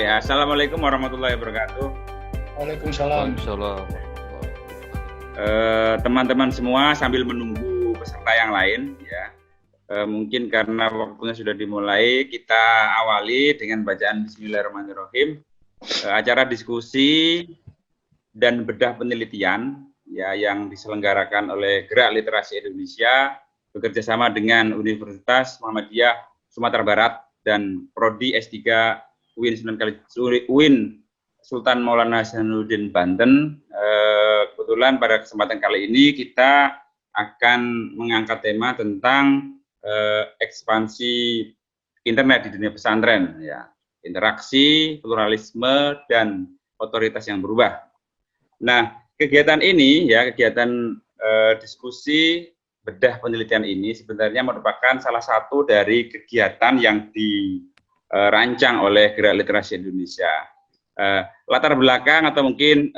Oke, assalamualaikum warahmatullahi wabarakatuh. Waalaikumsalam. Waalaikumsalam. Teman-teman semua, sambil menunggu peserta yang lain, ya, mungkin karena waktunya sudah dimulai, kita awali dengan bacaan Bismillahirrahmanirrahim. Acara diskusi dan bedah penelitian, ya, yang diselenggarakan oleh Gerak Literasi Indonesia bekerjasama dengan Universitas Muhammadiyah Sumatera Barat dan Prodi S3 UIN Sultan Maulana Hasanuddin Banten. Kebetulan pada kesempatan kali ini kita akan mengangkat tema tentang ekspansi internet di dunia pesantren, ya, interaksi, pluralisme, dan otoritas yang berubah. Nah, kegiatan ini, ya, kegiatan diskusi bedah penelitian ini sebenarnya merupakan salah satu dari kegiatan yang dirancang oleh Gerak Literasi Indonesia. Latar belakang atau mungkin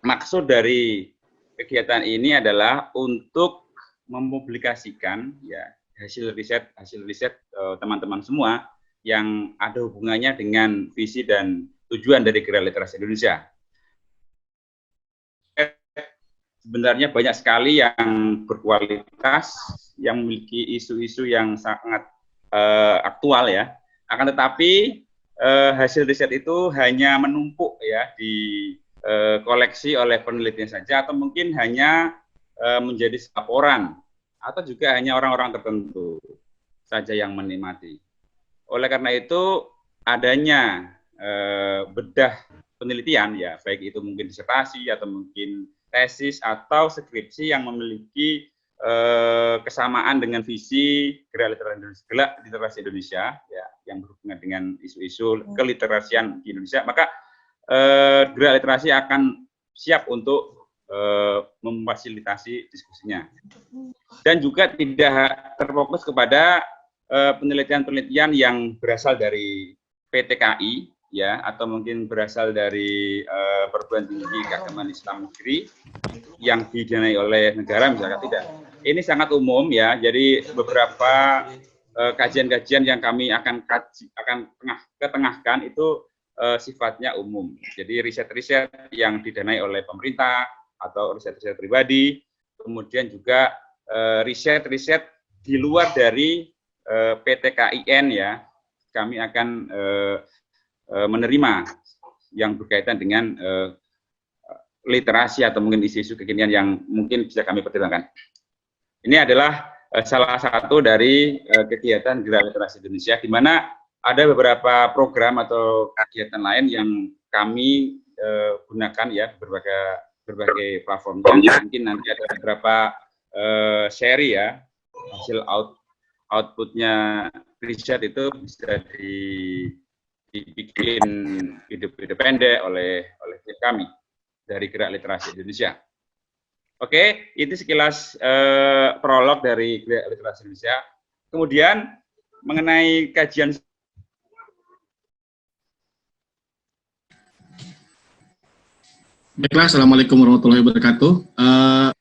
maksud dari kegiatan ini adalah untuk mempublikasikan, ya, hasil riset teman-teman semua yang ada hubungannya dengan visi dan tujuan dari Gerak Literasi Indonesia. Sebenarnya banyak sekali yang berkualitas, yang memiliki isu-isu yang sangat aktual, ya. Akan tetapi hasil riset itu hanya menumpuk, ya, di koleksi oleh penelitian saja, atau mungkin hanya menjadi laporan, atau juga hanya orang-orang tertentu saja yang menikmati. Oleh karena itu, adanya bedah penelitian, ya, baik itu mungkin disertasi atau mungkin tesis atau skripsi yang memiliki kesamaan dengan visi Gerak Literasi Indonesia, ya, yang berhubungan dengan isu-isu keliterasian di Indonesia, maka Gerak Literasi akan siap untuk memfasilitasi diskusinya. Dan juga tidak terfokus kepada penelitian-penelitian yang berasal dari PTKI, ya, atau mungkin berasal dari perguruan tinggi keagamaan Islam negeri yang didanai oleh negara, misalkan. Tidak. Ini sangat umum, ya. Jadi beberapa kajian-kajian yang kami akan ketengahkan itu sifatnya umum. Jadi riset-riset yang didanai oleh pemerintah atau riset-riset pribadi, kemudian juga riset-riset di luar dari PTKIN, ya. Kami akan menerima yang berkaitan dengan literasi atau mungkin isu-isu kekinian yang mungkin bisa kami pertimbangkan. Ini adalah salah satu dari kegiatan Gerak Literasi Indonesia, di mana ada beberapa program atau kegiatan lain yang kami gunakan, ya, berbagai platformnya. Mungkin nanti ada beberapa seri, ya, hasil outputnya riset itu bisa dibikin video pendek oleh kami dari Gerak Literasi Indonesia. Oke, itu sekilas prolog dari Gerak Literasi Indonesia. Kemudian mengenai kajian. Baiklah, assalamualaikum warahmatullahi wabarakatuh.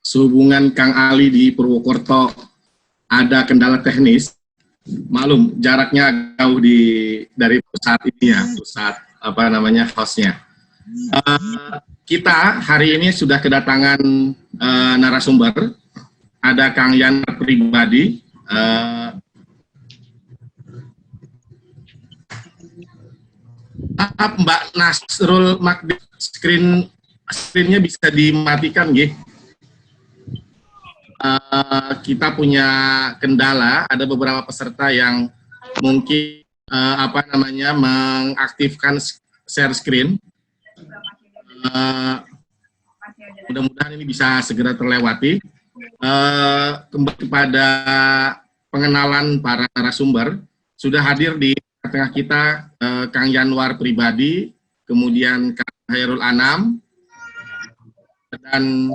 Sehubungan Kang Ali di Purwokerto ada kendala teknis. Maklum, jaraknya jauh dari pusat ini, ya, pusat hostnya. Kita hari ini sudah kedatangan narasumber. Ada Kang Yan pribadi, Mbak Nasrul Magdi, screen-nya bisa dimatikan, nggih. Kita punya kendala, ada beberapa peserta yang mungkin mengaktifkan share screen. Mudah-mudahan ini bisa segera terlewati. Kembali kepada pengenalan para narasumber, sudah hadir di tengah kita Kang Yanwar pribadi, kemudian Kang Hairul Anam, dan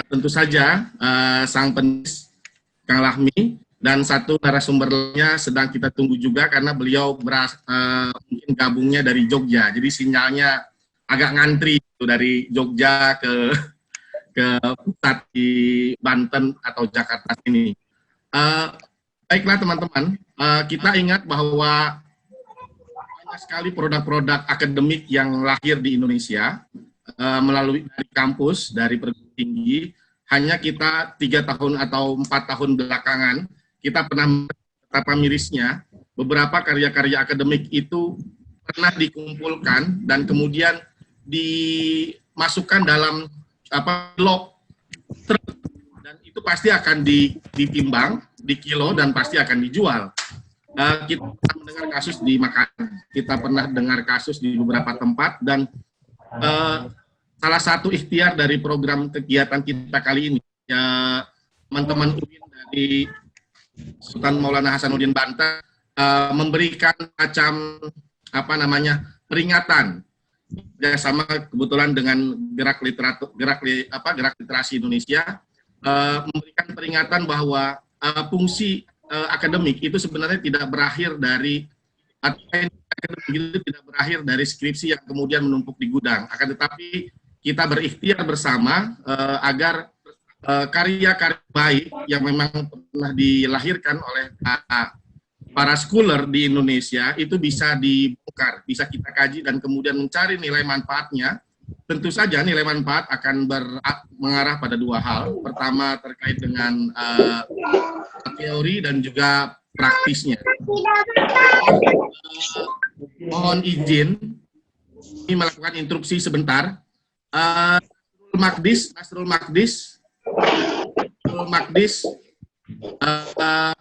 tentu saja sang penulis Kang Lahmi, dan satu narasumber lainnya sedang kita tunggu juga karena beliau mungkin gabungnya dari Jogja, jadi sinyalnya agak ngantri dari Jogja ke pusat di Banten atau Jakarta ini. Baiklah teman-teman, kita ingat bahwa banyak sekali produk-produk akademik yang lahir di Indonesia melalui dari kampus, dari perguruan tinggi. Hanya kita 3 tahun atau 4 tahun belakangan, kita pernah betapa mirisnya beberapa karya-karya akademik itu pernah dikumpulkan dan kemudian dimasukkan dalam log truk, dan itu pasti akan ditimbang, dikilo, dan pasti akan dijual. Kita pernah mendengar kasus di Makassar, kita pernah dengar kasus di beberapa tempat, dan salah satu ikhtiar dari program kegiatan kita kali ini, ya, teman-teman UIN dari Sultan Maulana Hasanuddin Banten memberikan macam peringatan bersama kebetulan dengan gerak literasi Indonesia, memberikan peringatan bahwa fungsi akademik itu sebenarnya tidak berakhir dari skripsi yang kemudian menumpuk di gudang, akan tetapi kita berikhtiar bersama agar karya-karya baik yang memang pernah dilahirkan oleh para scholar di Indonesia itu bisa dibongkar, bisa kita kaji dan kemudian mencari nilai manfaatnya. Tentu saja nilai manfaat akan mengarah pada 2 hal. Pertama terkait dengan teori dan juga praktisnya. Mohon izin ini melakukan interupsi sebentar. Nasrul Magdis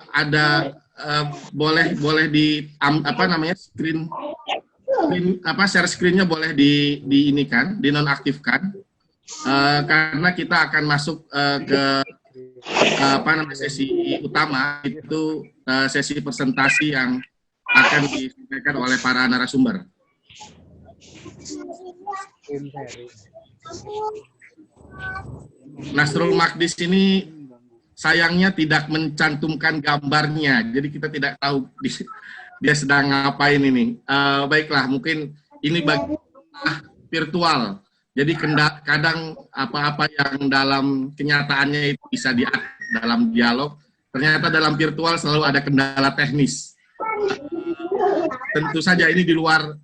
ada boleh di share screen-nya boleh dinonaktifkan karena kita akan masuk ke sesi utama, itu sesi presentasi yang akan disampaikan oleh para narasumber. Nasrul Magdis ini sayangnya tidak mencantumkan gambarnya, jadi kita tidak tahu dia sedang ngapain ini. Baiklah, mungkin ini bagi virtual, jadi kadang apa-apa yang dalam kenyataannya itu bisa dalam dialog, ternyata dalam virtual selalu ada kendala teknis. Tentu saja ini di luar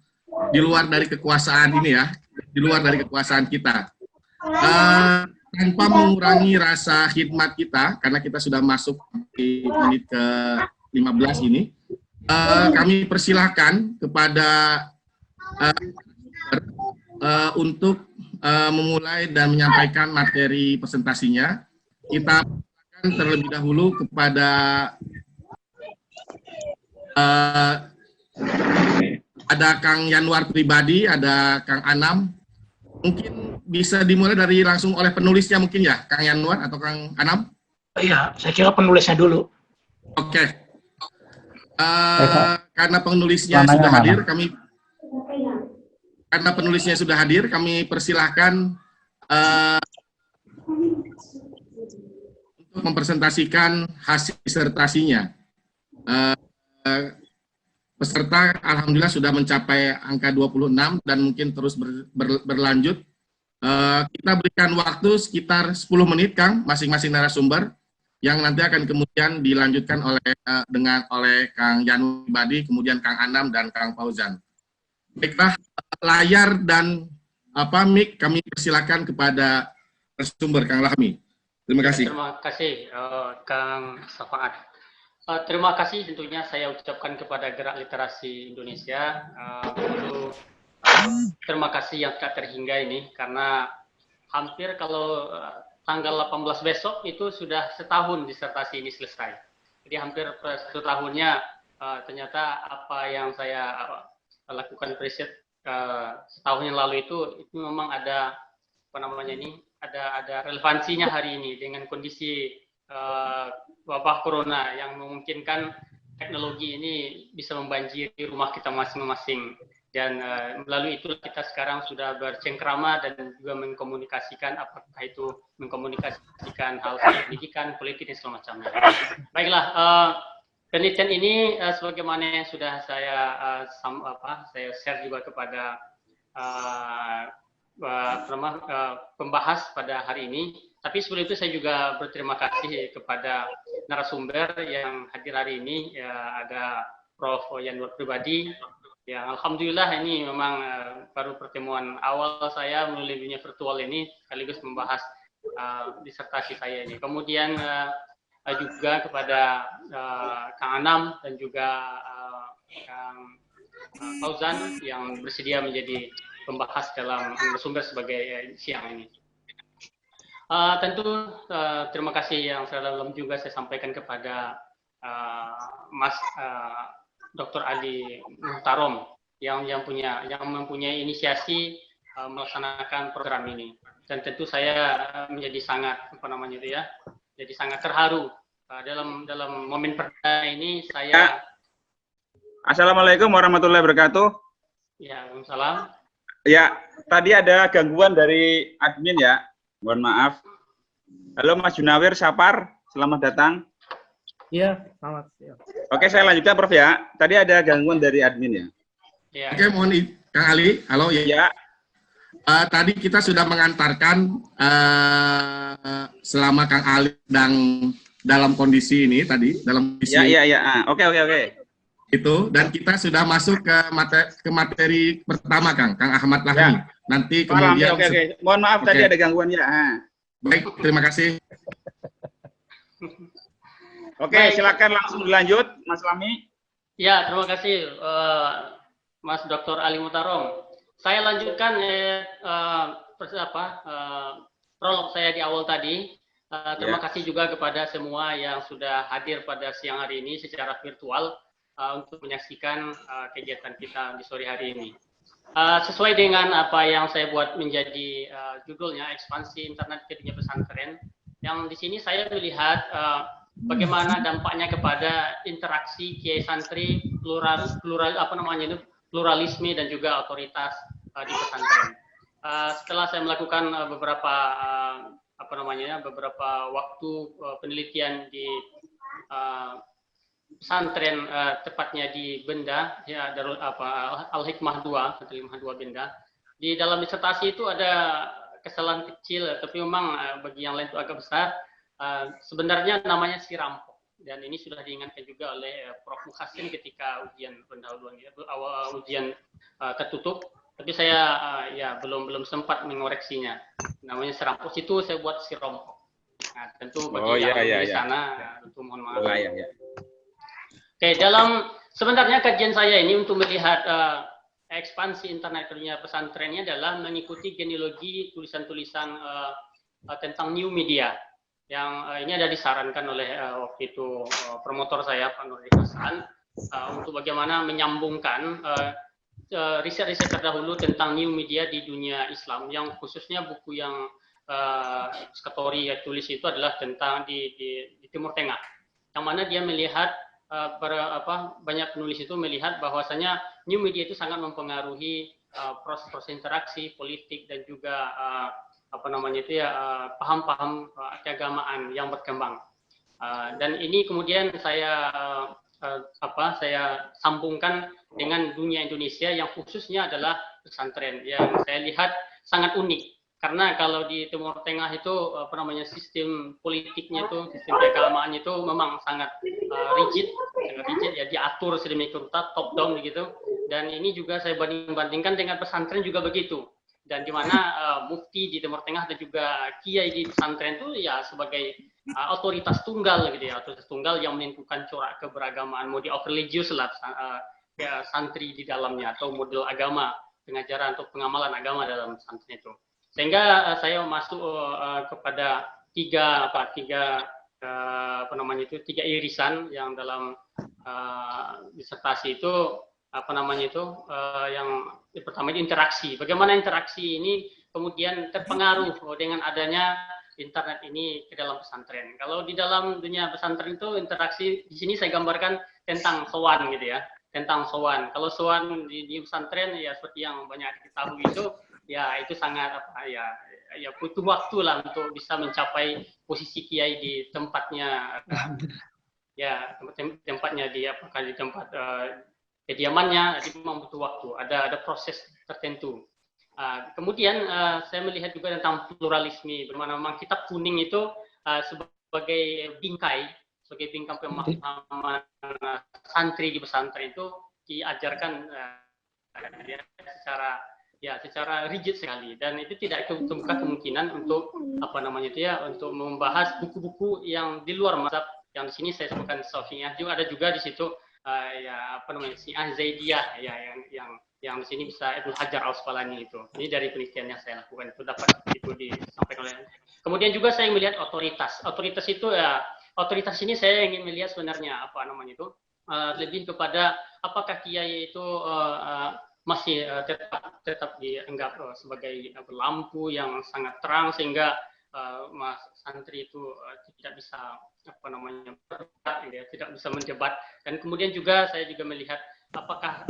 dari kekuasaan ini ya, di luar dari kekuasaan kita. Tanpa mengurangi rasa khidmat kita, karena kita sudah masuk di menit ke-15 ini, kami persilahkan kepada untuk memulai dan menyampaikan materi presentasinya. Kita akan terlebih dahulu kepada ada Kang Yanwar pribadi, ada Kang Anam. Mungkin bisa dimulai dari langsung oleh penulisnya mungkin ya, Kang Yanwar atau Kang Anam? Iya, saya kira penulisnya dulu. Oke. Karena penulisnya sudah hadir, kami persilahkan untuk mempresentasikan hasil disertasinya. Peserta alhamdulillah sudah mencapai angka 26 dan mungkin terus berlanjut. Kita berikan waktu sekitar 10 menit, Kang, masing-masing narasumber, yang nanti akan kemudian dilanjutkan oleh Kang Yanu Badi, kemudian Kang Anam dan Kang Fauzan. Baiklah, layar dan mic kami persilakan kepada narasumber Kang Lahmi. Terima kasih. Terima kasih Kang Safaat. Terima kasih tentunya saya ucapkan kepada Gerak Literasi Indonesia. Terima kasih yang tak terhingga ini, karena hampir kalau tanggal 18 besok itu sudah setahun disertasi ini selesai. Jadi hampir 1 tahunnya ternyata apa yang saya lakukan riset setahun yang lalu itu memang ada ada relevansinya hari ini dengan kondisi wabah corona yang memungkinkan teknologi ini bisa membanjiri rumah kita masing-masing, dan melalui itu kita sekarang sudah bercengkrama dan juga mengkomunikasikan, apakah itu mengkomunikasikan hal pendidikan, politik dan segala macamnya. Baiklah, penelitian ini sebagaimana yang sudah saya share juga kepada pembahas pada hari ini. Tapi sebelum itu saya juga berterima kasih kepada narasumber yang hadir hari ini. Ada Prof. Yanwar pribadi, Ya, alhamdulillah ini memang baru pertemuan awal saya melalui dunia virtual ini sekaligus membahas disertasi saya ini. Kemudian juga kepada Kang Anam dan juga Kang Fauzan yang bersedia menjadi pembahas dalam sumber sebagai siang ini. Tentu terima kasih yang dalam juga saya sampaikan kepada Mas Dr. Ali Muhtarom yang mempunyai inisiasi melaksanakan program ini, dan tentu saya menjadi sangat jadi sangat terharu dalam momen perdana ini saya. Assalamualaikum warahmatullahi wabarakatuh. Ya, waalaikumsalam. Ya, tadi ada gangguan dari admin ya, mohon maaf. Halo Mas Junawir Sapar, selamat datang. Iya, selamat siang. Oke, saya lanjutkan Prof ya. Tadi ada gangguan dari admin ya. Ya. Oke, mohon Kang Ali. Halo ya. Ya. Tadi kita sudah mengantarkan selama Kang Ali sedang dalam kondisi ini tadi, dalam kondisi Ya. Oke. itu, dan kita sudah masuk ke materi pertama Kang Ahmad Lahmi. Ya. Nanti kemudian Oke. Mohon maaf tadi ada gangguan ya. Baik, terima kasih. Oke, silakan langsung dilanjut, Mas Lami. Ya, terima kasih Mas Dr. Ali Muhtarom. Saya lanjutkan prolog saya di awal tadi. Terima kasih juga kepada semua yang sudah hadir pada siang hari ini secara virtual untuk menyaksikan kegiatan kita di sore hari ini. Sesuai dengan apa yang saya buat menjadi judulnya, ekspansi internet ke dunia pesantren. Yang di sini saya melihat bagaimana dampaknya kepada interaksi kiai santri, pluralisme dan juga otoritas di pesantren. Setelah saya melakukan beberapa waktu penelitian di pesantren, tepatnya di Benda, ya, Al-Hikmah 2, Benda. Di dalam disertasi itu ada kesalahan kecil, tapi memang bagi yang lain itu agak besar. Sebenarnya namanya Sirampok, dan ini sudah diingatkan juga oleh Prof. Muhsin ketika ujian pendahuluan, ujian tertutup, tapi saya belum sempat mengoreksinya. Namanya Sirampok, itu saya buat Sirampok. Nah, tentu bagi yang di sana, tentu mohon maaf. Oke, sebenarnya kajian saya ini untuk melihat ekspansi internet ke dunia pesantrennya adalah mengikuti genealogi tulisan-tulisan tentang new media. Yang ini ada disarankan oleh waktu itu promotor saya, Pak Nurdin Hasan, untuk bagaimana menyambungkan riset-riset terdahulu tentang new media di dunia Islam, yang khususnya buku yang Skatori tulis itu adalah tentang di Timur Tengah, yang mana dia melihat banyak penulis itu melihat bahwasanya new media itu sangat mempengaruhi proses interaksi politik dan juga paham-paham keagamaan yang berkembang. Dan ini kemudian saya sambungkan dengan dunia Indonesia yang khususnya adalah pesantren, yang saya lihat sangat unik. Karena kalau di Timur Tengah itu sistem politiknya itu, sistem keagamaannya itu memang sangat rigid ya, diatur sedemikian rupa, top down begitu. Dan ini juga saya bandingkan dengan pesantren juga begitu. Dan di mana mufti di Timur Tengah dan juga kiai di pesantren itu ya sebagai otoritas tunggal gitu ya, otoritas tunggal yang menentukan corak keberagamaan, mode of religious lah, santri di dalamnya, atau model agama, pengajaran atau pengamalan agama dalam pesantren itu. Sehingga saya masuk kepada tiga irisan yang dalam disertasi itu, yang pertama interaksi. Bagaimana interaksi ini kemudian terpengaruh dengan adanya internet ini ke dalam pesantren. Kalau di dalam dunia pesantren itu interaksi, di sini saya gambarkan tentang sowan gitu ya, tentang sowan. Kalau sowan di pesantren ya seperti yang banyak diketahui itu, ya itu sangat butuh waktu lah untuk bisa mencapai posisi kiai di tempatnya, tempatnya di tempat kediamannya, jadi memang butuh waktu, ada proses tertentu. Kemudian saya melihat juga tentang pluralisme, bagaimana memang kitab kuning itu sebagai bingkai pemahaman santri di pesantren itu diajarkan dia secara rigid sekali, dan itu tidak terbuka kemungkinan untuk untuk membahas buku-buku yang di luar mazhab yang di sini saya sebutkan Syafi'iyah. Juga ada juga di situ Syiah Zaidiyah yang di sini bisa Ibnu Hajar Al-Asqalani itu. Ini dari penelitian yang saya lakukan itu dapat itu disampaikan oleh. Kemudian juga saya melihat otoritas. Otoritas itu otoritas ini saya ingin melihat sebenarnya lebih kepada apakah kiai itu masih tetap dianggap sebagai lampu yang sangat terang sehingga santri itu tidak bisa tidak bisa mendebat. Dan kemudian juga saya juga melihat apakah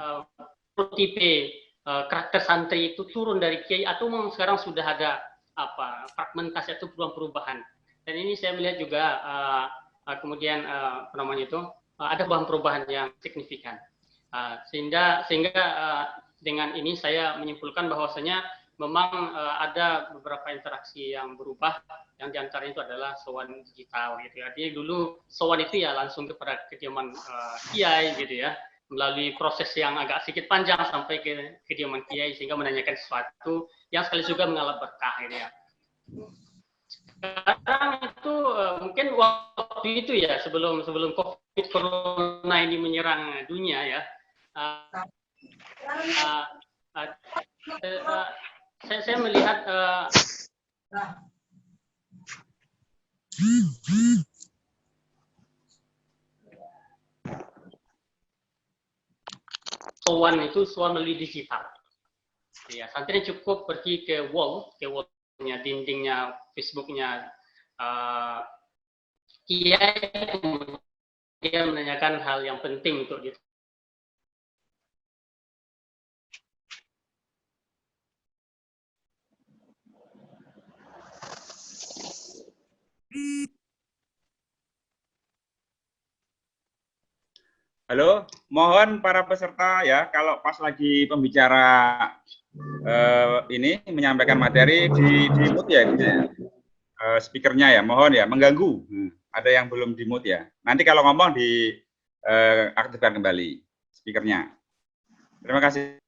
tipe karakter santri itu turun dari kiai atau memang sekarang sudah ada fragmentasi atau perubahan. Dan ini saya melihat juga kemudian ada perubahan yang signifikan. Sehingga dengan ini saya menyimpulkan bahwasanya memang ada beberapa interaksi yang berubah, yang diantaranya itu adalah sowan digital gitu ya. Artinya dulu sowan itu ya langsung kepada kediaman kiai gitu ya, melalui proses yang agak sedikit panjang sampai ke kediaman kiai sehingga menanyakan sesuatu yang sekali juga mengalap berkah gitu ya. Sekarang itu mungkin waktu itu ya sebelum COVID Corona ini menyerang dunia ya. Saya melihat sowan melalui digital. Ya, santri cukup pergi ke wallnya, dindingnya, Facebooknya kiai, dia menanyakan hal yang penting untuk dia. Halo, mohon para peserta ya, kalau pas lagi pembicara ini menyampaikan materi di mute ya, speakernya ya, mohon ya, mengganggu. Ada yang belum di mute ya. Nanti kalau ngomong di aktifkan kembali speakernya. Terima kasih.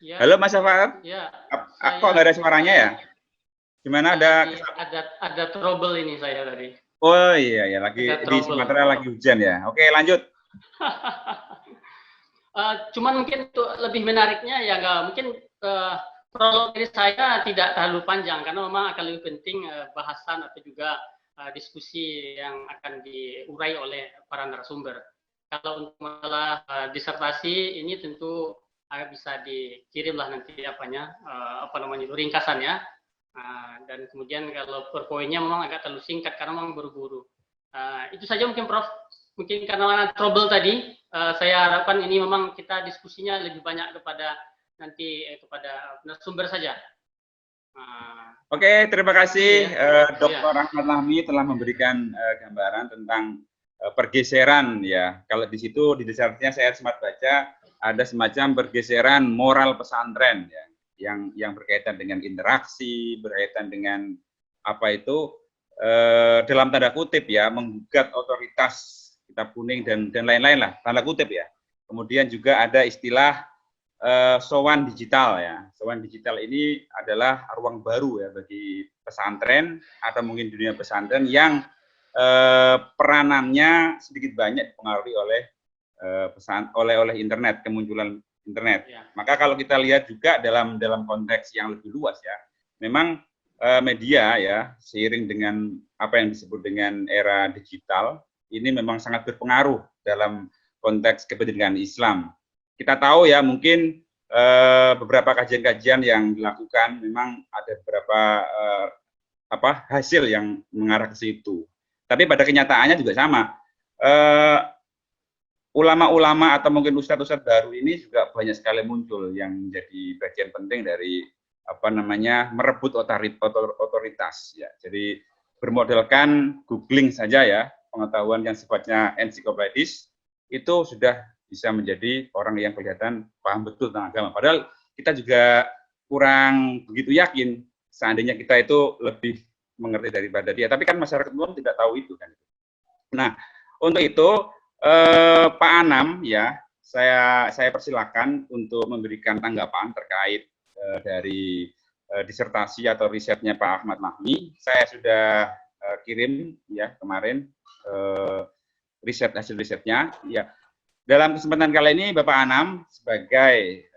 Ya. Halo Mas Syafaat. Ya. Kok nggak ada suaranya ya? Gimana ada trouble ini saya tadi. Oh iya ya, lagi di Sumatera lagi hujan ya. Oke, lanjut. Cuman mungkin untuk lebih menariknya ya nggak mungkin prolog dari saya tidak terlalu panjang karena memang akan lebih penting bahasan atau juga diskusi yang akan diurai oleh para narasumber. Kalau untuk masalah disertasi ini tentu bisa dikirimlah nanti ringkasannya, dan kemudian kalau PowerPoint-nya memang agak terlalu singkat karena memang buru-buru. Itu saja mungkin Prof. Mungkin karena trouble tadi, saya harapkan ini memang kita diskusinya lebih banyak kepada narasumber saja. Oke, terima kasih Dr. Ahmad Lahmi telah memberikan gambaran tentang pergeseran ya. Kalau di situ di disertasinya saya sempat baca ada semacam pergeseran moral pesantren ya, yang berkaitan dengan interaksi, berkaitan dengan dalam tanda kutip ya, menggugat otoritas kitab kuning dan lain-lain lah, tanda kutip ya. Kemudian juga ada istilah sowan digital ya. Sowan digital ini adalah ruang baru ya bagi pesantren atau mungkin dunia pesantren yang peranannya sedikit banyak dipengaruhi oleh internet, kemunculan internet. Ya. Maka kalau kita lihat juga dalam konteks yang lebih luas ya, memang media ya seiring dengan apa yang disebut dengan era digital ini memang sangat berpengaruh dalam konteks kependidikan Islam. Kita tahu ya mungkin beberapa kajian-kajian yang dilakukan memang ada beberapa hasil yang mengarah ke situ. Tapi pada kenyataannya juga sama. Ulama-ulama atau mungkin ustadz-ustadz baru ini juga banyak sekali muncul yang menjadi bagian penting dari merebut otoritas ya. Jadi bermodalkan googling saja ya, pengetahuan yang sifatnya ensiklopedis itu sudah bisa menjadi orang yang kelihatan paham betul tentang agama. Padahal kita juga kurang begitu yakin seandainya kita itu lebih mengerti daripada dia. Tapi kan masyarakat umum tidak tahu itu kan. Nah, untuk itu Pak Anam ya, saya persilakan untuk memberikan tanggapan terkait dari disertasi atau risetnya Pak Ahmad Mahmi. Saya sudah kirim ya kemarin hasil risetnya. Ya, dalam kesempatan kali ini Bapak Anam sebagai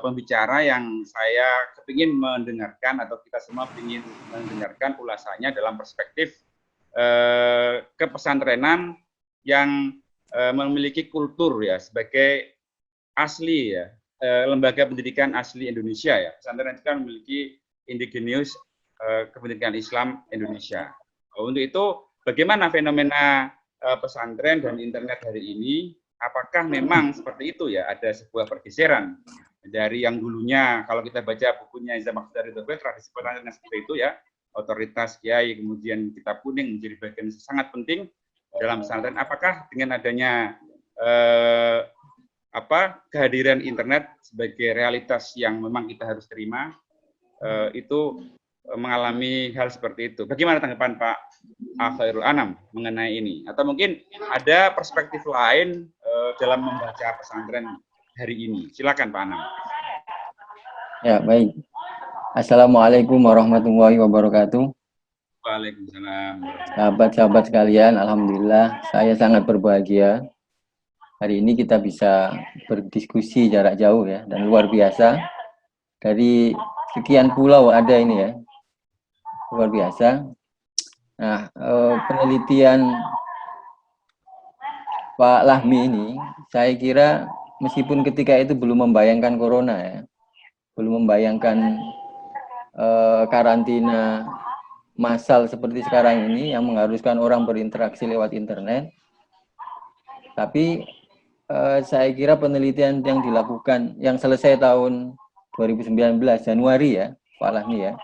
pembicara yang saya kepingin mendengarkan atau kita semua ingin mendengarkan ulasannya dalam perspektif kepesantrenan yang memiliki kultur ya sebagai asli ya lembaga pendidikan asli Indonesia ya. Pesantren itu kan memiliki indigenous kependidikan Islam Indonesia. Untuk itu bagaimana fenomena pesantren dan internet hari ini? Apakah memang seperti itu ya? Ada sebuah pergeseran dari yang dulunya kalau kita baca bukunya Iza Maksudari tradisi pesantren seperti itu ya, otoritas kiai kemudian kitab kuning menjadi bagian sangat penting dalam pesantren. Apakah dengan adanya kehadiran internet sebagai realitas yang memang kita harus terima itu mengalami hal seperti itu? Bagaimana tanggapan Pak Khairul Anam mengenai ini? Atau mungkin ada perspektif lain dalam membaca pesantren hari ini? Silakan Pak Anam. Ya, baik. Assalamualaikum warahmatullahi wabarakatuh. Waalaikumsalam. Sahabat-sahabat sekalian, alhamdulillah saya sangat berbahagia. Hari ini kita bisa berdiskusi jarak jauh ya, dan luar biasa. Dari sekian pulau ada ini ya. Luar biasa. Nah, penelitian Pak Lahmi ini, saya kira meskipun ketika itu belum membayangkan corona ya, belum membayangkan karantina massal seperti sekarang ini yang mengharuskan orang berinteraksi lewat internet. Tapi saya kira penelitian yang dilakukan, yang selesai tahun 2019 Januari ya, Pak Lahmi ya,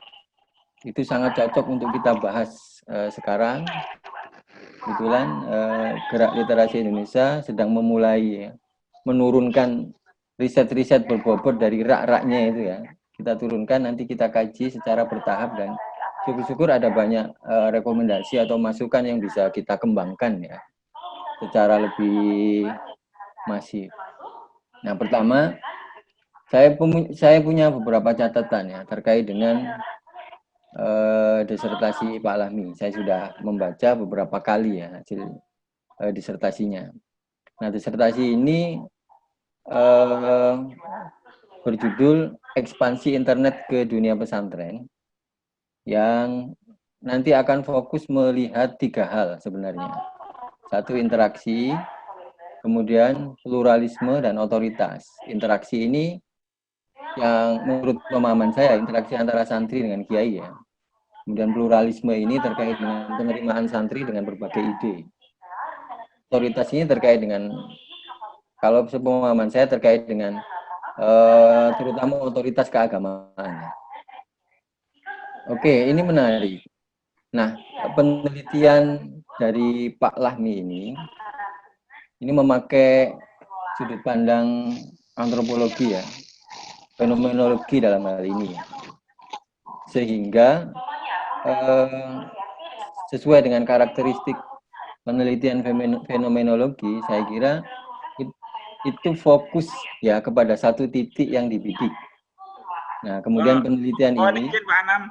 itu sangat cocok untuk kita bahas sekarang. Kebetulan Gerak Literasi Indonesia sedang memulai ya, menurunkan riset-riset berbobot dari rak-raknya itu ya. Kita turunkan, nanti kita kaji secara bertahap dan syukur-syukur ada banyak rekomendasi atau masukan yang bisa kita kembangkan ya secara lebih masif. Nah, pertama saya punya beberapa catatan ya terkait dengan disertasi Pak Lahmi. Saya sudah membaca beberapa kali ya hasil disertasinya. Nah, disertasi ini berjudul Ekspansi Internet ke Dunia Pesantren, yang nanti akan fokus melihat 3 hal sebenarnya. 1, interaksi, kemudian pluralisme dan otoritas. Interaksi ini yang menurut pemahaman saya interaksi antara santri dengan kiai ya. Kemudian pluralisme ini terkait dengan penerimaan santri dengan berbagai ide. Otoritas ini terkait dengan, kalau sepemahaman saya terkait dengan terutama otoritas keagamaan. Oke, ini menarik. Nah, penelitian dari Pak Lahmi ini memakai sudut pandang antropologi ya, fenomenologi dalam hal ini, sehingga sesuai dengan karakteristik penelitian fenomenologi, saya kira itu fokus ya kepada satu titik yang dibidik. Nah, kemudian penelitian ini izin Pak Anam,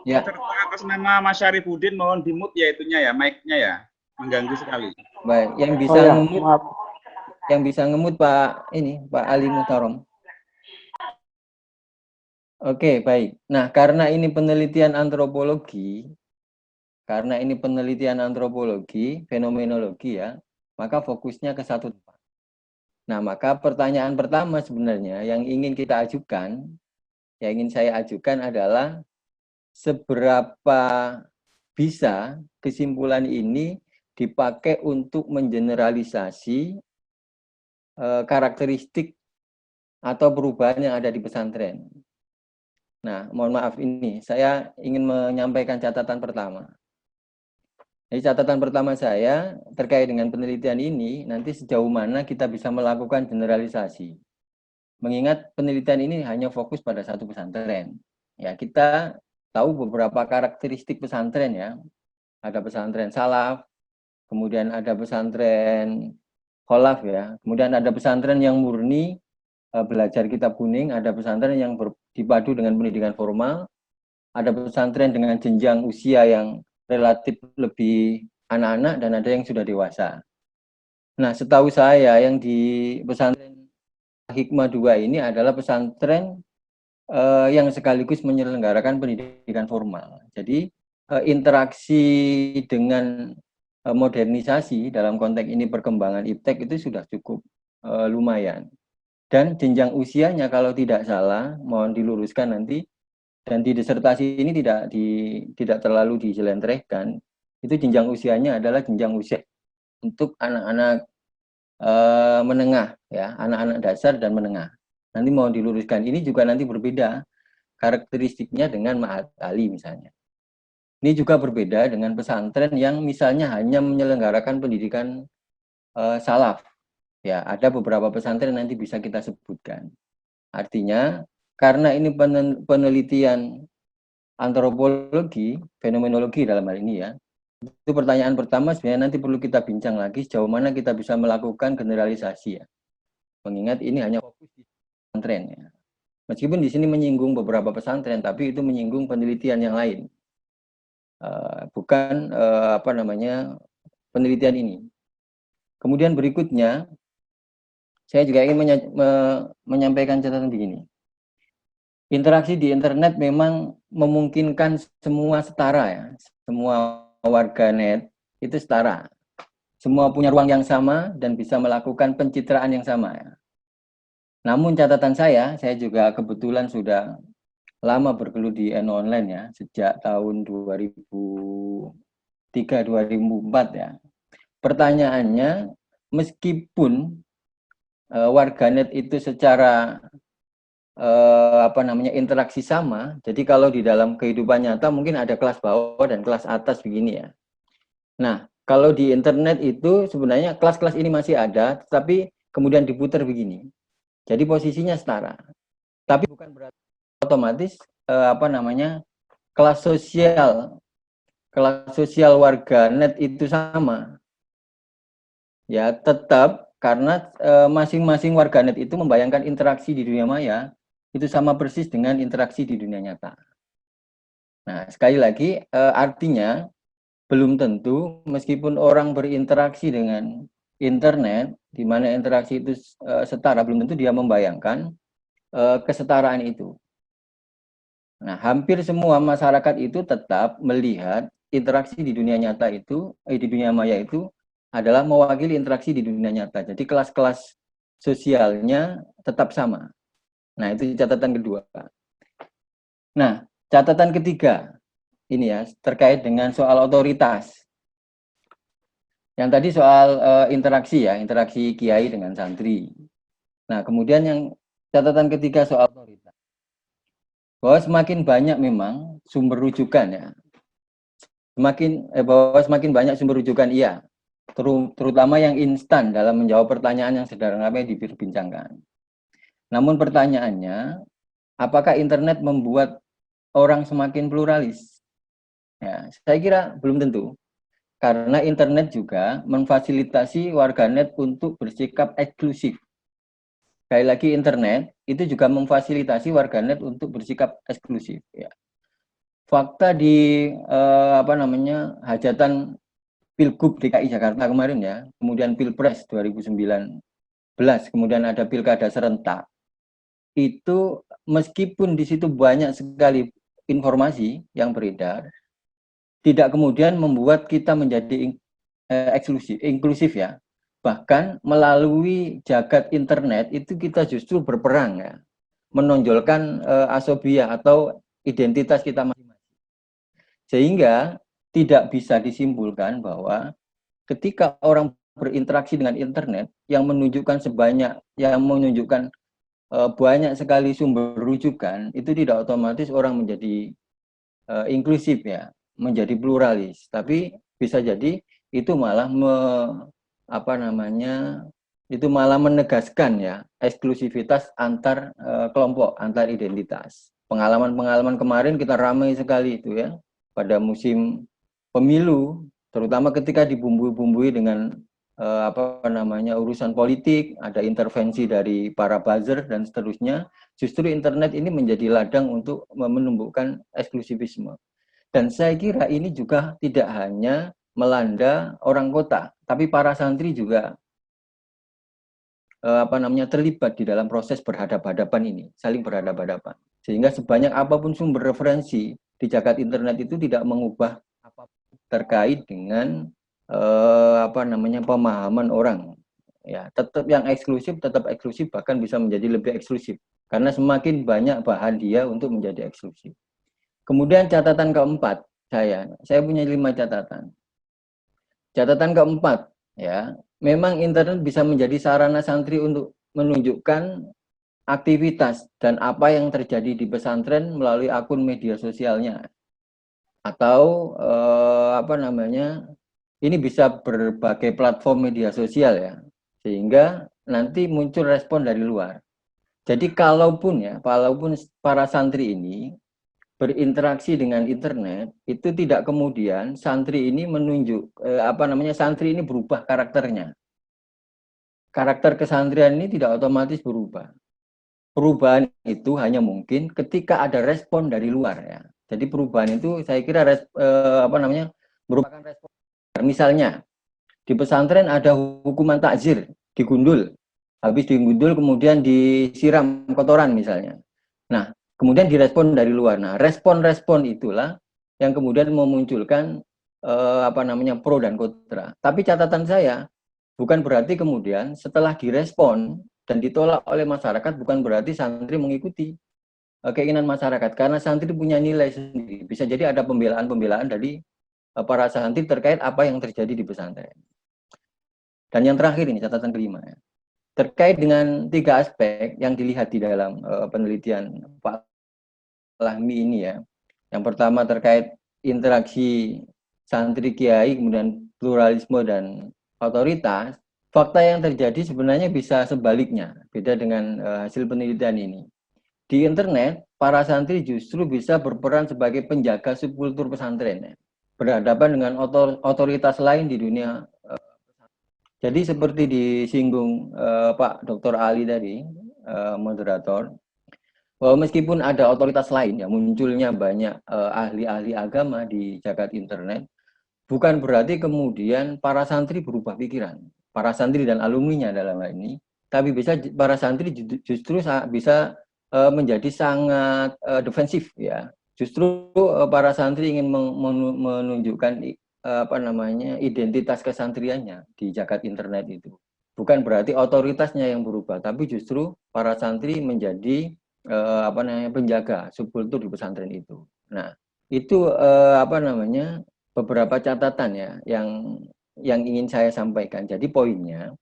ya, atas nama Mas Syarifuddin mohon di-mute ya itunya ya, mic-nya ya, mengganggu sekali. baik, yang bisa ngemut, yang bisa ngemut Pak Ali Muhtarom. Oke, baik. Nah, karena ini penelitian antropologi, fenomenologi ya, maka fokusnya ke satu tempat. Nah, maka pertanyaan pertama sebenarnya yang ingin kita ajukan, yang ingin saya ajukan adalah seberapa bisa kesimpulan ini dipakai untuk mengeneralisasi karakteristik atau perubahan yang ada di pesantren. Nah, mohon maaf ini, saya ingin menyampaikan catatan pertama. Jadi catatan pertama saya terkait dengan penelitian ini, nanti sejauh mana kita bisa melakukan generalisasi. Mengingat penelitian ini hanya fokus pada satu pesantren. Ya, kita tahu beberapa karakteristik pesantren ya. Ada pesantren salaf, kemudian ada pesantren kholaf ya. Kemudian ada pesantren yang murni belajar kitab kuning, ada pesantren yang dipadu dengan pendidikan formal, ada pesantren dengan jenjang usia yang relatif lebih anak-anak, dan ada yang sudah dewasa. Nah, setahu saya yang di pesantren Hikmah 2 ini adalah pesantren yang sekaligus menyelenggarakan pendidikan formal. Jadi interaksi dengan modernisasi dalam konteks ini perkembangan iptek itu sudah cukup lumayan. Dan jenjang usianya kalau tidak salah, mohon diluruskan nanti, dan di disertasi ini tidak terlalu dijelentrehkan, itu jenjang usianya adalah jenjang usia untuk anak-anak menengah ya, anak-anak dasar dan menengah. Nanti mau diluruskan, ini juga nanti berbeda karakteristiknya dengan Ma'had Ali misalnya. Ini juga berbeda dengan pesantren yang misalnya hanya menyelenggarakan pendidikan salaf. Ya, ada beberapa pesantren nanti bisa kita sebutkan. Artinya karena ini penelitian antropologi, fenomenologi dalam hal ini ya, itu pertanyaan pertama sebenarnya nanti perlu kita bincang lagi sejauh mana kita bisa melakukan generalisasi ya. Mengingat ini hanya fokus di pesantren ya. Meskipun di sini menyinggung beberapa pesantren, tapi itu menyinggung penelitian yang lain, bukan penelitian ini. Kemudian berikutnya, saya juga ingin menyampaikan catatan begini. Interaksi di internet memang memungkinkan semua setara ya, semua warganet itu setara. Semua punya ruang yang sama dan bisa melakukan pencitraan yang sama ya. Namun catatan saya juga kebetulan sudah lama bergelut di online ya, sejak tahun 2003-2004 ya. Pertanyaannya, meskipun warganet itu secara interaksi sama. Jadi kalau di dalam kehidupan nyata mungkin ada kelas bawah dan kelas atas begini ya. Nah, kalau di internet itu sebenarnya kelas-kelas ini masih ada, tetapi kemudian diputar begini. Jadi posisinya setara. Tapi bukan berarti otomatis kelas sosial warganet itu sama. Ya, tetap karena masing-masing warganet itu membayangkan interaksi di dunia maya itu sama persis dengan interaksi di dunia nyata. Nah, sekali lagi artinya belum tentu meskipun orang berinteraksi dengan internet, di mana interaksi itu setara, belum tentu dia membayangkan kesetaraan itu. Nah, hampir semua masyarakat itu tetap melihat interaksi di dunia nyata itu, di dunia maya itu adalah mewakili interaksi di dunia nyata. Jadi kelas-kelas sosialnya tetap sama. Nah, itu catatan kedua. Nah, catatan ketiga, ini ya, terkait dengan soal otoritas. Yang tadi soal interaksi ya, interaksi kiai dengan santri. Nah, kemudian yang catatan ketiga soal otoritas. Bahwa semakin banyak memang sumber rujukan ya. Semakin banyak sumber rujukan iya. Terutama yang instan dalam menjawab pertanyaan yang sederhana yang diperbincangkan. Namun pertanyaannya, apakah internet membuat orang semakin pluralis? Ya, saya kira belum tentu. Karena internet juga memfasilitasi warganet untuk bersikap eksklusif. Sekali lagi internet itu juga memfasilitasi warganet untuk bersikap eksklusif. Ya. Fakta di hajatan Pilgub DKI Jakarta kemarin ya, kemudian Pilpres 2019, kemudian ada pilkada serentak. Itu meskipun di situ banyak sekali informasi yang beredar, tidak kemudian membuat kita menjadi inklusif ya. Bahkan melalui jagat internet itu kita justru berperang ya, menonjolkan asobiah atau identitas kita masing-masing. Sehingga tidak bisa disimpulkan bahwa ketika orang berinteraksi dengan internet yang menunjukkan banyak sekali sumber rujukan, itu tidak otomatis orang menjadi inklusif ya, menjadi pluralis. Tapi Bisa jadi itu malah itu malah menegaskan ya eksklusivitas antar kelompok, antar identitas. Pengalaman-pengalaman kemarin kita ramai sekali itu ya pada musim pemilu, terutama ketika dibumbui-bumbui dengan urusan politik, ada intervensi dari para buzzer dan seterusnya. Justru internet ini menjadi ladang untuk menumbuhkan eksklusivisme. Dan saya kira ini juga tidak hanya melanda orang kota, tapi para santri juga terlibat di dalam proses berhadap-hadapan ini, saling berhadap-hadapan. Sehingga sebanyak apapun sumber referensi di jagat internet itu tidak mengubah apapun terkait dengan pemahaman orang. Ya, tetap yang eksklusif tetap eksklusif, bahkan bisa menjadi lebih eksklusif karena semakin banyak bahan dia untuk menjadi eksklusif. Kemudian catatan keempat, saya punya 5 catatan. Catatan keempat, ya, memang internet bisa menjadi sarana santri untuk menunjukkan aktivitas dan apa yang terjadi di pesantren melalui akun media sosialnya. Atau ini bisa berbagai platform media sosial ya. Sehingga nanti muncul respon dari luar. Jadi kalaupun para santri ini berinteraksi dengan internet, itu tidak kemudian santri ini santri ini berubah karakternya. Karakter kesantrian ini tidak otomatis berubah. Perubahan itu hanya mungkin ketika ada respon dari luar ya. Jadi perubahan itu saya kira merupakan respon. Misalnya di pesantren ada hukuman takzir, digundul. Habis digundul kemudian disiram kotoran misalnya. Nah, kemudian direspon dari luar. Nah, respon-respon itulah yang kemudian memunculkan pro dan kontra. Tapi catatan saya bukan berarti kemudian setelah direspon dan ditolak oleh masyarakat bukan berarti santri mengikuti keinginan masyarakat karena santri punya nilai sendiri. Bisa jadi ada pembelaan-pembelaan dari para santri terkait apa yang terjadi di pesantren. Dan yang terakhir ini catatan kelima ya. Terkait dengan 3 aspek yang dilihat di dalam penelitian Pak Lahmi ini ya. Yang pertama terkait interaksi santri kiai, kemudian pluralisme dan otoritas. Fakta yang terjadi sebenarnya bisa sebaliknya, beda dengan hasil penelitian ini. Di internet, para santri justru bisa berperan sebagai penjaga subkultur pesantren ya. Berhadapan dengan otoritas lain di dunia. Jadi seperti disinggung Pak Dr. Ali tadi, moderator, bahwa meskipun ada otoritas lain, ya munculnya banyak ahli-ahli agama di jagat internet, bukan berarti kemudian para santri berubah pikiran. Para santri dan alumninya dalam hal ini, tapi para santri justru bisa menjadi sangat defensif ya. Justru para santri ingin menunjukkan identitas kesantriannya di jagat internet itu. Bukan berarti otoritasnya yang berubah, tapi justru para santri menjadi penjaga subkultur di pesantren itu. Nah, itu beberapa catatan ya yang ingin saya sampaikan. Jadi poinnya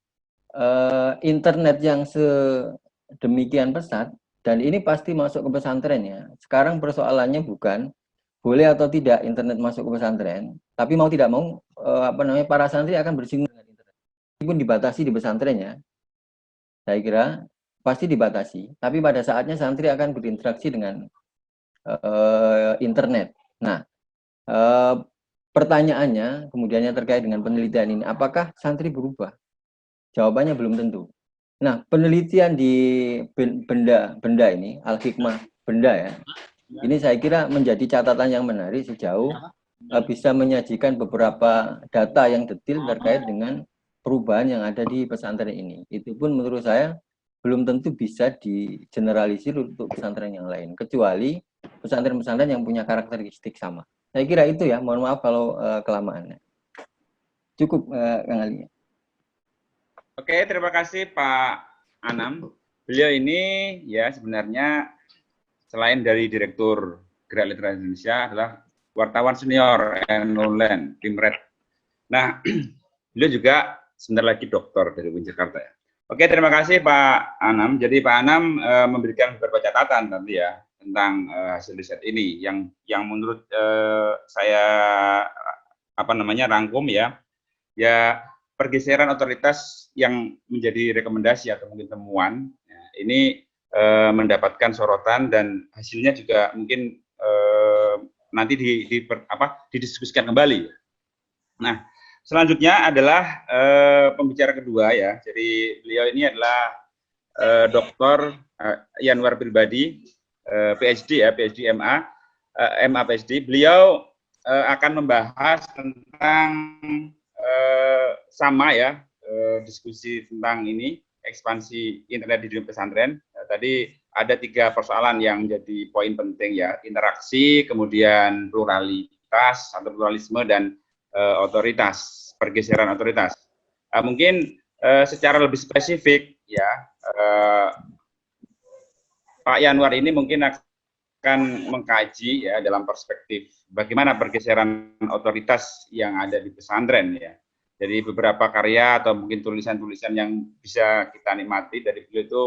internet yang sedemikian pesat dan ini pasti masuk ke pesantren ya. Sekarang persoalannya bukan boleh atau tidak internet masuk ke pesantren, tapi mau tidak mau para santri akan bersinggungan dengan internet. Meskipun dibatasi di pesantrennya, saya kira pasti dibatasi. Tapi pada saatnya santri akan berinteraksi dengan internet. Nah, pertanyaannya kemudiannya terkait dengan penelitian ini, apakah santri berubah? Jawabannya belum tentu. Nah, penelitian di benda ini, Al-Hikmah benda ya, ini saya kira menjadi catatan yang menarik sejauh bisa menyajikan beberapa data yang detail terkait dengan perubahan yang ada di pesantren ini. Itu pun menurut saya belum tentu bisa digeneralisir untuk pesantren yang lain, kecuali pesantren-pesantren yang punya karakteristik sama. Saya kira itu ya, mohon maaf kalau kelamaannya. Cukup, Kang Ali. Oke, terima kasih Pak Anam. Beliau ini ya sebenarnya selain dari Direktur Gerak Literasi Indonesia adalah wartawan senior online Pimret. Nah, beliau juga sebentar lagi doktor dari UIN Jakarta ya. Oke, terima kasih Pak Anam. Jadi Pak Anam memberikan beberapa catatan tadi ya tentang hasil riset ini yang menurut saya rangkum ya. Ya, pergeseran otoritas yang menjadi rekomendasi atau mungkin temuan, ya, ini mendapatkan sorotan dan hasilnya juga mungkin nanti didiskusikan kembali. Nah, selanjutnya adalah pembicara kedua ya. Jadi beliau ini adalah Dr. Yanwar Pribadi, PhD ya, PhD MA PhD. Beliau akan membahas tentang sama ya, diskusi tentang ini, ekspansi internet di dunia pesantren. Tadi ada 3 persoalan yang menjadi poin penting ya, interaksi, kemudian pluralitas atau pluralisme, dan otoritas, pergeseran otoritas. Mungkin secara lebih spesifik ya, Pak Yanwar ini mungkin akan mengkaji ya dalam perspektif bagaimana pergeseran otoritas yang ada di pesantren ya. Jadi beberapa karya atau mungkin tulisan-tulisan yang bisa kita nikmati dari beliau itu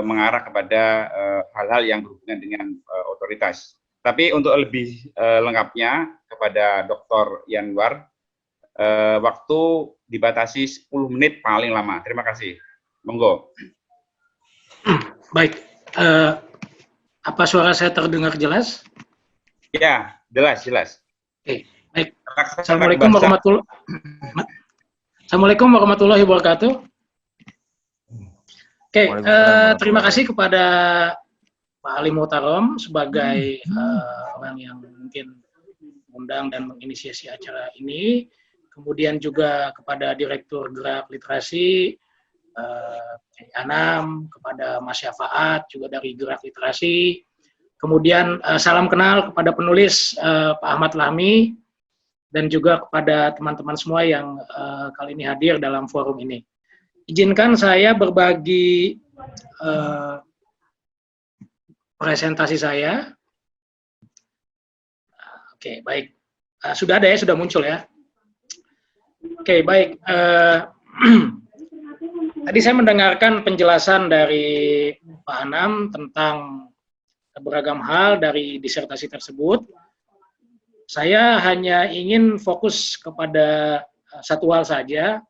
mengarah kepada hal-hal yang berhubungan dengan otoritas. Tapi untuk lebih lengkapnya kepada Dr. Yanwar, waktu dibatasi 10 menit paling lama. Terima kasih. Monggo. Baik. Apa suara saya terdengar jelas? Ya, jelas. Oke, baik. Assalamualaikum warahmatullahi wabarakatuh. Oke, terima kasih kepada Pak Ali Muhtarom sebagai orang yang mungkin mengundang dan menginisiasi acara ini. Kemudian juga kepada Direktur Gerak Literasi, Anam, kepada Mas Syafaat juga dari Gerak Literasi. Kemudian salam kenal kepada penulis Pak Ahmad Lahmi, dan juga kepada teman-teman semua yang kali ini hadir dalam forum ini. Izinkan saya berbagi presentasi saya. Oke, baik. Sudah ada ya, sudah muncul ya. Oke, baik. Tadi saya mendengarkan penjelasan dari Pak Anam tentang beragam hal dari disertasi tersebut. Saya hanya ingin fokus kepada satu hal saja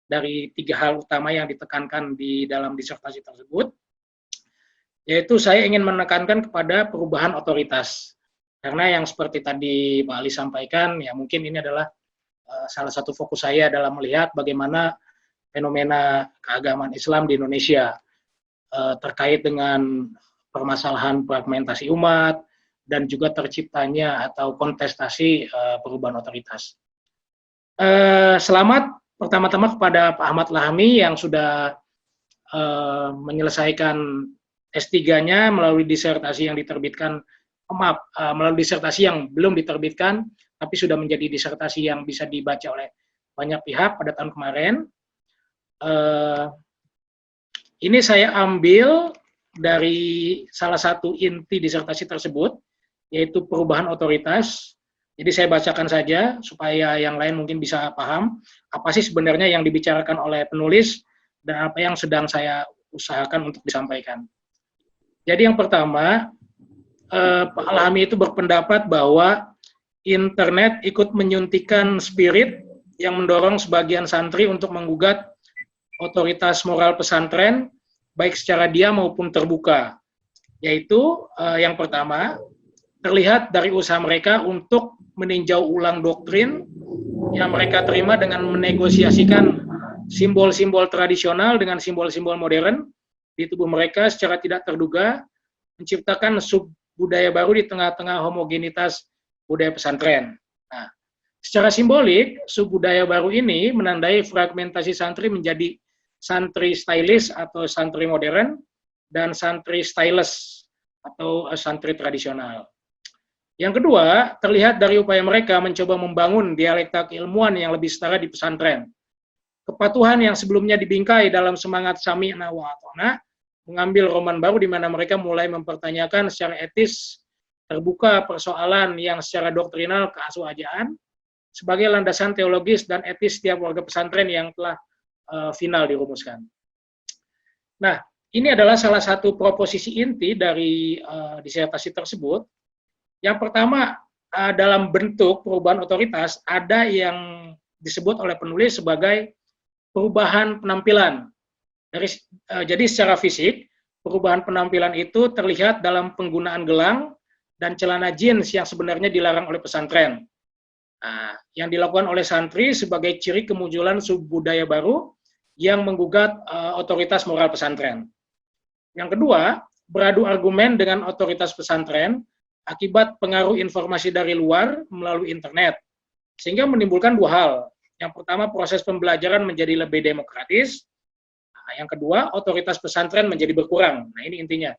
dari 3 hal utama yang ditekankan di dalam disertasi tersebut, yaitu saya ingin menekankan kepada perubahan otoritas. Karena yang seperti tadi Pak Ali sampaikan, ya mungkin ini adalah salah satu fokus saya dalam melihat bagaimana fenomena keagamaan Islam di Indonesia terkait dengan permasalahan fragmentasi umat dan juga terciptanya atau kontestasi perubahan otoritas. Selamat pertama-tama kepada Pak Ahmad Lahmi yang sudah menyelesaikan S3-nya melalui disertasi yang diterbitkan, melalui disertasi yang belum diterbitkan, tapi sudah menjadi disertasi yang bisa dibaca oleh banyak pihak pada tahun kemarin. Ini saya ambil dari salah satu inti disertasi tersebut, yaitu perubahan otoritas. Jadi saya bacakan saja supaya yang lain mungkin bisa paham apa sih sebenarnya yang dibicarakan oleh penulis dan apa yang sedang saya usahakan untuk disampaikan. Jadi yang pertama, Pak Lahmi itu berpendapat bahwa internet ikut menyuntikkan spirit yang mendorong sebagian santri untuk menggugat otoritas moral pesantren, baik secara diam maupun terbuka. Yaitu yang pertama, terlihat dari usaha mereka untuk meninjau ulang doktrin yang mereka terima dengan menegosiasikan simbol-simbol tradisional dengan simbol-simbol modern di tubuh mereka secara tidak terduga, menciptakan sub-budaya baru di tengah-tengah homogenitas budaya pesantren. Nah, secara simbolik, sub-budaya baru ini menandai fragmentasi santri menjadi santri stylish atau santri modern, dan santri styleless atau santri tradisional. Yang kedua, terlihat dari upaya mereka mencoba membangun dialektika keilmuan yang lebih setara di pesantren. Kepatuhan yang sebelumnya dibingkai dalam semangat sami'na wa ata'na, mengambil roman baru di mana mereka mulai mempertanyakan secara etis, terbuka persoalan yang secara doktrinal keaswajaan, sebagai landasan teologis dan etis setiap warga pesantren yang telah final dirumuskan. Nah, ini adalah salah satu proposisi inti dari disertasi tersebut. Yang pertama, dalam bentuk perubahan otoritas ada yang disebut oleh penulis sebagai perubahan penampilan. Jadi secara fisik, perubahan penampilan itu terlihat dalam penggunaan gelang dan celana jeans yang sebenarnya dilarang oleh pesantren. Nah, yang dilakukan oleh santri sebagai ciri kemunculan subbudaya baru yang menggugat otoritas moral pesantren. Yang kedua, beradu argumen dengan otoritas pesantren akibat pengaruh informasi dari luar melalui internet, sehingga menimbulkan dua hal. Yang pertama, proses pembelajaran menjadi lebih demokratis. Nah, yang kedua, otoritas pesantren menjadi berkurang. Nah, ini intinya.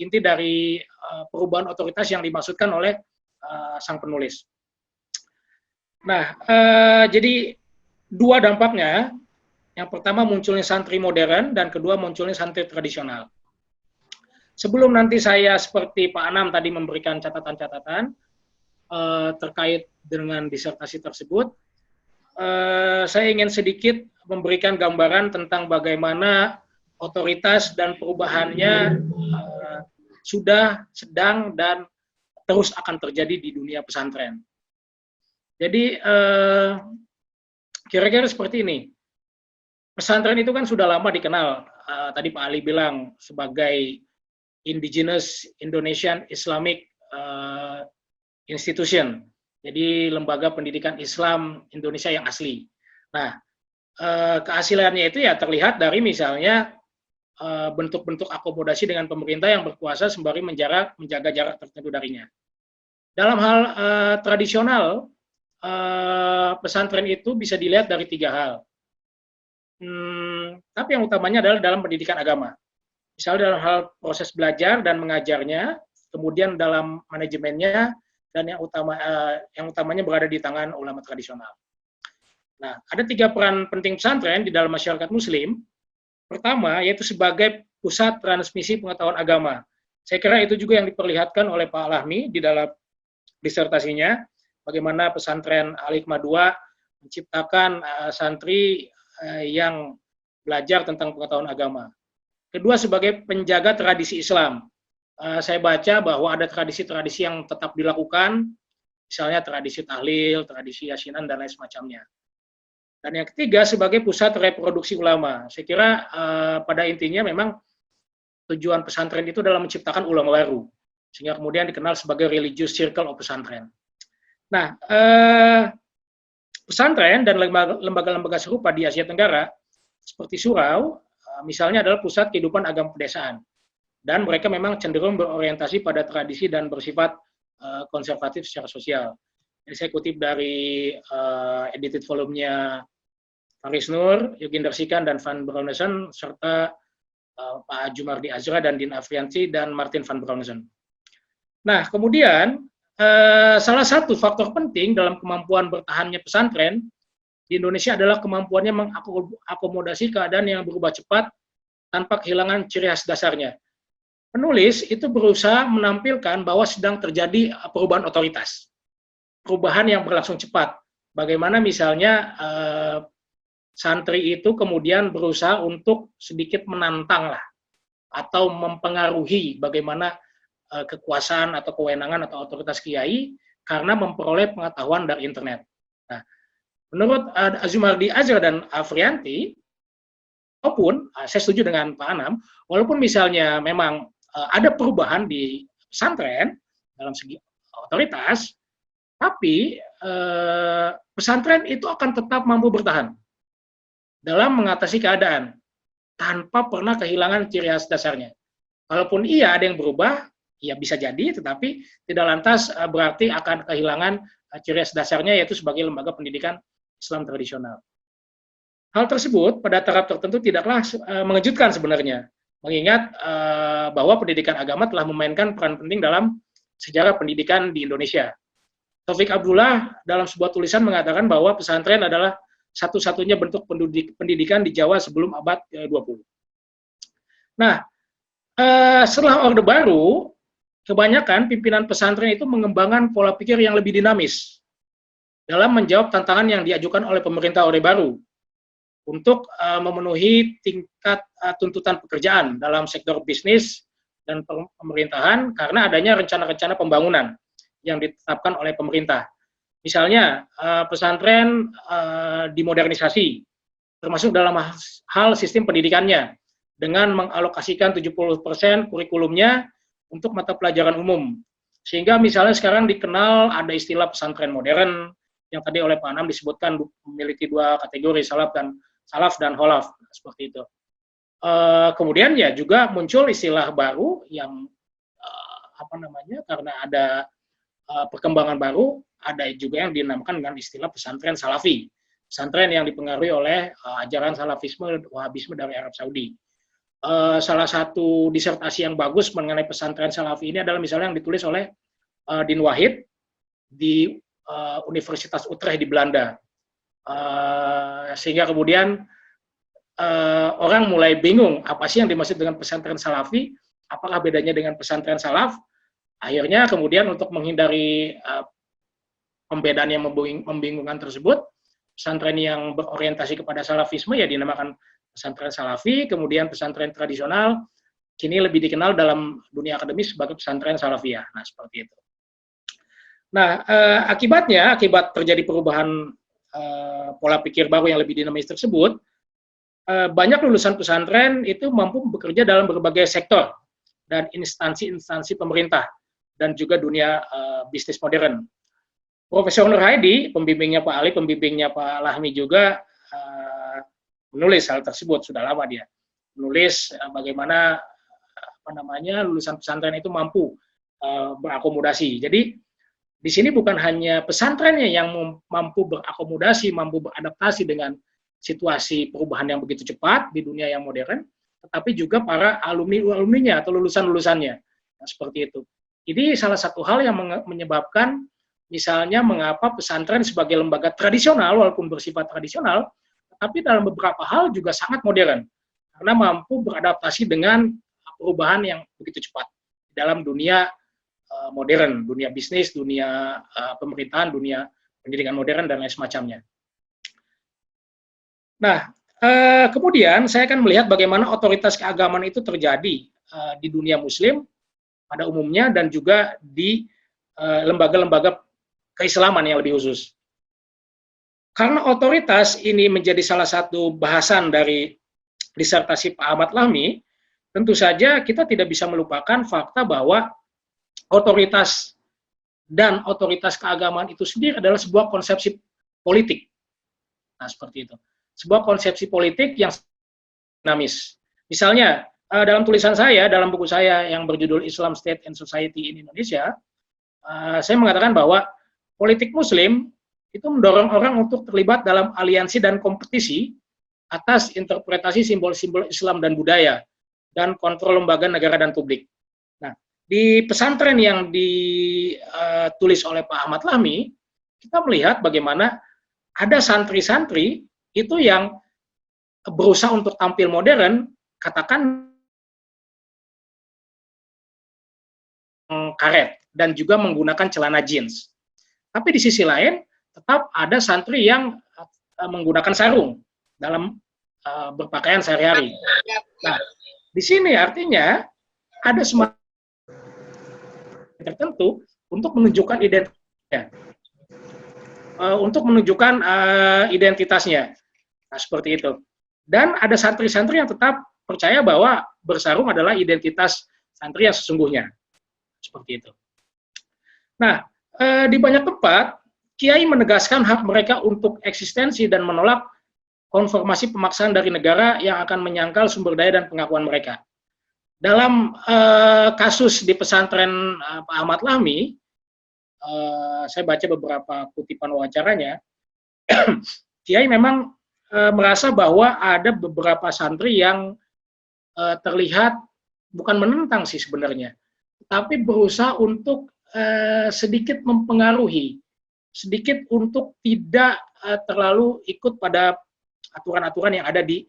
Inti dari perubahan otoritas yang dimaksudkan oleh sang penulis. Nah, jadi dua dampaknya. Yang pertama, munculnya santri modern, dan kedua, munculnya santri tradisional. Sebelum nanti saya seperti Pak Anam tadi memberikan catatan-catatan terkait dengan disertasi tersebut, saya ingin sedikit memberikan gambaran tentang bagaimana otoritas dan perubahannya sudah, sedang, dan terus akan terjadi di dunia pesantren. Jadi, kira-kira seperti ini. Pesantren itu kan sudah lama dikenal, tadi Pak Ali bilang, sebagai Indigenous Indonesian Islamic Institution. Jadi lembaga pendidikan Islam Indonesia yang asli. Nah, keasliannya itu ya terlihat dari misalnya bentuk-bentuk akomodasi dengan pemerintah yang berkuasa sembari menjaga jarak tertentu darinya. Dalam hal tradisional, pesantren itu bisa dilihat dari tiga hal. Tapi yang utamanya adalah dalam pendidikan agama. Misalnya dalam hal proses belajar dan mengajarnya, kemudian dalam manajemennya, dan yang utamanya berada di tangan ulama tradisional. Nah, ada tiga peran penting pesantren di dalam masyarakat Muslim. Pertama, yaitu sebagai pusat transmisi pengetahuan agama. Saya kira itu juga yang diperlihatkan oleh Pak Lahmi di dalam disertasinya, bagaimana pesantren Al-Hikmah II menciptakan santri yang belajar tentang pengetahuan agama. Kedua, sebagai penjaga tradisi Islam. Saya baca bahwa ada tradisi-tradisi yang tetap dilakukan, misalnya tradisi tahlil, tradisi yasinan, dan lain semacamnya. Dan yang ketiga, sebagai pusat reproduksi ulama. Saya kira pada intinya memang tujuan pesantren itu adalah menciptakan ulama baru, sehingga kemudian dikenal sebagai religious circle of pesantren. Nah, pesantren dan lembaga-lembaga serupa di Asia Tenggara, seperti surau, misalnya adalah pusat kehidupan agama pedesaan. Dan mereka memang cenderung berorientasi pada tradisi dan bersifat konservatif secara sosial. Jadi saya kutip dari edited volume-nya Faris Nur, Yoginder Sikan, dan Van Braunesen, serta Pak Jumardi Azra dan Din Afrianti dan Martin Van Braunesen. Nah, kemudian salah satu faktor penting dalam kemampuan bertahannya pesantren di Indonesia adalah kemampuannya mengakomodasi keadaan yang berubah cepat tanpa kehilangan ciri khas dasarnya. Penulis itu berusaha menampilkan bahwa sedang terjadi perubahan otoritas, perubahan yang berlangsung cepat. Bagaimana misalnya santri itu kemudian berusaha untuk sedikit menantang lah, atau mempengaruhi bagaimana kekuasaan atau kewenangan atau otoritas kiai karena memperoleh pengetahuan dari internet. Nah, menurut Azumardi Azra dan Afrianti, walaupun saya setuju dengan Pak Anam, walaupun misalnya memang ada perubahan di pesantren dalam segi otoritas, tapi pesantren itu akan tetap mampu bertahan dalam mengatasi keadaan tanpa pernah kehilangan ciri khas dasarnya. Kalaupun iya ada yang berubah, ya bisa jadi, tetapi tidak lantas berarti akan kehilangan ciri khas dasarnya, yaitu sebagai lembaga pendidikan Islam tradisional. Hal tersebut pada taraf tertentu tidaklah mengejutkan sebenarnya, mengingat bahwa pendidikan agama telah memainkan peran penting dalam sejarah pendidikan di Indonesia. Taufik Abdullah dalam sebuah tulisan mengatakan bahwa pesantren adalah satu-satunya bentuk pendidikan di Jawa sebelum abad ke-20. Nah, setelah Orde Baru, kebanyakan pimpinan pesantren itu mengembangkan pola pikir yang lebih dinamis dalam menjawab tantangan yang diajukan oleh pemerintah Orde Baru untuk memenuhi tingkat tuntutan pekerjaan dalam sektor bisnis dan pemerintahan karena adanya rencana-rencana pembangunan yang ditetapkan oleh pemerintah. Misalnya pesantren dimodernisasi, termasuk dalam hal sistem pendidikannya, dengan mengalokasikan 70% kurikulumnya untuk mata pelajaran umum. Sehingga misalnya sekarang dikenal ada istilah pesantren modern, yang tadi oleh Pak Anam disebutkan memiliki dua kategori, salaf dan holaf, seperti itu. Kemudian ya juga muncul istilah baru yang karena ada perkembangan baru, ada juga yang dinamakan dengan istilah pesantren salafi, pesantren yang dipengaruhi oleh ajaran salafisme, wahabisme dari Arab Saudi. Salah satu disertasi yang bagus mengenai pesantren salafi ini adalah misalnya yang ditulis oleh Din Wahid di Universitas Utrecht di Belanda. Sehingga kemudian orang mulai bingung apa sih yang dimaksud dengan pesantren salafi, apakah bedanya dengan pesantren salaf. Akhirnya kemudian untuk menghindari pembedaan yang membingungkan tersebut, pesantren yang berorientasi kepada salafisme ya dinamakan pesantren salafi, kemudian pesantren tradisional kini lebih dikenal dalam dunia akademis sebagai pesantren salafiyah. Nah, seperti itu. Nah, akibat terjadi perubahan pola pikir baru yang lebih dinamis tersebut, banyak lulusan pesantren itu mampu bekerja dalam berbagai sektor dan instansi-instansi pemerintah dan juga dunia bisnis modern. Profesor Nur Haidi, pembimbingnya Pak Ali, pembimbingnya Pak Lahmi juga menulis hal tersebut, sudah lama dia menulis bagaimana lulusan pesantren itu mampu berakomodasi. Jadi di sini bukan hanya pesantrennya yang mampu berakomodasi, mampu beradaptasi dengan situasi perubahan yang begitu cepat di dunia yang modern, tetapi juga para alumninya atau lulusan-lulusannya. Nah, seperti itu. Ini salah satu hal yang menyebabkan misalnya mengapa pesantren sebagai lembaga tradisional walaupun bersifat tradisional, tapi dalam beberapa hal juga sangat modern, karena mampu beradaptasi dengan perubahan yang begitu cepat dalam dunia modern, dunia bisnis, dunia pemerintahan, dunia pendidikan modern, dan lain semacamnya. Nah, kemudian saya akan melihat bagaimana otoritas keagamaan itu terjadi di dunia muslim pada umumnya, dan juga di lembaga-lembaga keislaman yang lebih khusus. Karena otoritas ini menjadi salah satu bahasan dari disertasi Pak Ahmad Lahmi, tentu saja kita tidak bisa melupakan fakta bahwa otoritas dan otoritas keagamaan itu sendiri adalah sebuah konsepsi politik. Nah, seperti itu. Sebuah konsepsi politik yang dinamis. Misalnya, dalam tulisan saya, dalam buku saya yang berjudul Islam State and Society in Indonesia, saya mengatakan bahwa politik muslim itu mendorong orang untuk terlibat dalam aliansi dan kompetisi atas interpretasi simbol-simbol Islam dan budaya, dan kontrol lembaga negara dan publik. Nah, di pesantren yang ditulis oleh Pak Ahmad Lahmi, kita melihat bagaimana ada santri-santri itu yang berusaha untuk tampil modern, katakan karet, dan juga menggunakan celana jeans. Tapi di sisi lain, tetap ada santri yang menggunakan sarung dalam berpakaian sehari-hari. Nah, di sini artinya ada semacam tertentu untuk menunjukkan identitasnya, Nah, seperti itu. Dan ada santri-santri yang tetap percaya bahwa bersarung adalah identitas santri yang sesungguhnya, seperti itu. Nah, di banyak tempat kiai menegaskan hak mereka untuk eksistensi dan menolak konformasi pemaksaan dari negara yang akan menyangkal sumber daya dan pengakuan mereka. Dalam kasus di pesantren Pak Ahmad Lahmi, saya baca beberapa kutipan wawancaranya, kiai memang merasa bahwa ada beberapa santri yang terlihat bukan menentang sih sebenarnya, tapi berusaha untuk sedikit mempengaruhi, sedikit untuk tidak terlalu ikut pada aturan-aturan yang ada di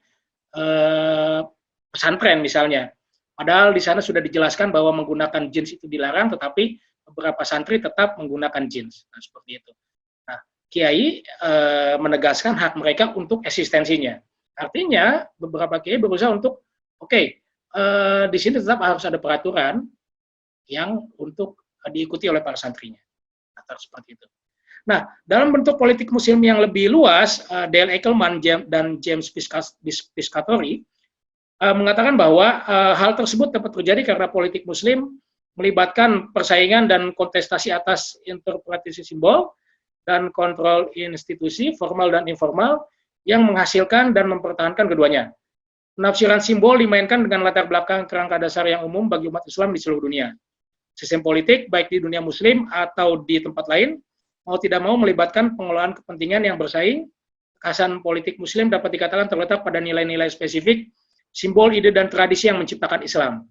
pesantren misalnya. Padahal di sana sudah dijelaskan bahwa menggunakan jeans itu dilarang, tetapi beberapa santri tetap menggunakan jeans. Nah, seperti itu. Nah, kiai menegaskan hak mereka untuk eksistensinya. Artinya beberapa kiai berusaha untuk di sini tetap harus ada peraturan yang untuk diikuti oleh para santrinya. seperti itu. Nah, dalam bentuk politik muslim yang lebih luas, Dale Eccleston dan James Piscatori mengatakan bahwa hal tersebut dapat terjadi karena politik muslim melibatkan persaingan dan kontestasi atas interpretasi simbol dan kontrol institusi, formal dan informal, yang menghasilkan dan mempertahankan keduanya. Penafsiran simbol dimainkan dengan latar belakang kerangka dasar yang umum bagi umat Islam di seluruh dunia. Sistem politik, baik di dunia muslim atau di tempat lain, mau tidak mau melibatkan pengelolaan kepentingan yang bersaing. Kekhasan politik muslim dapat dikatakan terletak pada nilai-nilai spesifik, simbol, ide, dan tradisi yang menciptakan Islam.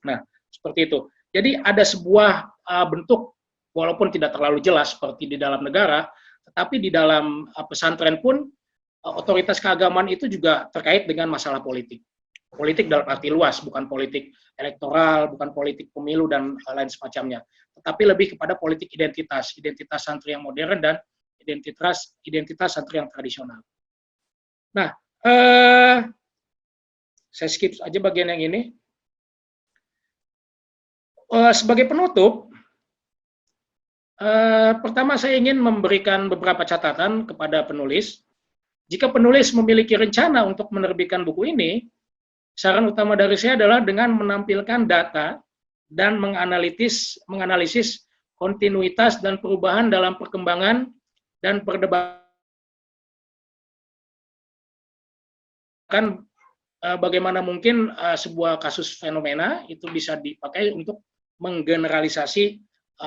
Nah, seperti itu. Jadi ada sebuah bentuk, walaupun tidak terlalu jelas seperti di dalam negara, tetapi di dalam pesantren pun otoritas keagamaan itu juga terkait dengan masalah politik. Politik dalam arti luas, bukan politik elektoral, bukan politik pemilu, dan lain semacamnya. Tetapi lebih kepada politik identitas santri yang modern dan identitas santri yang tradisional. Nah, saya skip aja bagian yang ini. Sebagai penutup, pertama saya ingin memberikan beberapa catatan kepada penulis. Jika penulis memiliki rencana untuk menerbitkan buku ini, saran utama dari saya adalah dengan menampilkan data dan menganalisis kontinuitas dan perubahan dalam perkembangan dan perdebatan bagaimana mungkin sebuah kasus fenomena itu bisa dipakai untuk menggeneralisasi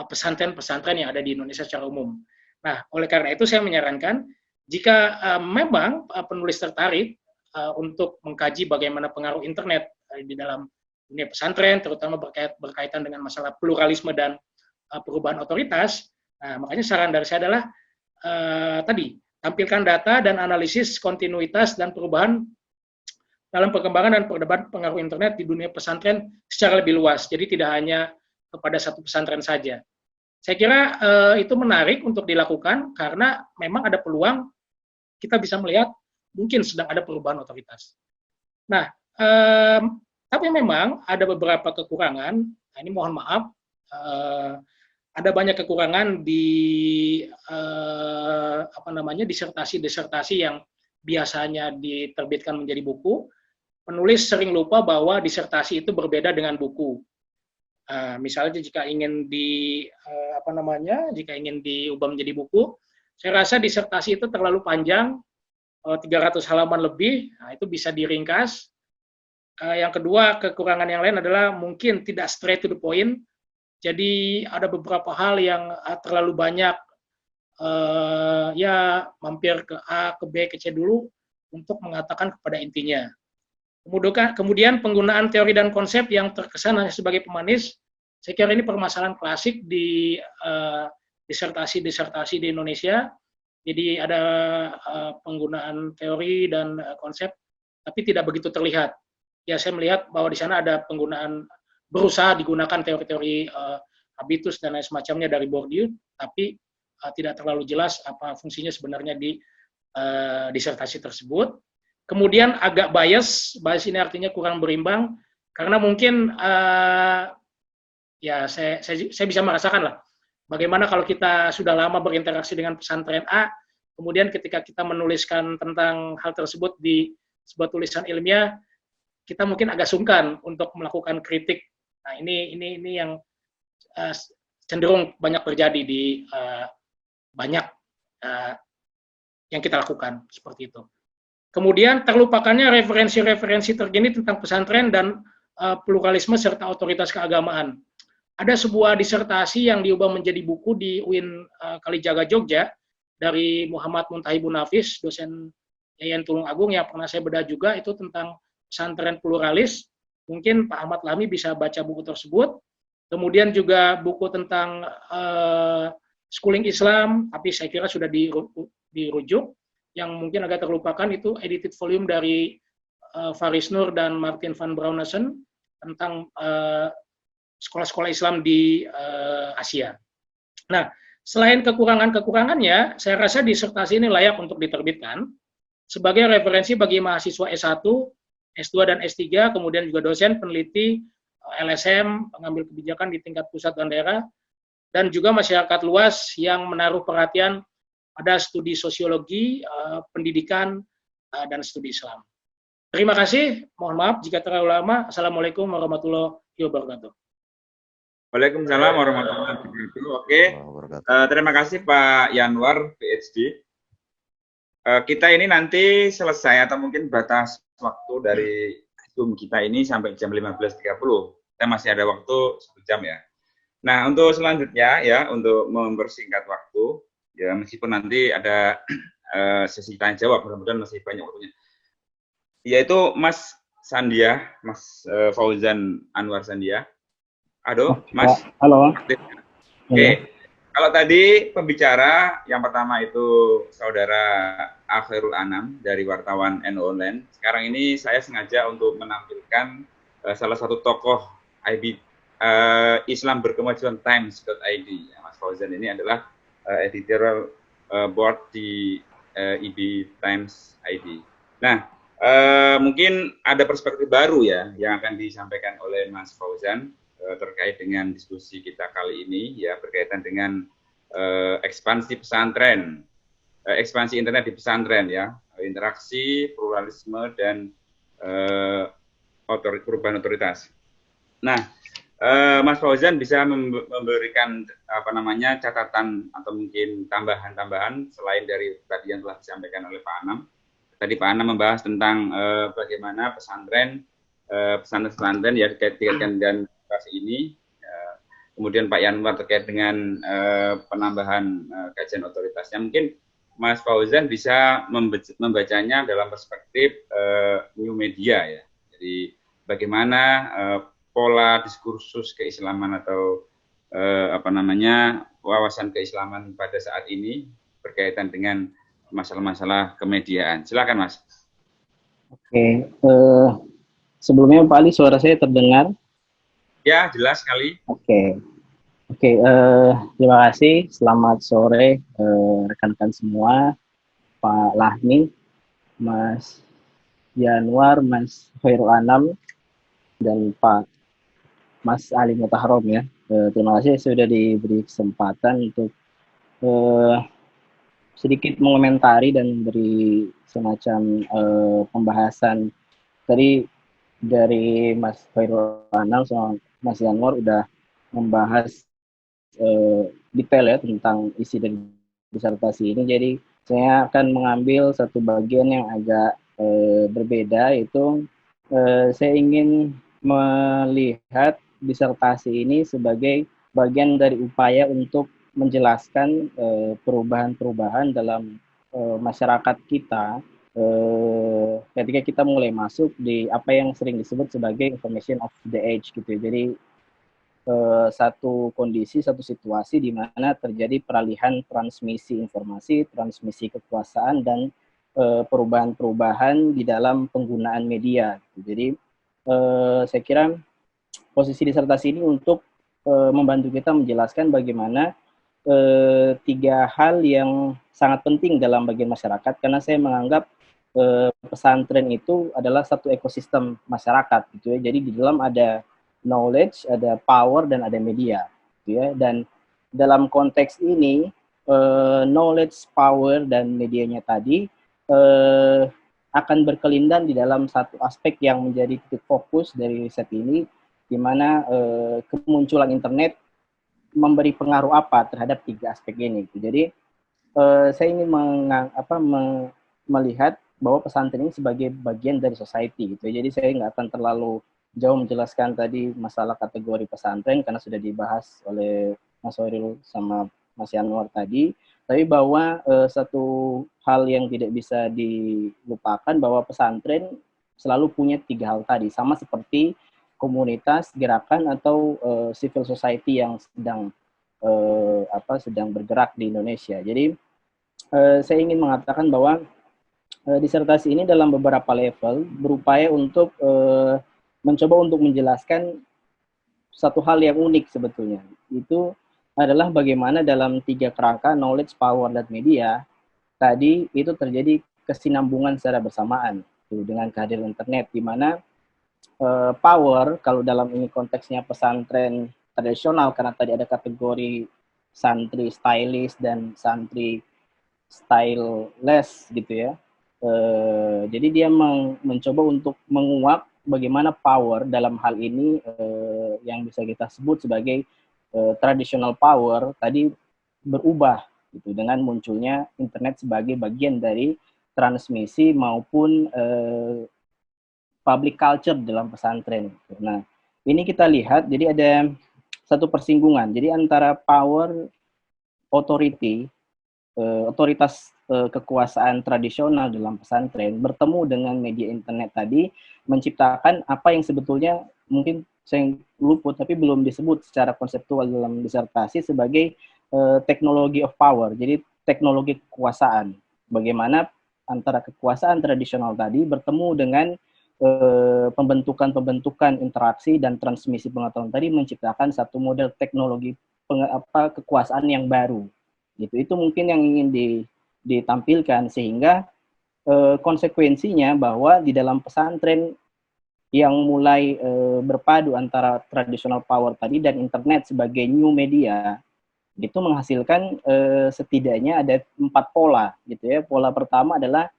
pesantren-pesantren yang ada di Indonesia secara umum. Nah, oleh karena itu saya menyarankan jika memang penulis tertarik untuk mengkaji bagaimana pengaruh internet di dalam dunia pesantren, terutama berkaitan dengan masalah pluralisme dan perubahan otoritas, nah, makanya saran dari saya adalah tadi, tampilkan data dan analisis kontinuitas dan perubahan dalam perkembangan dan perdebatan pengaruh internet di dunia pesantren secara lebih luas, jadi tidak hanya kepada satu pesantren saja. Saya kira itu menarik untuk dilakukan karena memang ada peluang kita bisa melihat mungkin sedang ada perubahan otoritas. Nah, tapi memang ada beberapa kekurangan. Nah, ini mohon maaf, ada banyak kekurangan di disertasi-disertasi yang biasanya diterbitkan menjadi buku. Penulis sering lupa bahwa disertasi itu berbeda dengan buku. Misalnya jika ingin diubah menjadi buku, saya rasa disertasi itu terlalu panjang, 300 halaman lebih, nah itu bisa diringkas. Yang kedua, kekurangan yang lain adalah mungkin tidak straight to the point, jadi ada beberapa hal yang terlalu banyak, mampir ke A, ke B, ke C dulu, untuk mengatakan kepada intinya. Kemudian penggunaan teori dan konsep yang terkesan hanya sebagai pemanis, saya kira ini permasalahan klasik di disertasi-disertasi di Indonesia. Jadi ada penggunaan teori dan konsep, tapi tidak begitu terlihat. Ya, saya melihat bahwa di sana ada penggunaan, berusaha digunakan teori-teori habitus dan lain semacamnya dari Bourdieu, tapi tidak terlalu jelas apa fungsinya sebenarnya di disertasi tersebut. Kemudian agak bias ini artinya kurang berimbang, karena mungkin saya bisa merasakan lah, bagaimana kalau kita sudah lama berinteraksi dengan pesantren A, kemudian ketika kita menuliskan tentang hal tersebut di sebuah tulisan ilmiah, kita mungkin agak sungkan untuk melakukan kritik. Nah, ini yang cenderung banyak terjadi di banyak yang kita lakukan seperti itu. Kemudian terlupakannya referensi-referensi terkini tentang pesantren dan pluralisme serta otoritas keagamaan. Ada sebuah disertasi yang diubah menjadi buku di UIN Kalijaga Jogja dari Muhammad Muntahibun Nafis, dosen Yayan Tulung Agung yang pernah saya bedah juga, itu tentang pesantren pluralis. Mungkin Pak Ahmad Lami bisa baca buku tersebut. Kemudian juga buku tentang schooling Islam, tapi saya kira sudah dirujuk. Yang mungkin agak terlupakan itu edited volume dari Faris Nur dan Martin van Braunessen tentang sekolah-sekolah Islam di Asia. Nah, selain kekurangan-kekurangannya, saya rasa disertasi ini layak untuk diterbitkan sebagai referensi bagi mahasiswa S1, S2, dan S3, kemudian juga dosen, peneliti, LSM, pengambil kebijakan di tingkat pusat dan daerah, dan juga masyarakat luas yang menaruh perhatian pada studi sosiologi, pendidikan, dan studi Islam. Terima kasih, mohon maaf jika terlalu lama. Assalamualaikum warahmatullahi wabarakatuh. Waalaikumsalam warahmatullahi wabarakatuh. Oke, terima kasih Pak Yanwar, PhD. Kita ini nanti selesai atau mungkin batas waktu dari Zoom kita ini sampai jam 15.30. Kita masih ada waktu 1 jam ya. Nah, untuk selanjutnya ya, untuk mempersingkat waktu, ya meskipun nanti ada sesi tanya jawab, mudah-mudahan masih banyak waktunya. Yaitu Mas Sandia, Mas Fauzan Anwar Sandia. Aduh, Mas. Halo. Oke. Kalau tadi pembicara yang pertama itu Saudara Akhairul Anam dari wartawan NU Online. Sekarang ini saya sengaja untuk menampilkan salah satu tokoh IB Islam Berkemajuan Times.id. Mas Fauzan ini adalah editorial board di IB Times ID. Nah, mungkin ada perspektif baru ya yang akan disampaikan oleh Mas Fauzan terkait dengan diskusi kita kali ini ya, berkaitan dengan ekspansi pesantren, ekspansi internet di pesantren ya, interaksi, pluralisme dan perubahan otoritas. Nah, Mas Fauzan bisa memberikan catatan atau mungkin tambahan-tambahan selain dari tadi yang telah disampaikan oleh Pak Anam. Tadi Pak Anam membahas tentang bagaimana pesantren ya dikaitkan dengan edukasi ini. Kemudian Pak Yanwar terkait dengan penambahan kajian otoritasnya. Mungkin Mas Fauzan bisa membacanya dalam perspektif new media ya. Jadi bagaimana pola diskursus keislaman atau wawasan keislaman pada saat ini berkaitan dengan masalah-masalah kemediaan. Silakan Mas. Oke, sebelumnya Pak Ali, suara saya terdengar? Ya, jelas sekali. Oke, terima kasih. Selamat sore rekan-rekan semua, Pak Lahmi, Mas Yanwar, Mas Khairul Anam, dan Mas Ali Mutahrom ya. Terima kasih sudah diberi kesempatan untuk sedikit mengomentari dan beri semacam pembahasan. Tadi dari Mas Khairul Anam sama Mas Yanwar udah membahas detail ya tentang isi dari disertasi ini. Jadi saya akan mengambil satu bagian yang agak berbeda, yaitu saya ingin melihat disertasi ini sebagai bagian dari upaya untuk menjelaskan perubahan-perubahan dalam masyarakat kita ketika kita mulai masuk di apa yang sering disebut sebagai information of the age gitu. Jadi satu kondisi, satu situasi di mana terjadi peralihan transmisi informasi, transmisi kekuasaan, dan perubahan-perubahan di dalam penggunaan media. Jadi saya kira posisi disertasi ini untuk membantu kita menjelaskan bagaimana 3 hal yang sangat penting dalam bagian masyarakat, karena saya menganggap pesantren itu adalah satu ekosistem masyarakat gitu ya. Jadi di dalam ada knowledge, ada power, dan ada media gitu ya. Dan dalam konteks ini knowledge, power, dan medianya tadi akan berkelindan di dalam satu aspek yang menjadi titik fokus dari riset ini, di mana kemunculan internet memberi pengaruh apa terhadap 3 aspek ini. Jadi saya ingin melihat bahwa pesantren ini sebagai bagian dari society gitu. Jadi saya nggak akan terlalu jauh menjelaskan tadi masalah kategori pesantren karena sudah dibahas oleh Mas Horil sama Mas Yanwar tadi. Tapi bahwa satu hal yang tidak bisa dilupakan bahwa pesantren selalu punya 3 hal tadi, sama seperti komunitas, gerakan, atau civil society yang sedang bergerak di Indonesia. Jadi saya ingin mengatakan bahwa disertasi ini dalam beberapa level berupaya untuk mencoba untuk menjelaskan satu hal yang unik sebetulnya. Itu adalah bagaimana dalam 3 kerangka knowledge, power, dan media tadi itu terjadi kesinambungan secara bersamaan dengan kehadiran internet, di mana power, kalau dalam ini konteksnya pesantren tradisional, karena tadi ada kategori santri stylish dan santri styleless gitu ya. Jadi dia mencoba untuk menguak bagaimana power dalam hal ini yang bisa kita sebut sebagai traditional power tadi berubah gitu dengan munculnya internet sebagai bagian dari transmisi maupun public culture dalam pesantren. Nah, ini kita lihat jadi ada satu persinggungan. Jadi antara power authority, otoritas kekuasaan tradisional dalam pesantren bertemu dengan media internet tadi menciptakan apa yang sebetulnya mungkin saya luput tapi belum disebut secara konseptual dalam disertasi sebagai teknologi of power. Jadi teknologi kekuasaan. Bagaimana antara kekuasaan tradisional tadi bertemu dengan pembentukan interaksi dan transmisi pengetahuan tadi menciptakan satu model teknologi kekuasaan yang baru. Itu mungkin yang ingin ditampilkan sehingga konsekuensinya bahwa di dalam pesantren yang mulai berpadu antara traditional power tadi dan internet sebagai new media itu menghasilkan setidaknya ada 4 pola gitu ya. Pola pertama adalah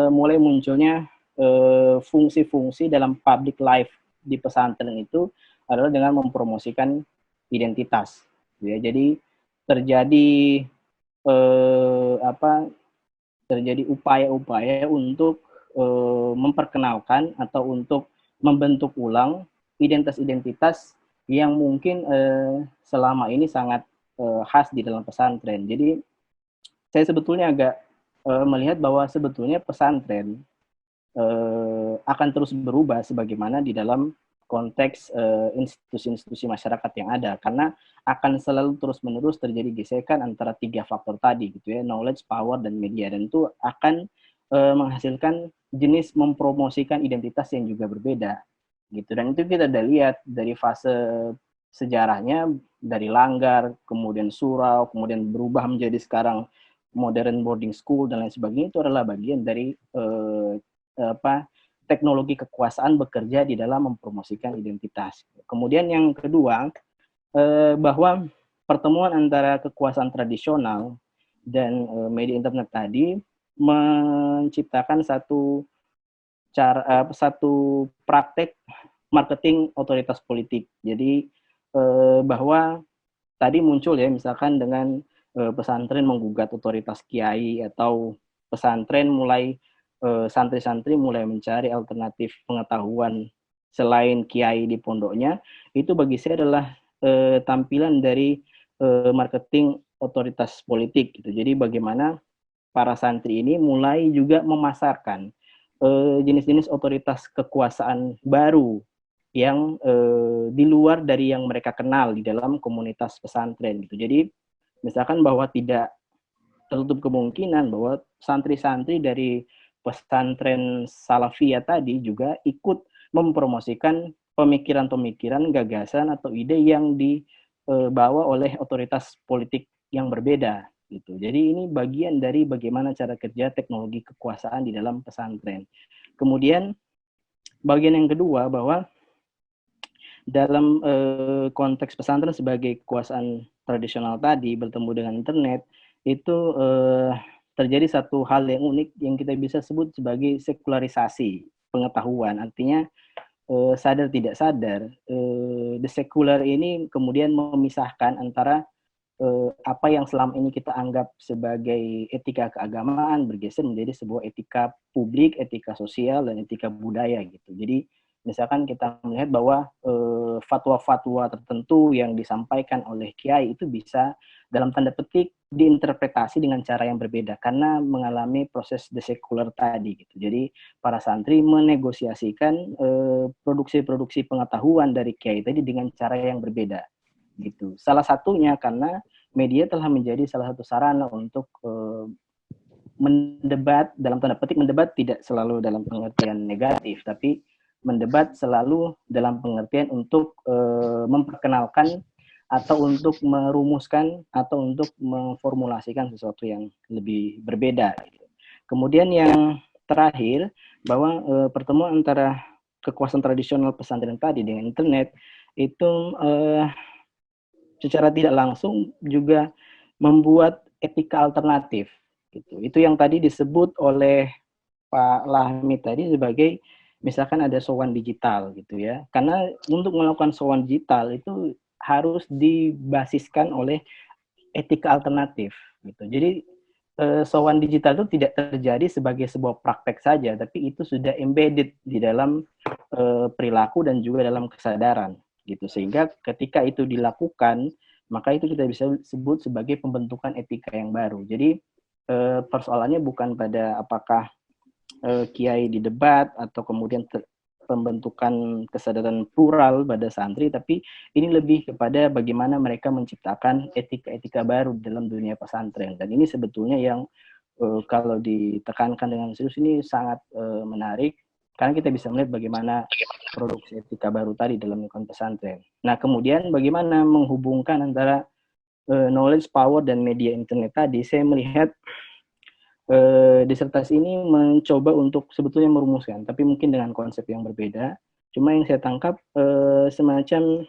mulai munculnya fungsi-fungsi dalam public life di pesantren itu adalah dengan mempromosikan identitas gitu ya. Jadi terjadi terjadi upaya-upaya untuk memperkenalkan atau untuk membentuk ulang identitas-identitas yang mungkin selama ini sangat khas di dalam pesantren. Jadi saya sebetulnya agak melihat bahwa sebetulnya pesantren akan terus berubah sebagaimana di dalam konteks institusi-institusi masyarakat yang ada, karena akan selalu terus-menerus terjadi gesekan antara 3 faktor tadi gitu ya, knowledge, power, dan media, dan itu akan menghasilkan jenis mempromosikan identitas yang juga berbeda gitu. Dan itu kita udah lihat dari fase sejarahnya dari Langgar, kemudian Surau, kemudian berubah menjadi sekarang modern boarding school dan lain sebagainya. Itu adalah bagian dari teknologi kekuasaan bekerja di dalam mempromosikan identitas. Kemudian yang kedua, bahwa pertemuan antara kekuasaan tradisional dan media internet tadi menciptakan satu praktek marketing otoritas politik. Jadi bahwa tadi muncul ya misalkan dengan pesantren menggugat otoritas kiai atau pesantren mulai santri-santri mulai mencari alternatif pengetahuan selain kiai di pondoknya, itu bagi saya adalah tampilan dari marketing otoritas politik gitu. Jadi bagaimana para santri ini mulai juga memasarkan jenis-jenis otoritas kekuasaan baru yang di luar dari yang mereka kenal di dalam komunitas pesantren gitu. Jadi misalkan bahwa tidak tertutup kemungkinan bahwa santri-santri dari pesantren Salafiyah tadi juga ikut mempromosikan pemikiran-pemikiran, gagasan atau ide yang dibawa oleh otoritas politik yang berbeda gitu. Jadi ini bagian dari bagaimana cara kerja teknologi kekuasaan di dalam pesantren. Kemudian bagian yang kedua bahwa dalam konteks pesantren sebagai kekuasaan tradisional tadi bertemu dengan internet itu terjadi satu hal yang unik yang kita bisa sebut sebagai sekularisasi pengetahuan. Artinya sadar tidak sadar, the secular ini kemudian memisahkan antara apa yang selama ini kita anggap sebagai etika keagamaan bergeser menjadi sebuah etika publik, etika sosial, dan etika budaya gitu. Jadi misalkan kita melihat bahwa fatwa-fatwa tertentu yang disampaikan oleh kiai itu bisa dalam tanda petik diinterpretasi dengan cara yang berbeda karena mengalami proses desekuler tadi gitu. Jadi para santri menegosiasikan produksi-produksi pengetahuan dari kiai tadi dengan cara yang berbeda gitu. Salah satunya karena media telah menjadi salah satu sarana untuk mendebat, dalam tanda petik mendebat tidak selalu dalam pengertian negatif, tapi mendebat selalu dalam pengertian untuk memperkenalkan atau untuk merumuskan atau untuk memformulasikan sesuatu yang lebih berbeda. Kemudian yang terakhir, bahwa pertemuan antara kekuasaan tradisional pesantren tadi dengan internet itu secara tidak langsung juga membuat etika alternatif gitu. Itu yang tadi disebut oleh Pak Lahmi tadi sebagai misalkan ada sowan digital gitu ya. Karena untuk melakukan sowan digital itu harus dibasiskan oleh etika alternatif gitu. Jadi sowan digital itu tidak terjadi sebagai sebuah praktek saja, tapi itu sudah embedded di dalam perilaku dan juga dalam kesadaran gitu. Sehingga ketika itu dilakukan, maka itu kita bisa sebut sebagai pembentukan etika yang baru. Jadi persoalannya bukan pada apakah kiai di debat atau kemudian pembentukan kesadaran plural pada santri, tapi ini lebih kepada bagaimana mereka menciptakan etika-etika baru dalam dunia pesantren. Dan ini sebetulnya yang kalau ditekankan dengan serius ini sangat menarik, karena kita bisa melihat bagaimana produksi etika baru tadi dalam lingkungan pesantren. Nah, kemudian bagaimana menghubungkan antara knowledge, power, dan media internet tadi, saya melihat disertasi ini mencoba untuk sebetulnya merumuskan, tapi mungkin dengan konsep yang berbeda. Cuma yang saya tangkap semacam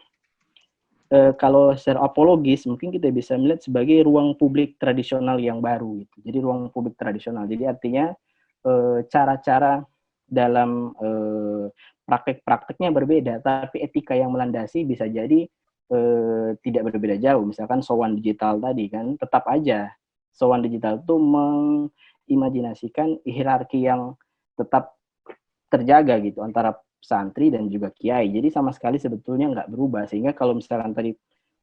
kalau secara apologis mungkin kita bisa melihat sebagai ruang publik tradisional yang baru. Gitu. Jadi ruang publik tradisional. Jadi artinya cara-cara dalam praktek-prakteknya berbeda, tapi etika yang melandasi bisa jadi tidak berbeda jauh. Misalkan sowan digital tadi kan, tetap aja sowan digital itu imajinasikan hierarki yang tetap terjaga gitu antara santri dan juga kiai. Jadi sama sekali sebetulnya nggak berubah. Sehingga kalau misalkan tadi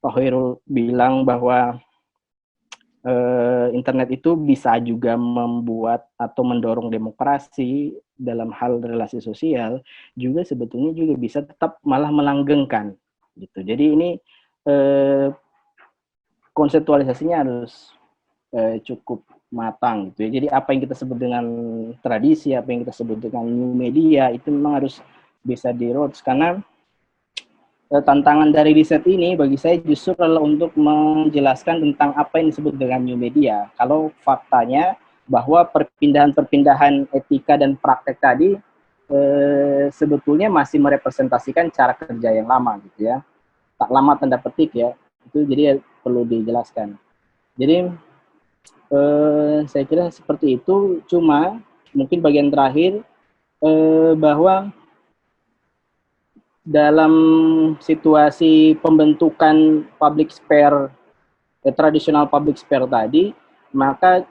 Pak Hoirul bilang bahwa internet itu bisa juga membuat atau mendorong demokrasi dalam hal relasi sosial, juga sebetulnya juga bisa tetap malah melanggengkan gitu. Jadi ini konseptualisasinya harus cukup matang gitu ya. Jadi apa yang kita sebut dengan tradisi, apa yang kita sebut dengan new media itu memang harus bisa di-roads, karena tantangan dari riset ini bagi saya justru adalah untuk menjelaskan tentang apa yang disebut dengan new media. Kalau faktanya bahwa perpindahan-perpindahan etika dan praktek tadi sebetulnya masih merepresentasikan cara kerja yang lama gitu ya. Tak lama tanda petik ya. Itu jadi perlu dijelaskan. Jadi saya kira seperti itu. Cuma mungkin bagian terakhir bahwa dalam situasi pembentukan public sphere, tradisional public sphere tadi, maka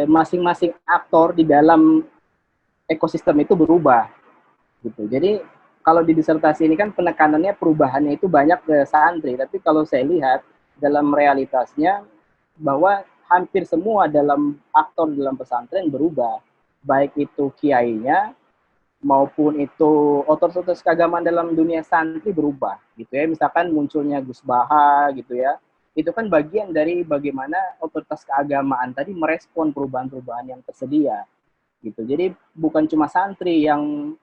masing-masing aktor di dalam ekosistem itu berubah gitu. Jadi kalau di disertasi ini kan penekanannya perubahannya itu banyak ke santri, tapi kalau saya lihat dalam realitasnya bahwa hampir semua dalam aktor dalam pesantren berubah, baik itu kiainya maupun itu otoritas keagamaan dalam dunia santri berubah gitu ya. Misalkan munculnya Gus Baha gitu ya, itu kan bagian dari bagaimana otoritas keagamaan tadi merespon perubahan-perubahan yang tersedia gitu. Jadi bukan cuma santri yang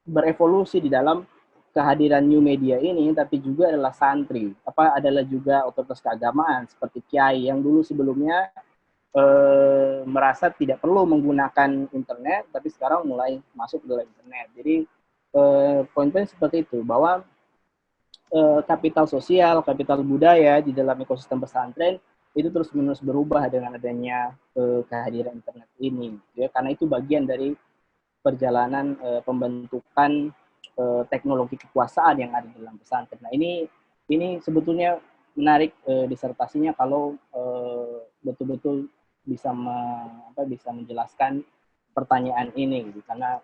berevolusi di dalam kehadiran new media ini, tapi juga adalah santri, adalah juga otoritas keagamaan seperti kiai yang dulu sebelumnya merasa tidak perlu menggunakan internet, tapi sekarang mulai masuk ke dalam internet. Jadi poin-poin seperti itu, bahwa kapital sosial, kapital budaya di dalam ekosistem pesantren itu terus-menerus berubah dengan adanya kehadiran internet ini, ya, karena itu bagian dari perjalanan pembentukan teknologi kekuasaan yang ada di dalam pesantren. Nah, ini sebetulnya menarik disertasinya kalau betul-betul bisa bisa menjelaskan pertanyaan ini gitu. Karena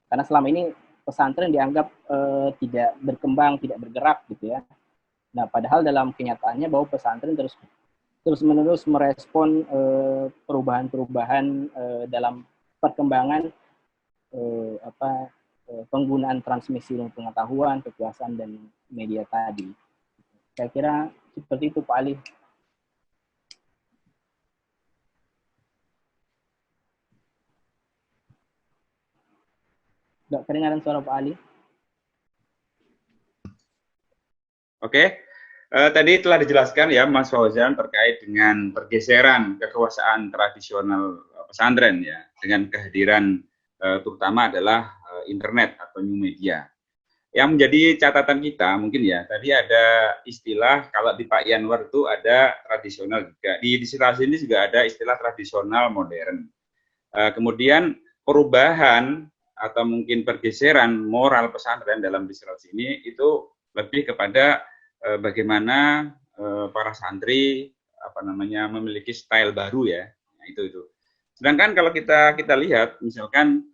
karena selama ini pesantren dianggap tidak berkembang, tidak bergerak gitu ya. Nah, padahal dalam kenyataannya bahwa pesantren terus-menerus merespon perubahan-perubahan dalam perkembangan penggunaan transmisi pengetahuan, kekuasaan, dan media tadi. Saya kira seperti itu, Pak Ali. Nggak kedengaran suara Pak Ali? Oke. Tadi telah dijelaskan ya Mas Fauzan terkait dengan pergeseran kekuasaan tradisional pesantren ya, dengan kehadiran terutama adalah internet atau new media. yang menjadi catatan kita mungkin ya, tadi ada istilah kalau di Pak Yanwar itu ada tradisional juga. Di disertasi ini juga ada istilah tradisional modern. Kemudian perubahan atau mungkin pergeseran moral pesantren dalam disertasi ini itu lebih kepada bagaimana para santri memiliki style baru ya. Nah, itu. Sedangkan kalau kita lihat misalkan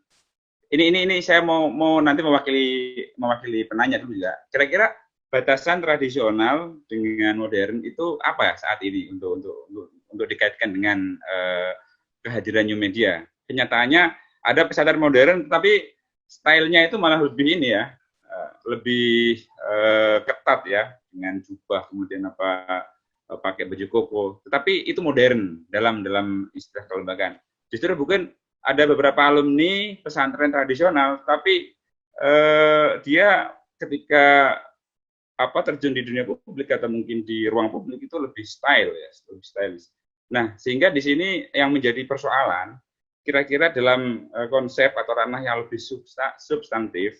ini saya mau nanti mewakili penanya dulu juga. Kira-kira batasan tradisional dengan modern itu apa saat ini untuk dikaitkan dengan kehadiran new media? Kenyataannya ada pesantren modern, tapi stylenya itu malah lebih ini ya, lebih ketat ya, dengan jubah kemudian pakai baju koko. Tetapi itu modern dalam istilah kelembagaan. Justru bukan ada beberapa alumni pesantren tradisional, tapi dia ketika terjun di dunia publik atau mungkin di ruang publik itu lebih style ya, lebih stylish. Nah, sehingga di sini yang menjadi persoalan, kira-kira dalam konsep atau ranah yang lebih substantif,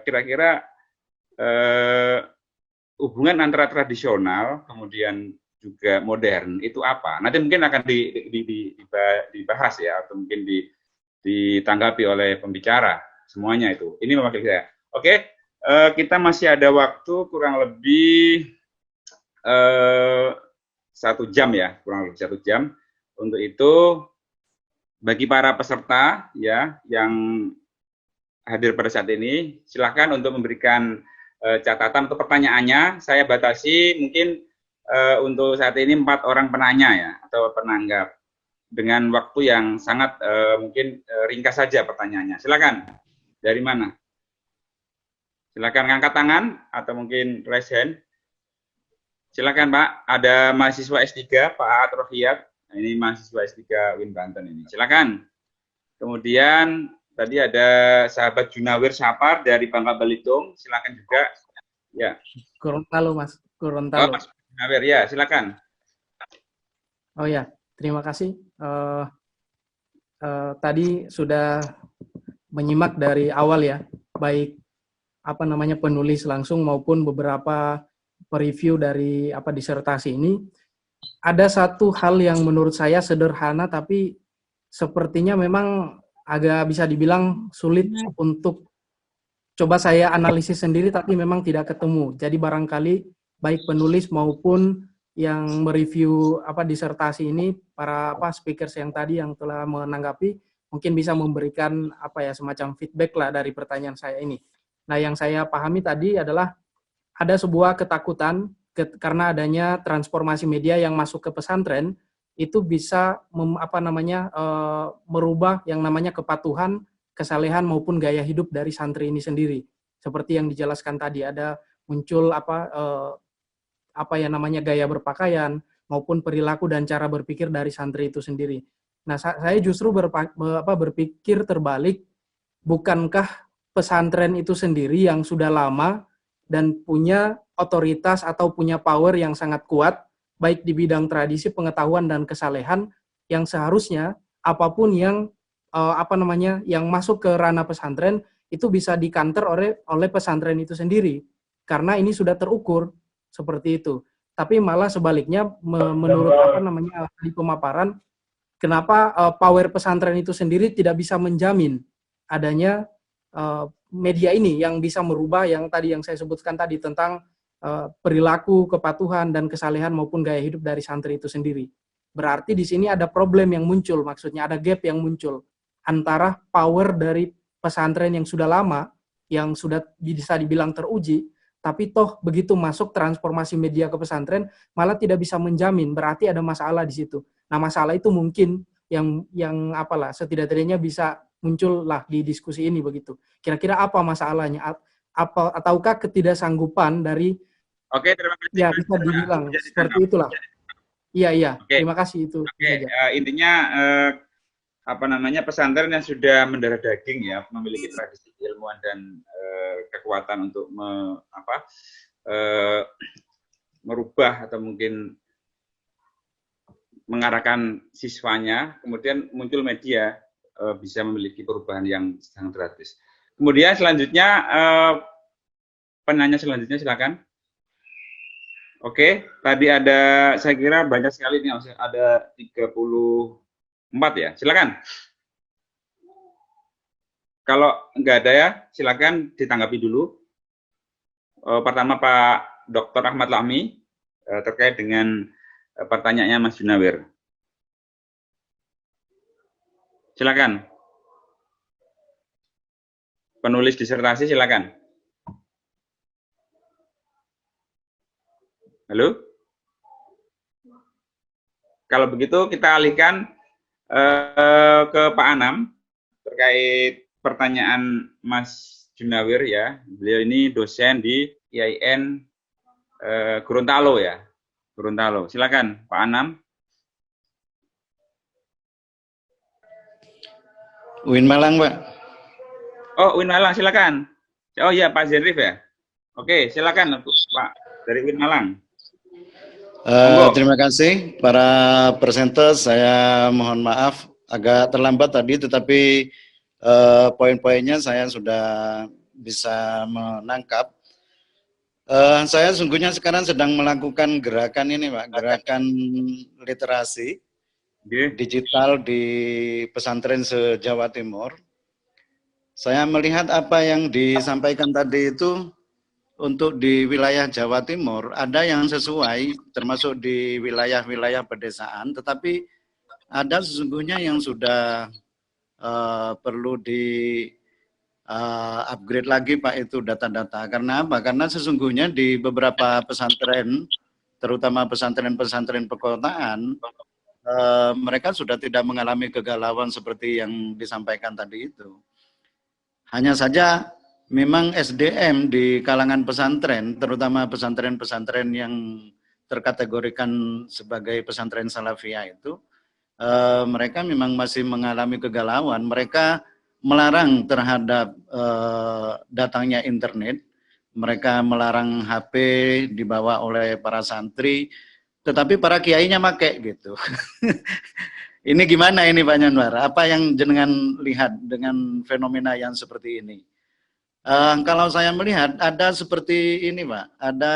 kira-kira hubungan antara tradisional kemudian juga modern itu apa? Nanti mungkin akan dibahas ya, atau mungkin ditanggapi oleh pembicara semuanya itu. Ini mewakili saya. Oke, kita masih ada waktu kurang lebih 1 jam ya, kurang lebih 1 jam. Untuk itu, bagi para peserta ya yang hadir pada saat ini, silakan untuk memberikan catatan atau pertanyaannya. Saya batasi mungkin untuk saat ini 4 orang penanya ya, atau penanggap, dengan waktu yang sangat mungkin ringkas saja pertanyaannya. Silakan. Dari mana? Silakan ngangkat tangan atau mungkin raise hand. Silakan Pak. Ada mahasiswa S3 Pak Atrofiat. Nah, ini mahasiswa S3 Win Banten ini. Silakan. Kemudian tadi ada sahabat Junawir Sapar dari Bangka Belitung. Silakan juga. Ya. Gorontalo Mas. Gorontalo. Oh, Mas Junawir ya, silakan. Oh ya, terima kasih. Tadi sudah menyimak dari awal ya, baik penulis langsung maupun beberapa review dari disertasi ini. Ada satu hal yang menurut saya sederhana tapi sepertinya memang agak bisa dibilang sulit untuk coba saya analisis sendiri, tapi memang tidak ketemu. Jadi barangkali baik penulis maupun yang mereview disertasi ini, para speakers yang tadi yang telah menanggapi, mungkin bisa memberikan semacam feedback lah dari pertanyaan saya ini. Nah, yang saya pahami tadi adalah ada sebuah ketakutan karena adanya transformasi media yang masuk ke pesantren, itu bisa merubah yang namanya kepatuhan, kesalehan maupun gaya hidup dari santri ini sendiri. Seperti yang dijelaskan tadi, ada muncul gaya berpakaian maupun perilaku dan cara berpikir dari santri itu sendiri. Nah, saya justru berpikir terbalik, bukankah pesantren itu sendiri yang sudah lama dan punya otoritas atau punya power yang sangat kuat, baik di bidang tradisi, pengetahuan, dan kesalehan, yang seharusnya apapun yang yang masuk ke ranah pesantren itu bisa dikanter oleh pesantren itu sendiri, karena ini sudah terukur seperti itu. Tapi malah sebaliknya, menurut di pemaparan, kenapa power pesantren itu sendiri tidak bisa menjamin adanya media ini yang bisa merubah yang saya sebutkan tadi tentang perilaku, kepatuhan, dan kesalehan maupun gaya hidup dari santri itu sendiri. Berarti di sini ada problem yang muncul, maksudnya ada gap yang muncul antara power dari pesantren yang sudah lama, yang sudah bisa dibilang teruji, tapi toh begitu masuk transformasi media ke pesantren malah tidak bisa menjamin, berarti ada masalah di situ. Nah, masalah itu mungkin yang setidak-tidaknya bisa muncul lah di diskusi ini begitu. Kira-kira apa masalahnya? Ataukah ketidaksanggupan dari Oke, terima kasih. Ya, bisa dibilang seperti itulah. Iya. Oke. Terima kasih itu. Oke, intinya pesantren yang sudah mendarah daging ya, memiliki tradisi ilmuwan dan kekuatan untuk merubah atau mungkin mengarahkan siswanya, kemudian muncul media bisa memiliki perubahan yang sangat drastis. Kemudian selanjutnya penanya selanjutnya silakan. Oke, tadi ada, saya kira banyak sekali nih, ada 34 ya, silakan. Kalau nggak ada ya, silakan ditanggapi dulu. Pertama Pak Dr. Ahmad Lahmi, terkait dengan pertanyaannya Mas Junawir. Silakan. Penulis disertasi, silakan. Halo? Kalau begitu kita alihkan ke Pak Anam terkait pertanyaan Mas Junawir ya. Beliau ini dosen di IAIN Gorontalo ya. Gorontalo. Silakan Pak Anam. UIN Malang, Pak. Oh, UIN Malang, silakan. Oh iya, Pak Zenrif ya. Oke, silakan Pak dari UIN Malang. Terima kasih para presenter. Saya mohon maaf agak terlambat tadi, tetapi poin-poinnya saya sudah bisa menangkap. Saya sungguhnya sekarang sedang melakukan gerakan ini, Pak, gerakan literasi digital di pesantren se-Jawa Timur. Saya melihat apa yang disampaikan tadi itu untuk di wilayah Jawa Timur ada yang sesuai, termasuk di wilayah-wilayah pedesaan, tetapi ada sesungguhnya yang sudah perlu di upgrade lagi Pak itu data-data. Karena apa? Karena sesungguhnya di beberapa pesantren, terutama pesantren-pesantren perkotaan, mereka sudah tidak mengalami kegalauan seperti yang disampaikan tadi itu. Hanya saja memang SDM di kalangan pesantren, terutama pesantren-pesantren yang terkategorikan sebagai pesantren salafiyah itu, mereka memang masih mengalami kegalauan. Mereka melarang terhadap datangnya internet, mereka melarang HP dibawa oleh para santri, tetapi para kiainya make gitu. Ini gimana ini Pak Yanwar? Apa yang jenengan lihat dengan fenomena yang seperti ini? Kalau saya melihat ada seperti ini Pak, ada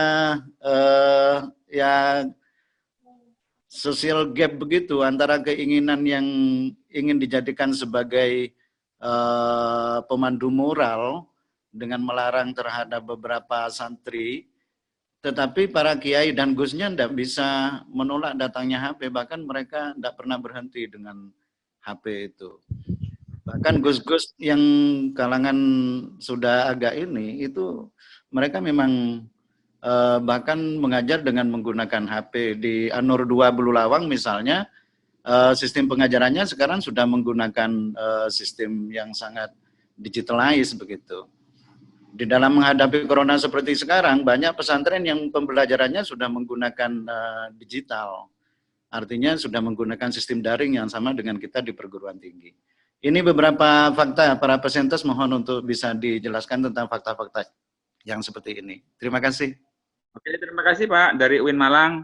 ya social gap begitu antara keinginan yang ingin dijadikan sebagai pemandu moral dengan melarang terhadap beberapa santri, tetapi para kiai dan gusnya tidak bisa menolak datangnya HP, bahkan mereka tidak pernah berhenti dengan HP itu. Bahkan gus-gus yang kalangan sudah agak ini, itu mereka memang bahkan mengajar dengan menggunakan HP. Di Anur 2 Bululawang misalnya, sistem pengajarannya sekarang sudah menggunakan sistem yang sangat digitalized begitu. Di dalam menghadapi corona seperti sekarang, banyak pesantren yang pembelajarannya sudah menggunakan digital. Artinya sudah menggunakan sistem daring yang sama dengan kita di perguruan tinggi. Ini beberapa fakta, para presenters mohon untuk bisa dijelaskan tentang fakta-fakta yang seperti ini. Terima kasih. Oke, terima kasih Pak dari UIN Malang.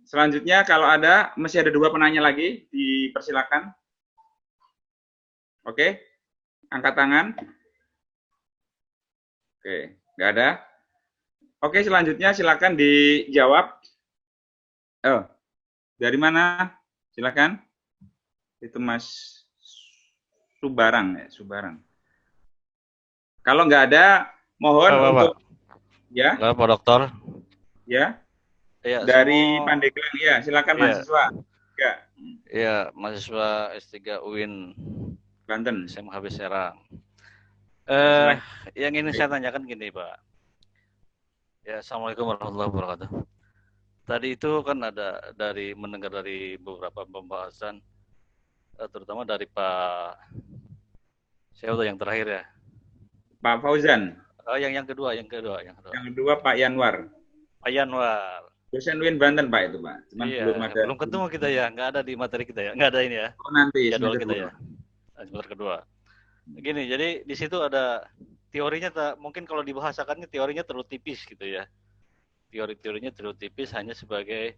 Selanjutnya kalau ada, masih ada 2 penanya lagi, dipersilakan. Oke, angkat tangan. Oke, nggak ada. Oke, selanjutnya silakan dijawab. Oh, dari mana? Silakan. Itu Mas Subarang ya, Subarang. Kalau nggak ada, mohon untuk ya. Halo Pak Dokter. Ya. Ya, dari Pandeglang ya, silakan mahasiswa. Ya. Iya, mahasiswa S3 UIN Banten. SMHB Serang. Yang ingin saya tanyakan gini Pak. Ya, Assalamualaikum warahmatullahi wabarakatuh. Tadi itu kan ada mendengar dari beberapa pembahasan, terutama dari Pak, saya udah yang terakhir ya. Pak Fauzan. Oh, yang kedua. Yang kedua Pak Yanwar. Pak Yanwar. Dosen UIN Banten Pak itu Pak. Cuman iya, belum ada. Belum ketemu kita ya, nggak ada di materi kita ya, nggak ada ini ya. Oh, nanti jadwal kita ya. Semester kedua. Gini, jadi di situ ada teorinya, mungkin kalau dibahasakannya teorinya terlalu tipis gitu ya. Teorinya terlalu tipis, hanya sebagai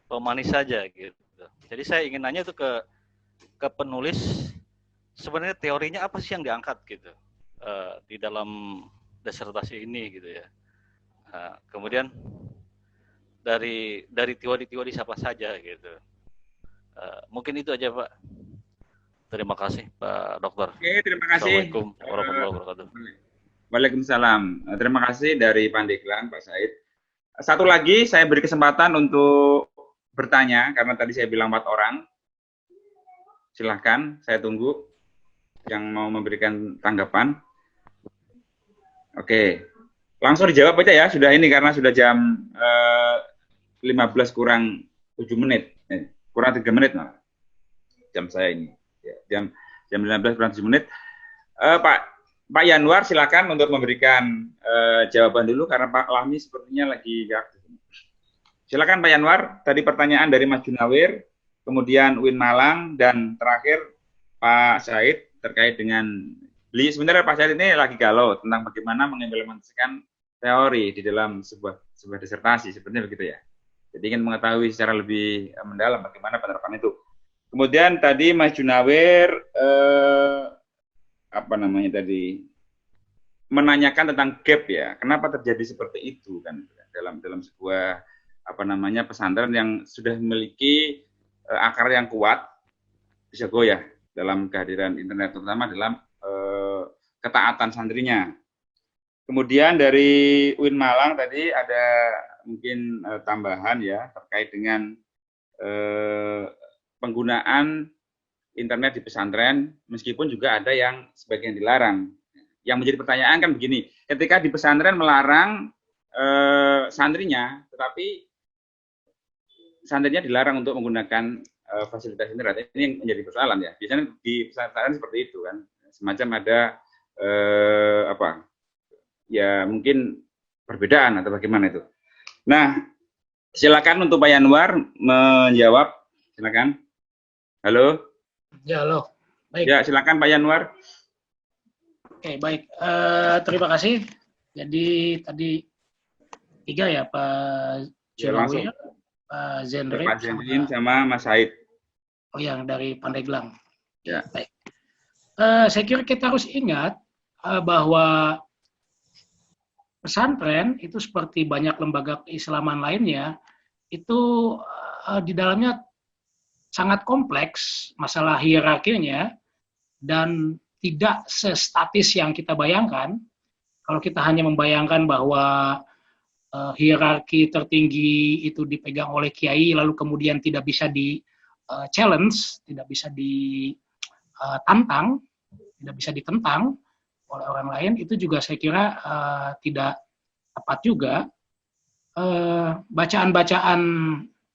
pemanis saja gitu. Jadi saya ingin nanya itu ke penulis, sebenarnya teorinya apa sih yang diangkat gitu. di dalam disertasi ini gitu ya. Kemudian dari teori-teori siapa saja gitu. Mungkin itu aja Pak. Terima kasih Pak Dokter. Oke, terima kasih. Assalamualaikum warahmatullahi wabarakatuh. Waalaikumsalam. Terima kasih dari Pandeglang Pak Said. Satu lagi saya beri kesempatan untuk bertanya karena tadi saya bilang 4 orang. Silahkan, saya tunggu yang mau memberikan tanggapan. Oke, langsung dijawab aja ya. Sudah ini karena sudah jam 15 kurang 7 menit. Kurang 3 menit malah. Jam saya ini. Ya, jam 15 kurang 7 menit. Pak Yanwar silakan untuk memberikan jawaban dulu karena Pak Lahmi sepertinya lagi aktif. Silakan Pak Yanwar, tadi pertanyaan dari Mas Junawir, kemudian Win Malang, dan terakhir Pak Said terkait dengan sebenarnya Pak Said ini lagi galau tentang bagaimana mengimplementasikan teori di dalam sebuah disertasi, sebenarnya begitu ya. Jadi ingin mengetahui secara lebih mendalam bagaimana penerapan itu. Kemudian tadi Mas Junawir menanyakan tentang gap ya, kenapa terjadi seperti itu kan dalam sebuah pesantren yang sudah memiliki akar yang kuat bisa goyah dalam kehadiran internet, terutama dalam ketaatan santrinya. Kemudian dari Win Malang tadi ada mungkin tambahan ya terkait dengan penggunaan internet di pesantren, meskipun juga ada yang sebagian dilarang. Yang menjadi pertanyaan kan begini, ketika di pesantren melarang santrinya, tetapi santrinya dilarang untuk menggunakan fasilitas internet, ini yang menjadi persoalan ya. Biasanya di pesantren seperti itu kan, semacam ada ya mungkin perbedaan atau bagaimana itu. Nah, silakan untuk Pak Yanwar menjawab, silakan. Halo. Ya, halo. Baik. Ya, silakan Pak Yanwar. Oke, baik. Terima kasih. Jadi tadi 3 ya, Pak Junawir, Pak Zenrin, Pak Zenrin sama Mas Said. Oh, yang dari Pandeglang. Ya. Baik. Saya kira kita harus ingat bahwa pesantren itu seperti banyak lembaga keislaman lainnya, itu di dalamnya sangat kompleks masalah hierarkinya dan tidak sestatis yang kita bayangkan. Kalau kita hanya membayangkan bahwa hierarki tertinggi itu dipegang oleh kiai lalu kemudian tidak bisa di challenge, tidak bisa ditantang, tidak bisa ditentang oleh orang lain, itu juga saya kira tidak tepat juga. Bacaan-bacaan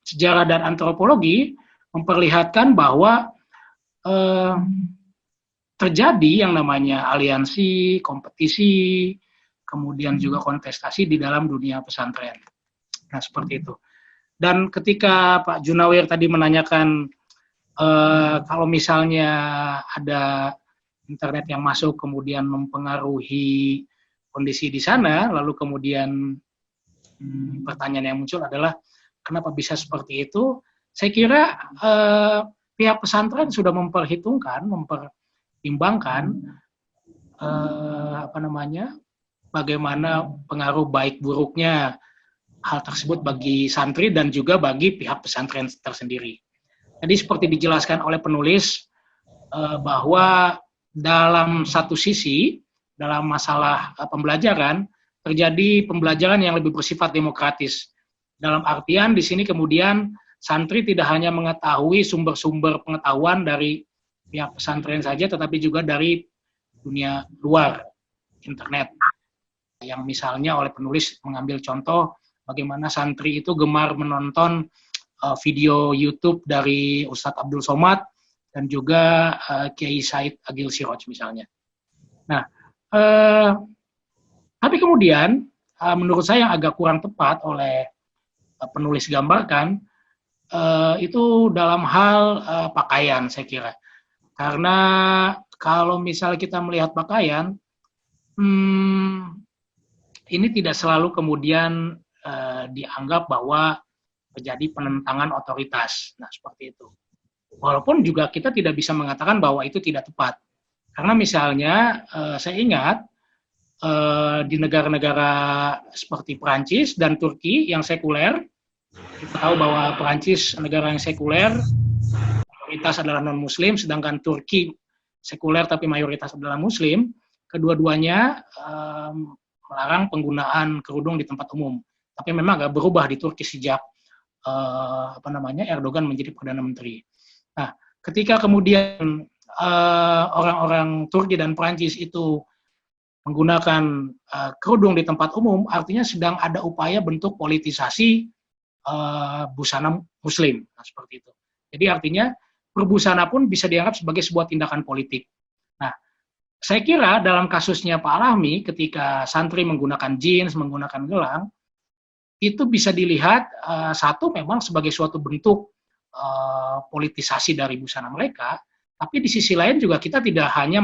sejarah dan antropologi memperlihatkan bahwa terjadi yang namanya aliansi, kompetisi, kemudian juga kontestasi di dalam dunia pesantren. Nah, seperti itu. Dan ketika Pak Junawir tadi menanyakan kalau misalnya ada internet yang masuk kemudian mempengaruhi kondisi di sana, lalu kemudian pertanyaan yang muncul adalah kenapa bisa seperti itu? Saya kira pihak pesantren sudah memperhitungkan, mempertimbangkan bagaimana pengaruh baik buruknya hal tersebut bagi santri dan juga bagi pihak pesantren tersendiri. Jadi seperti dijelaskan oleh penulis bahwa dalam satu sisi dalam masalah pembelajaran terjadi pembelajaran yang lebih bersifat demokratis. Dalam artian di sini kemudian santri tidak hanya mengetahui sumber-sumber pengetahuan dari pihak pesantren saja, tetapi juga dari dunia luar, internet. Yang misalnya oleh penulis mengambil contoh bagaimana santri itu gemar menonton video YouTube dari Ustadz Abdul Somad dan juga Kiai Said Agil Siroj misalnya. Nah, tapi kemudian menurut saya yang agak kurang tepat oleh penulis gambarkan itu dalam hal pakaian saya kira. Karena kalau misalnya kita melihat pakaian, ini tidak selalu kemudian dianggap bahwa terjadi penentangan otoritas. Nah, seperti itu. Walaupun juga kita tidak bisa mengatakan bahwa itu tidak tepat. Karena misalnya saya ingat di negara-negara seperti Perancis dan Turki yang sekuler, kita tahu bahwa Perancis negara yang sekuler, mayoritas adalah non-Muslim, sedangkan Turki sekuler tapi mayoritas adalah Muslim. Kedua-duanya melarang penggunaan kerudung di tempat umum. Tapi memang agak berubah di Turki sejak Erdogan menjadi Perdana Menteri. Nah, ketika kemudian orang-orang Turki dan Perancis itu menggunakan kerudung di tempat umum, artinya sedang ada upaya bentuk politisasi busana Muslim, nah, seperti itu. Jadi artinya berbusana pun bisa dianggap sebagai sebuah tindakan politik. Nah, saya kira dalam kasusnya Pak Alahmi, ketika santri menggunakan jeans, menggunakan gelang, itu bisa dilihat satu memang sebagai suatu bentuk politisasi dari busana mereka, tapi di sisi lain juga kita tidak hanya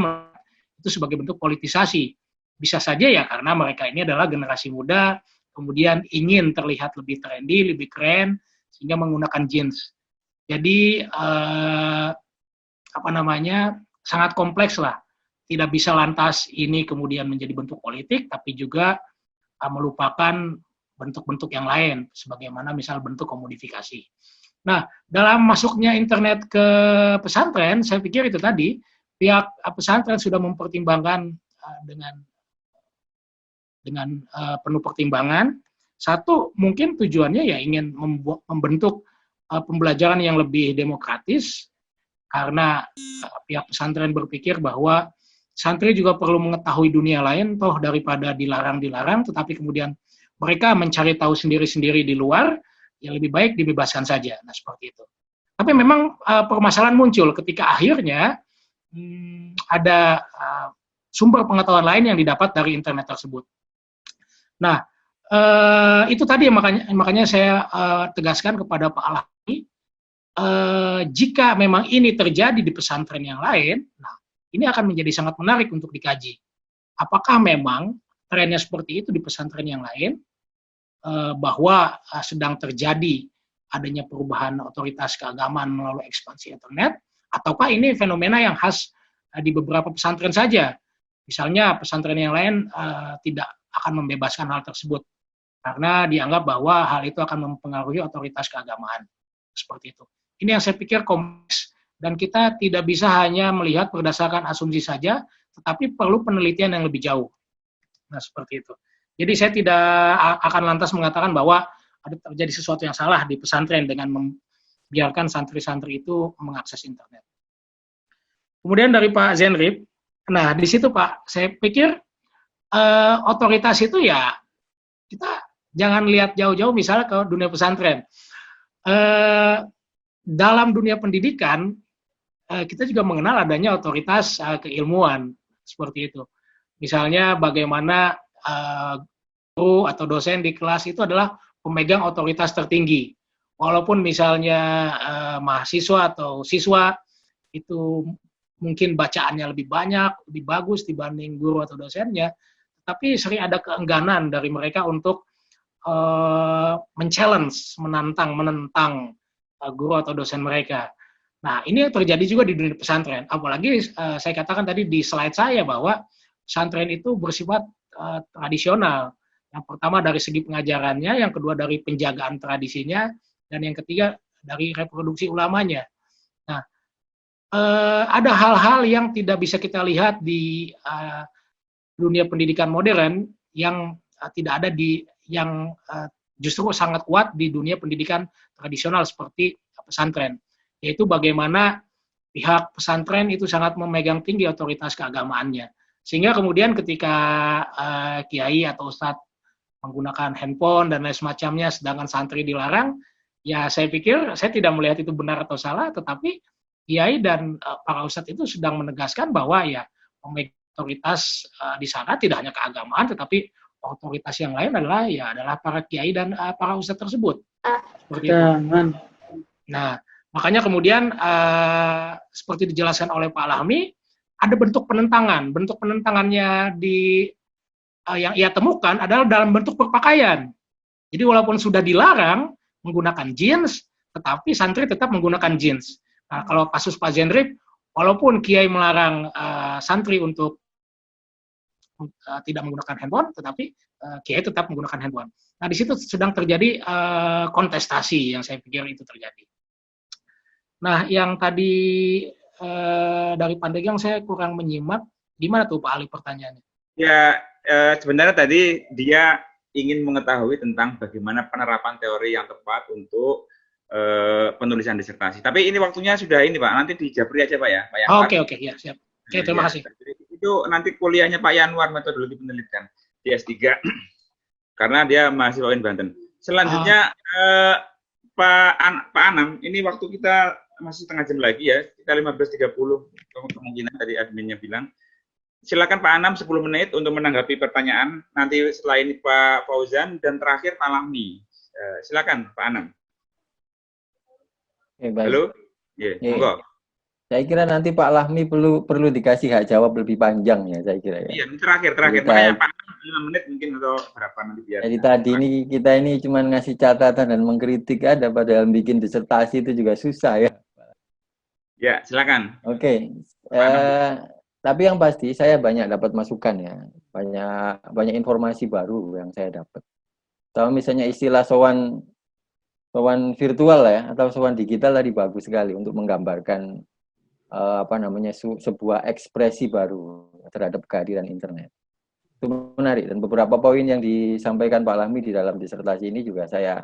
itu sebagai bentuk politisasi. Bisa saja ya karena mereka ini adalah generasi muda, kemudian ingin terlihat lebih trendy, lebih keren, sehingga menggunakan jeans. Jadi sangat kompleks lah. Tidak bisa lantas ini kemudian menjadi bentuk politik, tapi juga melupakan bentuk-bentuk yang lain, sebagaimana misal bentuk komodifikasi. Nah, dalam masuknya internet ke pesantren, saya pikir itu tadi, pihak pesantren sudah mempertimbangkan dengan penuh pertimbangan. Satu, mungkin tujuannya ya ingin membentuk pembelajaran yang lebih demokratis, karena pihak pesantren berpikir bahwa santri juga perlu mengetahui dunia lain, toh daripada dilarang-dilarang, tetapi kemudian mereka mencari tahu sendiri-sendiri di luar, ya lebih baik dibebaskan saja. Nah, seperti itu. Tapi memang permasalahan muncul ketika akhirnya ada sumber pengetahuan lain yang didapat dari internet tersebut. Nah, itu tadi makanya saya tegaskan kepada Pak Alahmi, jika memang ini terjadi di pesantren yang lain, nah ini akan menjadi sangat menarik untuk dikaji. Apakah memang trennya seperti itu di pesantren yang lain, bahwa sedang terjadi adanya perubahan otoritas keagamaan melalui ekspansi internet, ataukah ini fenomena yang khas di beberapa pesantren saja? Misalnya pesantren yang lain tidak akan membebaskan hal tersebut, karena dianggap bahwa hal itu akan mempengaruhi otoritas keagamaan. Seperti itu. Ini yang saya pikir kompleks, dan kita tidak bisa hanya melihat berdasarkan asumsi saja, tetapi perlu penelitian yang lebih jauh. Nah, seperti itu. Jadi saya tidak akan lantas mengatakan bahwa ada terjadi sesuatu yang salah di pesantren dengan membiarkan santri-santri itu mengakses internet. Kemudian dari Pak Zenrib, nah di situ Pak, saya pikir otoritas itu ya kita jangan lihat jauh-jauh misalnya ke dunia pesantren. Dalam dunia pendidikan, kita juga mengenal adanya otoritas keilmuan, seperti itu. Misalnya bagaimana guru atau dosen di kelas itu adalah pemegang otoritas tertinggi. Walaupun misalnya mahasiswa atau siswa itu mungkin bacaannya lebih banyak, lebih bagus dibanding guru atau dosennya, tapi sering ada keengganan dari mereka untuk menentang guru atau dosen mereka. Nah, ini terjadi juga di dunia pesantren. Apalagi saya katakan tadi di slide saya bahwa pesantren itu bersifat tradisional. Yang pertama dari segi pengajarannya, yang kedua dari penjagaan tradisinya, dan yang ketiga dari reproduksi ulamanya. Nah, ada hal-hal yang tidak bisa kita lihat di dunia pendidikan modern yang tidak ada yang justru sangat kuat di dunia pendidikan tradisional seperti pesantren, yaitu bagaimana pihak pesantren itu sangat memegang tinggi otoritas keagamaannya, sehingga kemudian ketika kiai atau ustadz menggunakan handphone dan lain semacamnya sedangkan santri dilarang, ya saya pikir saya tidak melihat itu benar atau salah, tetapi kiai dan para ustadz itu sedang menegaskan bahwa ya pemegang otoritas di sana tidak hanya keagamaan, tetapi otoritas yang lain adalah para kiai dan para ustadz tersebut. Seperti itu. Nah, makanya kemudian seperti dijelaskan oleh Pak Alahmi, ada bentuk penentangan. Bentuk penentangannya yang ia temukan adalah dalam bentuk berpakaian. Jadi walaupun sudah dilarang menggunakan jeans, tetapi santri tetap menggunakan jeans. Nah, kalau kasus Pak Zenrib, walaupun Kiai melarang santri untuk tidak menggunakan handphone, tetapi Kiai tetap menggunakan handphone. Nah, di situ sedang terjadi kontestasi yang saya pikir itu terjadi. Nah, yang tadi dari Pandeglang saya kurang menyimak, gimana tuh Pak Ali pertanyaannya? Ya, sebenarnya tadi dia ingin mengetahui tentang bagaimana penerapan teori yang tepat untuk penulisan disertasi. Tapi ini waktunya sudah ini Pak, nanti di Japri aja Pak ya, Pak Yanwar. Oke, ya siap. Oke, terima kasih. Itu nanti kuliahnya Pak Yanwar, metodologi penelitian di S3, karena dia mahasiswa UIN Banten. Selanjutnya Pak Anam, ini waktu kita masih setengah jam lagi ya, kita 15.30 kemungkinan tadi adminnya bilang. Silakan Pak Anam 10 menit untuk menanggapi pertanyaan. Nanti setelah ini Pak Fauzan dan terakhir Pak Lahmi. Silakan Pak Anam. Halo. Monggo. Saya kira nanti Pak Lahmi perlu dikasih hak jawab lebih panjang ya, saya kira ya. Iya, terakhir. Makanya Pak Anam 5 menit mungkin atau berapa nanti biar. Jadi tadi ini kita ini cuma ngasih catatan dan mengkritik ada, padahal bikin disertasi itu juga susah ya. Ya, silakan. Oke. Tapi yang pasti saya banyak dapat masukan ya, banyak informasi baru yang saya dapat. Kalau misalnya istilah sowan virtual ya, atau sowan digital tadi bagus sekali untuk menggambarkan sebuah ekspresi baru terhadap kehadiran internet. Itu menarik, dan beberapa poin yang disampaikan Pak Lahmi di dalam disertasi ini juga saya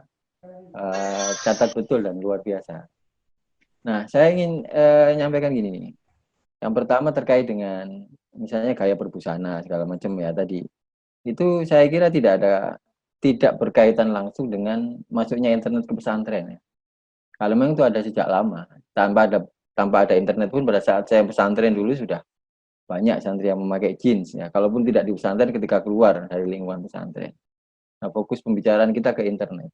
catat betul dan luar biasa. Nah, saya ingin menyampaikan gini nih. Yang pertama terkait dengan misalnya gaya berbusana segala macam ya tadi. Itu saya kira tidak berkaitan langsung dengan masuknya internet ke pesantren ya. Kalau memang itu ada sejak lama, tanpa ada internet pun pada saat saya pesantren dulu sudah banyak santri yang memakai jeans ya. Kalaupun tidak di pesantren, ketika keluar dari lingkungan pesantren. Nah, fokus pembicaraan kita ke internet.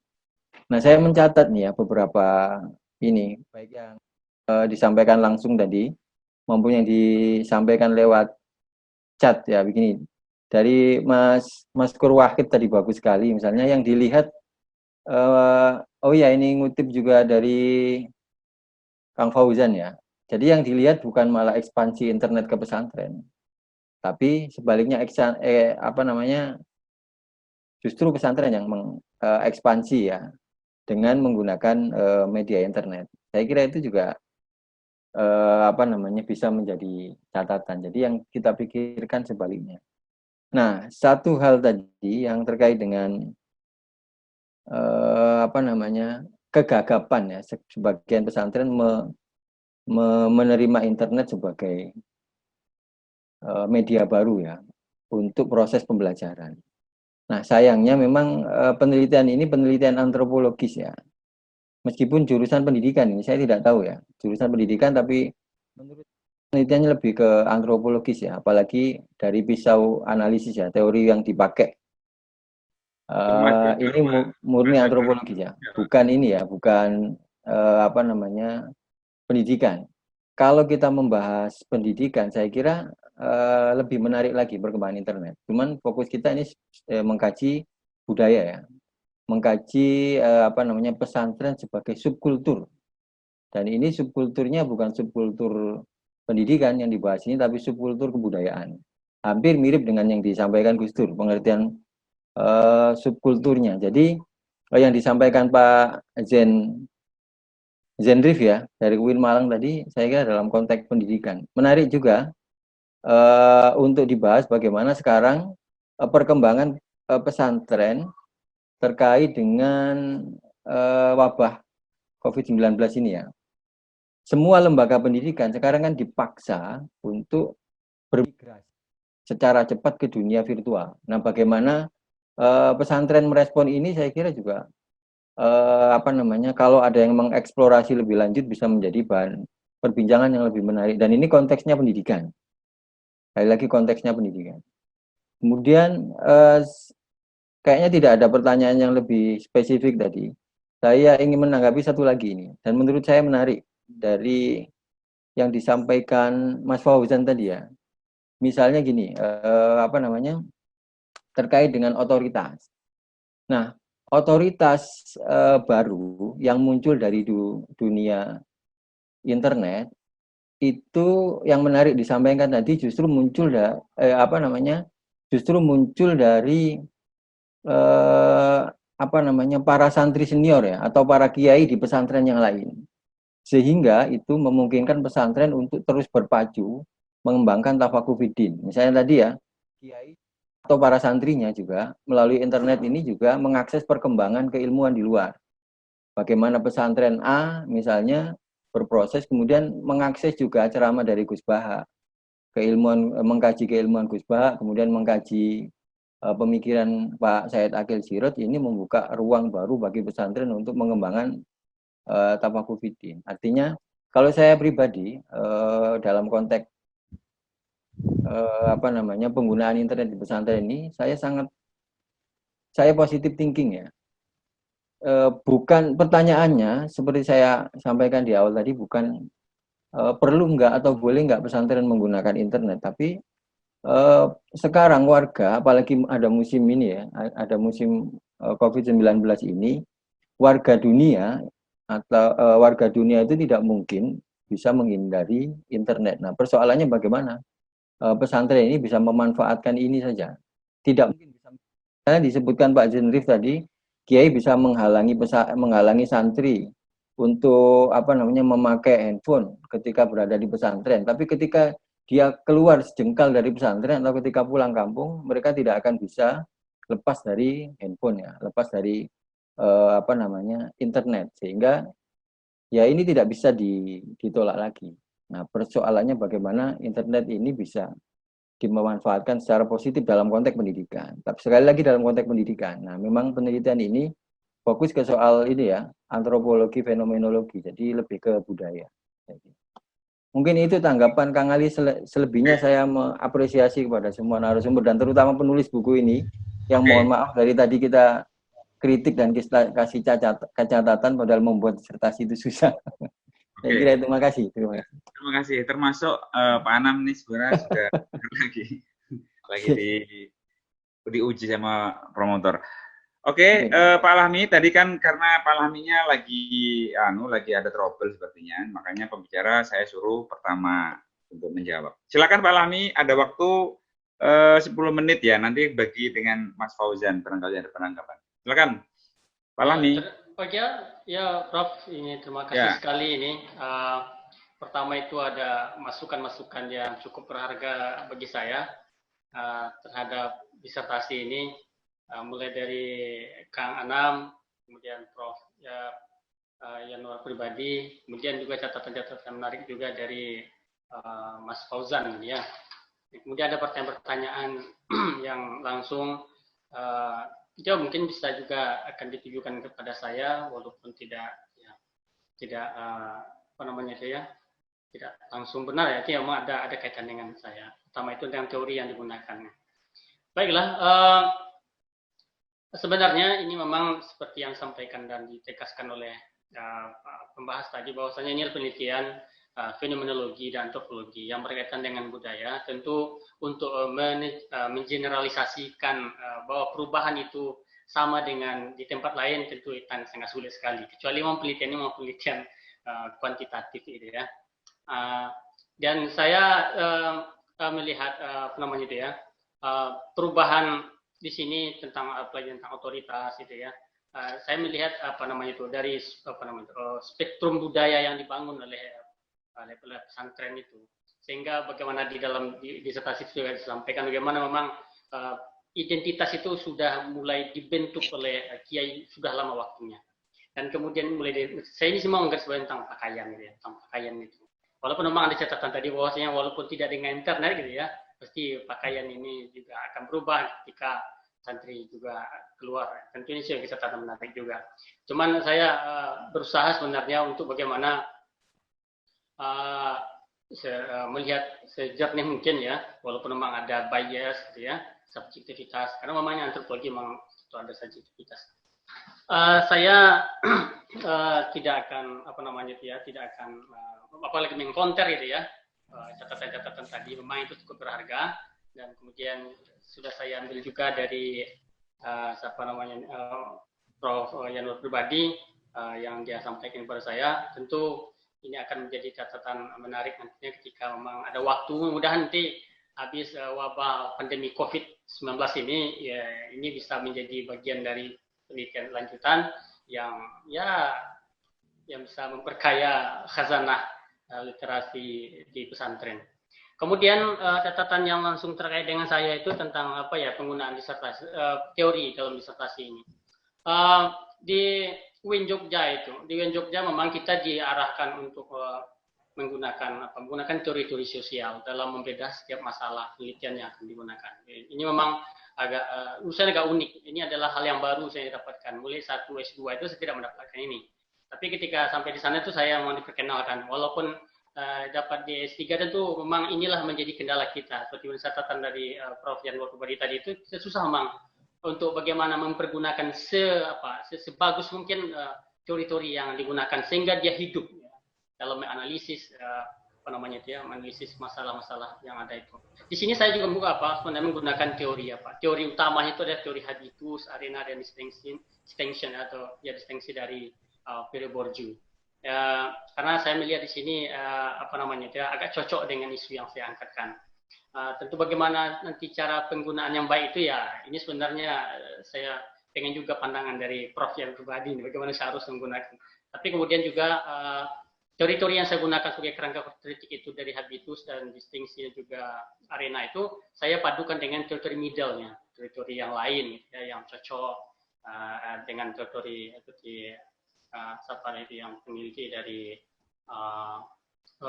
Nah, saya mencatat nih ya beberapa ini, baik yang disampaikan langsung tadi, maupun yang disampaikan lewat chat ya begini. Dari Mas Kur Wahid tadi bagus sekali, misalnya yang dilihat, ini ngutip juga dari Kang Fauzan ya. Jadi yang dilihat bukan malah ekspansi internet ke pesantren, tapi sebaliknya justru pesantren yang mengekspansi ya dengan menggunakan media internet. Saya kira itu juga bisa menjadi catatan. Jadi yang kita pikirkan sebaliknya. Nah, satu hal tadi yang terkait dengan kegagapan ya, sebagian pesantren menerima internet sebagai media baru ya untuk proses pembelajaran. Nah, sayangnya memang penelitian ini penelitian antropologis ya. Meskipun jurusan pendidikan ini saya tidak tahu ya, jurusan pendidikan, tapi menurut penelitiannya lebih ke antropologis ya, apalagi dari pisau analisis ya, teori yang dipakai. Ini murni antropologis ya, bukan pendidikan. Kalau kita membahas pendidikan, saya kira lebih menarik lagi perkembangan internet. Cuman fokus kita ini mengkaji budaya ya, mengkaji pesantren sebagai subkultur. Dan ini subkulturnya bukan subkultur pendidikan yang dibahas ini, tapi subkultur kebudayaan. Hampir mirip dengan yang disampaikan Gus Dur, pengertian subkulturnya. Jadi yang disampaikan Pak Zenrif ya dari UIN Malang tadi, saya kira dalam konteks pendidikan. Menarik juga untuk dibahas bagaimana sekarang perkembangan pesantren terkait dengan wabah COVID-19 ini ya. Semua lembaga pendidikan sekarang kan dipaksa untuk bermigrasi secara cepat ke dunia virtual. Nah, bagaimana pesantren merespon ini, saya kira juga kalau ada yang mengeksplorasi lebih lanjut bisa menjadi bahan perbincangan yang lebih menarik. Dan ini konteksnya pendidikan. Sekali lagi konteksnya pendidikan. Kemudian kayaknya tidak ada pertanyaan yang lebih spesifik tadi. Saya ingin menanggapi satu lagi ini, dan menurut saya menarik dari yang disampaikan Mas Fauzan tadi ya. Misalnya gini, terkait dengan otoritas. Nah, otoritas baru yang muncul dari dunia internet itu yang menarik disampaikan tadi justru muncul justru muncul dari para santri senior ya, atau para kiai di pesantren yang lain, sehingga itu memungkinkan pesantren untuk terus berpacu mengembangkan tafakufiddin. Misalnya tadi ya, kiai atau para santrinya juga melalui internet ini juga mengakses perkembangan keilmuan di luar. Bagaimana pesantren A misalnya berproses kemudian mengakses juga ceramah dari Gus Baha, mengkaji keilmuan Gus Baha, kemudian mengkaji pemikiran Pak Said Akil Sirot. Ini membuka ruang baru bagi pesantren untuk mengembangkan tafakufiddin. Artinya kalau saya pribadi dalam konteks penggunaan internet di pesantren ini, saya positive thinking ya. Bukan, pertanyaannya seperti saya sampaikan di awal tadi, bukan perlu nggak atau boleh nggak pesantren menggunakan internet, tapi sekarang warga, apalagi ada musim ini ya, ada musim COVID-19 ini, warga dunia itu tidak mungkin bisa menghindari internet. Nah, persoalannya bagaimana pesantren ini bisa memanfaatkan ini saja. Tidak mungkin bisa. Karena disebutkan Pak Zenrif tadi, kiai bisa menghalangi santri untuk memakai handphone ketika berada di pesantren. Tapi ketika dia keluar sejengkal dari pesantren atau ketika pulang kampung, mereka tidak akan bisa lepas dari handphone ya, lepas dari internet, sehingga ya ini tidak bisa ditolak lagi. Nah, persoalannya bagaimana internet ini bisa dimanfaatkan secara positif dalam konteks pendidikan. Tapi sekali lagi dalam konteks pendidikan. Nah, memang penelitian ini fokus ke soal ini ya, antropologi, fenomenologi. Jadi lebih ke budaya. Mungkin itu tanggapan Kang Ali. Selebihnya saya mengapresiasi kepada semua narasumber dan terutama penulis buku ini, yang mohon maaf dari tadi kita kritik dan kita kasih catatan padahal membuat disertasi itu susah. Saya kira terima kasih. Terima kasih. Termasuk Pak Anam nih sebenarnya sudah lagi diuji sama promotor. Oke, Pak Lahmi tadi kan karena Pak Lahminya lagi ada trouble sepertinya, makanya pembicara saya suruh pertama untuk menjawab. Silakan Pak Lahmi, ada waktu 10 menit ya, nanti bagi dengan Mas Fauzan barangkali ada penanggapan. Silakan Pak Lahmi. Ya, Prof, ini terima kasih sekali ini. Pertama itu ada masukan-masukan yang cukup berharga bagi saya terhadap disertasi ini, mulai dari Kang Anam, kemudian Prof Yanuar pribadi, kemudian juga catatan-catatan menarik juga dari Mas Fauzan ya. Kemudian ada pertanyaan-pertanyaan yang langsung itu mungkin bisa juga akan ditujukan kepada saya, walaupun tidak tidak langsung benar ya, itu memang ada kaitan dengan saya. Pertama itu dengan teori yang digunakan. Baiklah, sebenarnya ini memang seperti yang disampaikan dan ditegaskan oleh pembahas tadi, bahwasanya ini penelitian fenomenologi dan antropologi yang berkaitan dengan budaya. Tentu untuk mengeneralisasikan bahwa perubahan itu sama dengan di tempat lain tentu sangat sulit sekali, kecuali memang penelitian ini penelitian kuantitatif itu ya. Dan saya melihat perubahan di sini tentang otoritas itu ya. Saya melihat dari spektrum budaya yang dibangun oleh pesantren itu, sehingga bagaimana di dalam disertasi sudah disampaikan bagaimana memang identitas itu sudah mulai dibentuk oleh kiai sudah lama waktunya, dan kemudian mulai saya ini semua menggarisbawahi tentang pakaian gitu ya, tentang pakaian itu, walaupun memang ada catatan tadi bahwasanya walaupun tidak dengan internet gitu ya, pasti pakaian ini juga akan berubah ketika santri juga keluar. Tentu ini sudah catatan menarik juga. Cuman saya berusaha sebenarnya untuk bagaimana melihat sejernih mungkin ya, walaupun memang ada bias gitu ya, subjektivitas, karena memangnya antropologi memang itu ada subjektivitas. Saya tidak akan tidak akan apalagi mengkonter gitu ya, catatan-catatan tadi memang itu cukup berharga, dan kemudian sudah saya ambil juga dari Prof Yanuar pribadi yang dia sampaikan kepada saya. Tentu ini akan menjadi catatan menarik nantinya ketika memang ada waktu. Mudah-mudahan nanti habis wabah pandemi COVID-19 ini, ya ini bisa menjadi bagian dari penelitian lanjutan yang bisa memperkaya khazanah literasi di pesantren. Kemudian catatan yang langsung terkait dengan saya itu tentang penggunaan disertasi, teori dalam disertasi ini. Di UIN Jogja memang kita diarahkan untuk menggunakan teori-teori sosial dalam membedah setiap masalah penelitian yang akan digunakan. Ini memang urusan agak unik. Ini adalah hal yang baru saya dapatkan. Mulai S1, S2 itu saya tidak mendapatkan ini. Tapi ketika sampai di sana itu saya mau diperkenalkan. Walaupun dapat di S3 tentu memang inilah menjadi kendala kita. Seperti catatan dari Prof. Yanwar Kubadi tadi itu, kita susah memang untuk bagaimana mempergunakan sebagus mungkin teori-teori yang digunakan sehingga dia hidup dalam analisis analisis masalah-masalah yang ada itu. Di sini saya juga sebenarnya menggunakan teori Teori utamanya itu adalah teori habitus, arena dan distinction atau distingsi dari Pierre Bourdieu. Karena saya melihat di sini agak cocok dengan isu yang saya angkatkan. Tentu bagaimana nanti cara penggunaan yang baik itu ini sebenarnya saya pengen juga pandangan dari Prof. yang pribadi bagaimana saya harus menggunakan. Tapi kemudian juga teori-teori yang saya gunakan sebagai kerangka kritik itu dari habitus dan distingsi dan juga arena itu saya padukan dengan teori middle-nya, teori yang lain yang cocok dengan teori yang peneliti dari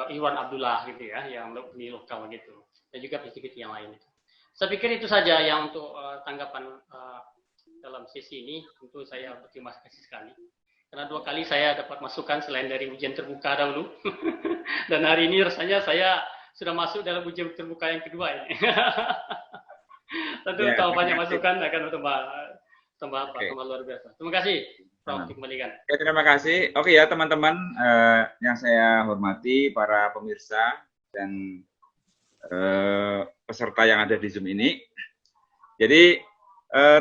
Iwan Abdullah yang di lokal gitu. Dan juga peneliti yang lain. Saya pikir itu saja yang untuk tanggapan dalam sesi ini. Tentu saya berterima kasih sekali. Karena 2 kali saya dapat masukan selain dari ujian terbuka dahulu. Dan hari ini rasanya saya sudah masuk dalam ujian terbuka yang kedua ini. Tentu kalau banyak masukan akan tambah luar biasa. Terima kasih, Prof. Dikembalikan. Terima kasih. Oke ya teman-teman yang saya hormati, para pemirsa dan peserta yang ada di Zoom ini. Jadi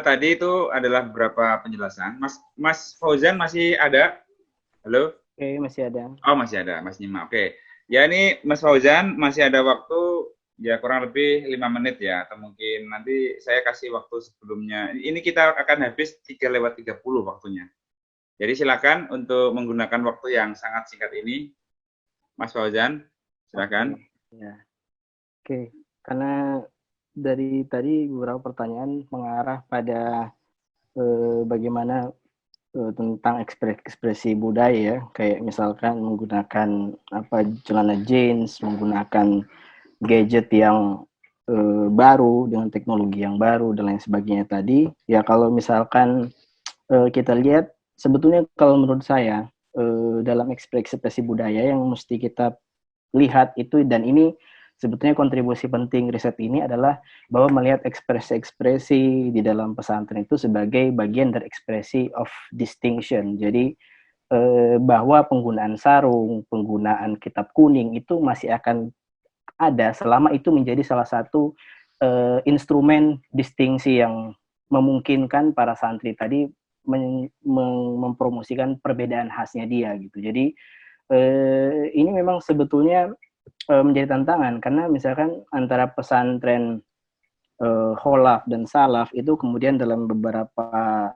tadi itu adalah beberapa penjelasan. Mas Fauzan masih ada? Halo? Oke, masih ada. Oh, masih ada, Mas Nyimak. Oke. Ya ini Mas Fauzan masih ada waktu kurang lebih 5 menit ya, atau mungkin nanti saya kasih waktu sebelumnya. Ini kita akan habis 3:30 waktunya. Jadi silakan untuk menggunakan waktu yang sangat singkat ini. Mas Fauzan, silakan. Ya. Oke, karena dari tadi beberapa pertanyaan mengarah pada bagaimana tentang ekspresi budaya ya, kayak misalkan menggunakan celana jeans, menggunakan gadget yang baru dengan teknologi yang baru dan lain sebagainya tadi. Ya kalau misalkan kita lihat sebetulnya kalau menurut saya dalam ekspresi budaya yang mesti kita lihat itu, dan ini sebetulnya kontribusi penting riset ini adalah bahwa melihat ekspresi-ekspresi di dalam pesantren itu sebagai bagian dari ekspresi of distinction. Jadi bahwa penggunaan sarung, penggunaan kitab kuning itu masih akan ada selama itu menjadi salah satu instrumen distingsi yang memungkinkan para santri tadi mempromosikan perbedaan khasnya dia gitu. Jadi ini memang sebetulnya menjadi tantangan karena misalkan antara pesantren kholaf dan salaf itu kemudian dalam beberapa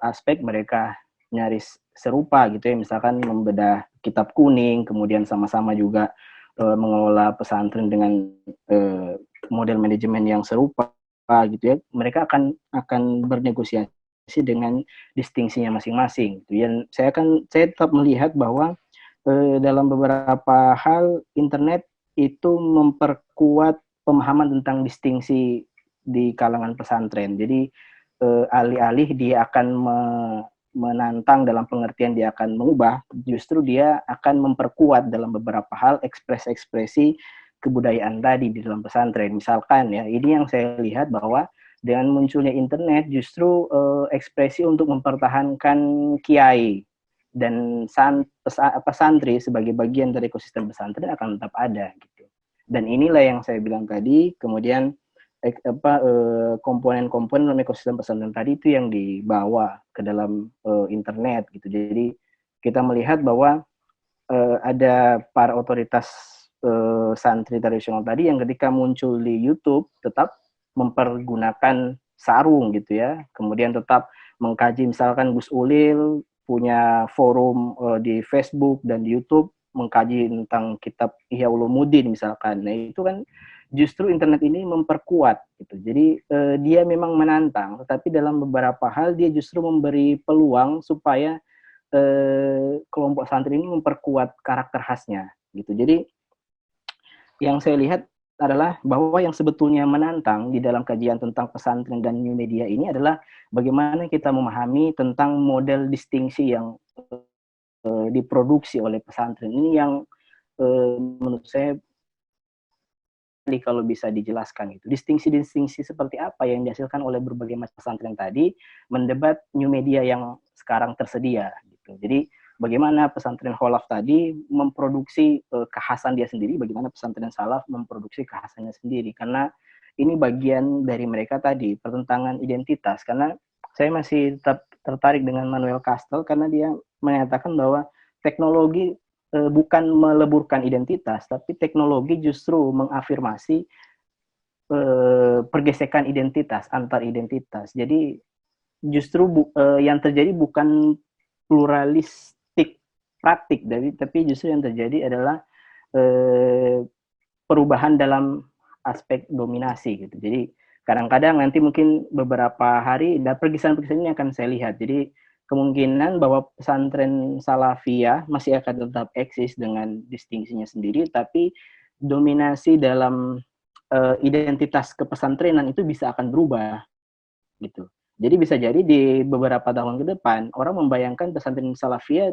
aspek mereka nyaris serupa gitu ya, misalkan membedah kitab kuning, kemudian sama-sama juga mengelola pesantren dengan model manajemen yang serupa gitu ya, mereka akan bernegosiasi dengan distingsinya masing-masing gitu ya. Saya tetap melihat bahwa dalam beberapa hal internet itu memperkuat pemahaman tentang distingsi di kalangan pesantren. Jadi alih-alih dia akan menantang dalam pengertian dia akan mengubah, justru dia akan memperkuat dalam beberapa hal ekspresi kebudayaan tadi di dalam pesantren. Misalkan ya, ini yang saya lihat bahwa dengan munculnya internet justru ekspresi untuk mempertahankan kiai dan santri sebagai bagian dari ekosistem pesantren akan tetap ada gitu. Dan inilah yang saya bilang tadi, kemudian komponen-komponen dalam ekosistem pesantren tadi itu yang dibawa ke dalam internet gitu. Jadi kita melihat bahwa ada para otoritas santri tradisional tadi yang ketika muncul di YouTube tetap mempergunakan sarung gitu ya, kemudian tetap mengkaji, misalkan Gus Ulil punya forum di Facebook dan di YouTube mengkaji tentang kitab Ihya Ulumuddin misalkan. Nah itu kan justru internet ini memperkuat gitu. Jadi dia memang menantang, tetapi dalam beberapa hal dia justru memberi peluang supaya kelompok santri ini memperkuat karakter khasnya gitu. Jadi yang saya lihat adalah bahwa yang sebetulnya menantang di dalam kajian tentang pesantren dan new media ini adalah bagaimana kita memahami tentang model distingsi yang diproduksi oleh pesantren ini yang menurut saya kalau bisa dijelaskan gitu. Distingsi-distingsi seperti apa yang dihasilkan oleh berbagai macam pesantren tadi mendebat new media yang sekarang tersedia gitu. Jadi bagaimana pesantren Kholaf tadi memproduksi kekhasan dia sendiri, bagaimana pesantren Salaf memproduksi kekhasannya sendiri, karena ini bagian dari mereka tadi, pertentangan identitas. Karena saya masih tetap tertarik dengan Manuel Castel karena dia menyatakan bahwa teknologi bukan meleburkan identitas, tapi teknologi justru mengafirmasi pergesekan identitas, antar identitas. Jadi justru yang terjadi bukan pluralistik praktik, tapi justru yang terjadi adalah perubahan dalam aspek dominasi gitu. Jadi kadang-kadang nanti mungkin beberapa hari dan pergeseran-pergeseran ini akan saya lihat. Jadi kemungkinan bahwa pesantren Salafiyah masih akan tetap eksis dengan distingsinya sendiri, tapi dominasi dalam identitas kepesantrenan itu bisa akan berubah gitu. Jadi bisa jadi di beberapa tahun ke depan orang membayangkan pesantren Salafiyah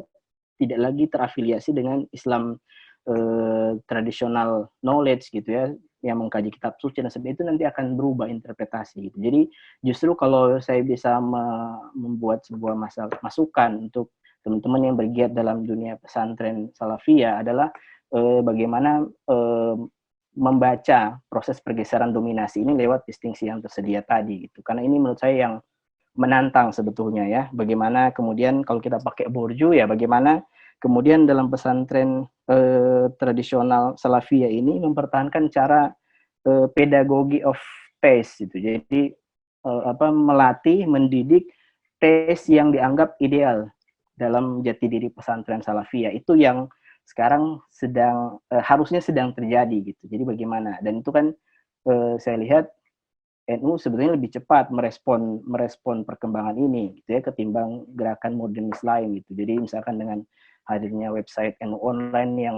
tidak lagi terafiliasi dengan Islam tradisional knowledge gitu ya, yang mengkaji kitab suci dan sebagainya, itu nanti akan berubah interpretasi gitu. Jadi justru kalau saya bisa membuat sebuah masukan untuk teman-teman yang bergiat dalam dunia pesantren Salafiyah adalah bagaimana membaca proses pergeseran dominasi ini lewat distingsi yang tersedia tadi gitu. Karena ini menurut saya yang menantang sebetulnya ya. Bagaimana kemudian kalau kita pakai Bourdieu ya, bagaimana kemudian dalam pesantren tradisional Salafiyah ini mempertahankan cara pedagogi of taste gitu. Jadi melatih, mendidik taste yang dianggap ideal dalam jati diri pesantren Salafiyah. Itu yang sekarang harusnya sedang terjadi gitu. Jadi bagaimana? Dan itu kan saya lihat NU sebetulnya lebih cepat merespon perkembangan ini gitu ya, ketimbang gerakan modernis lain gitu. Jadi misalkan dengan hadirnya website NU online yang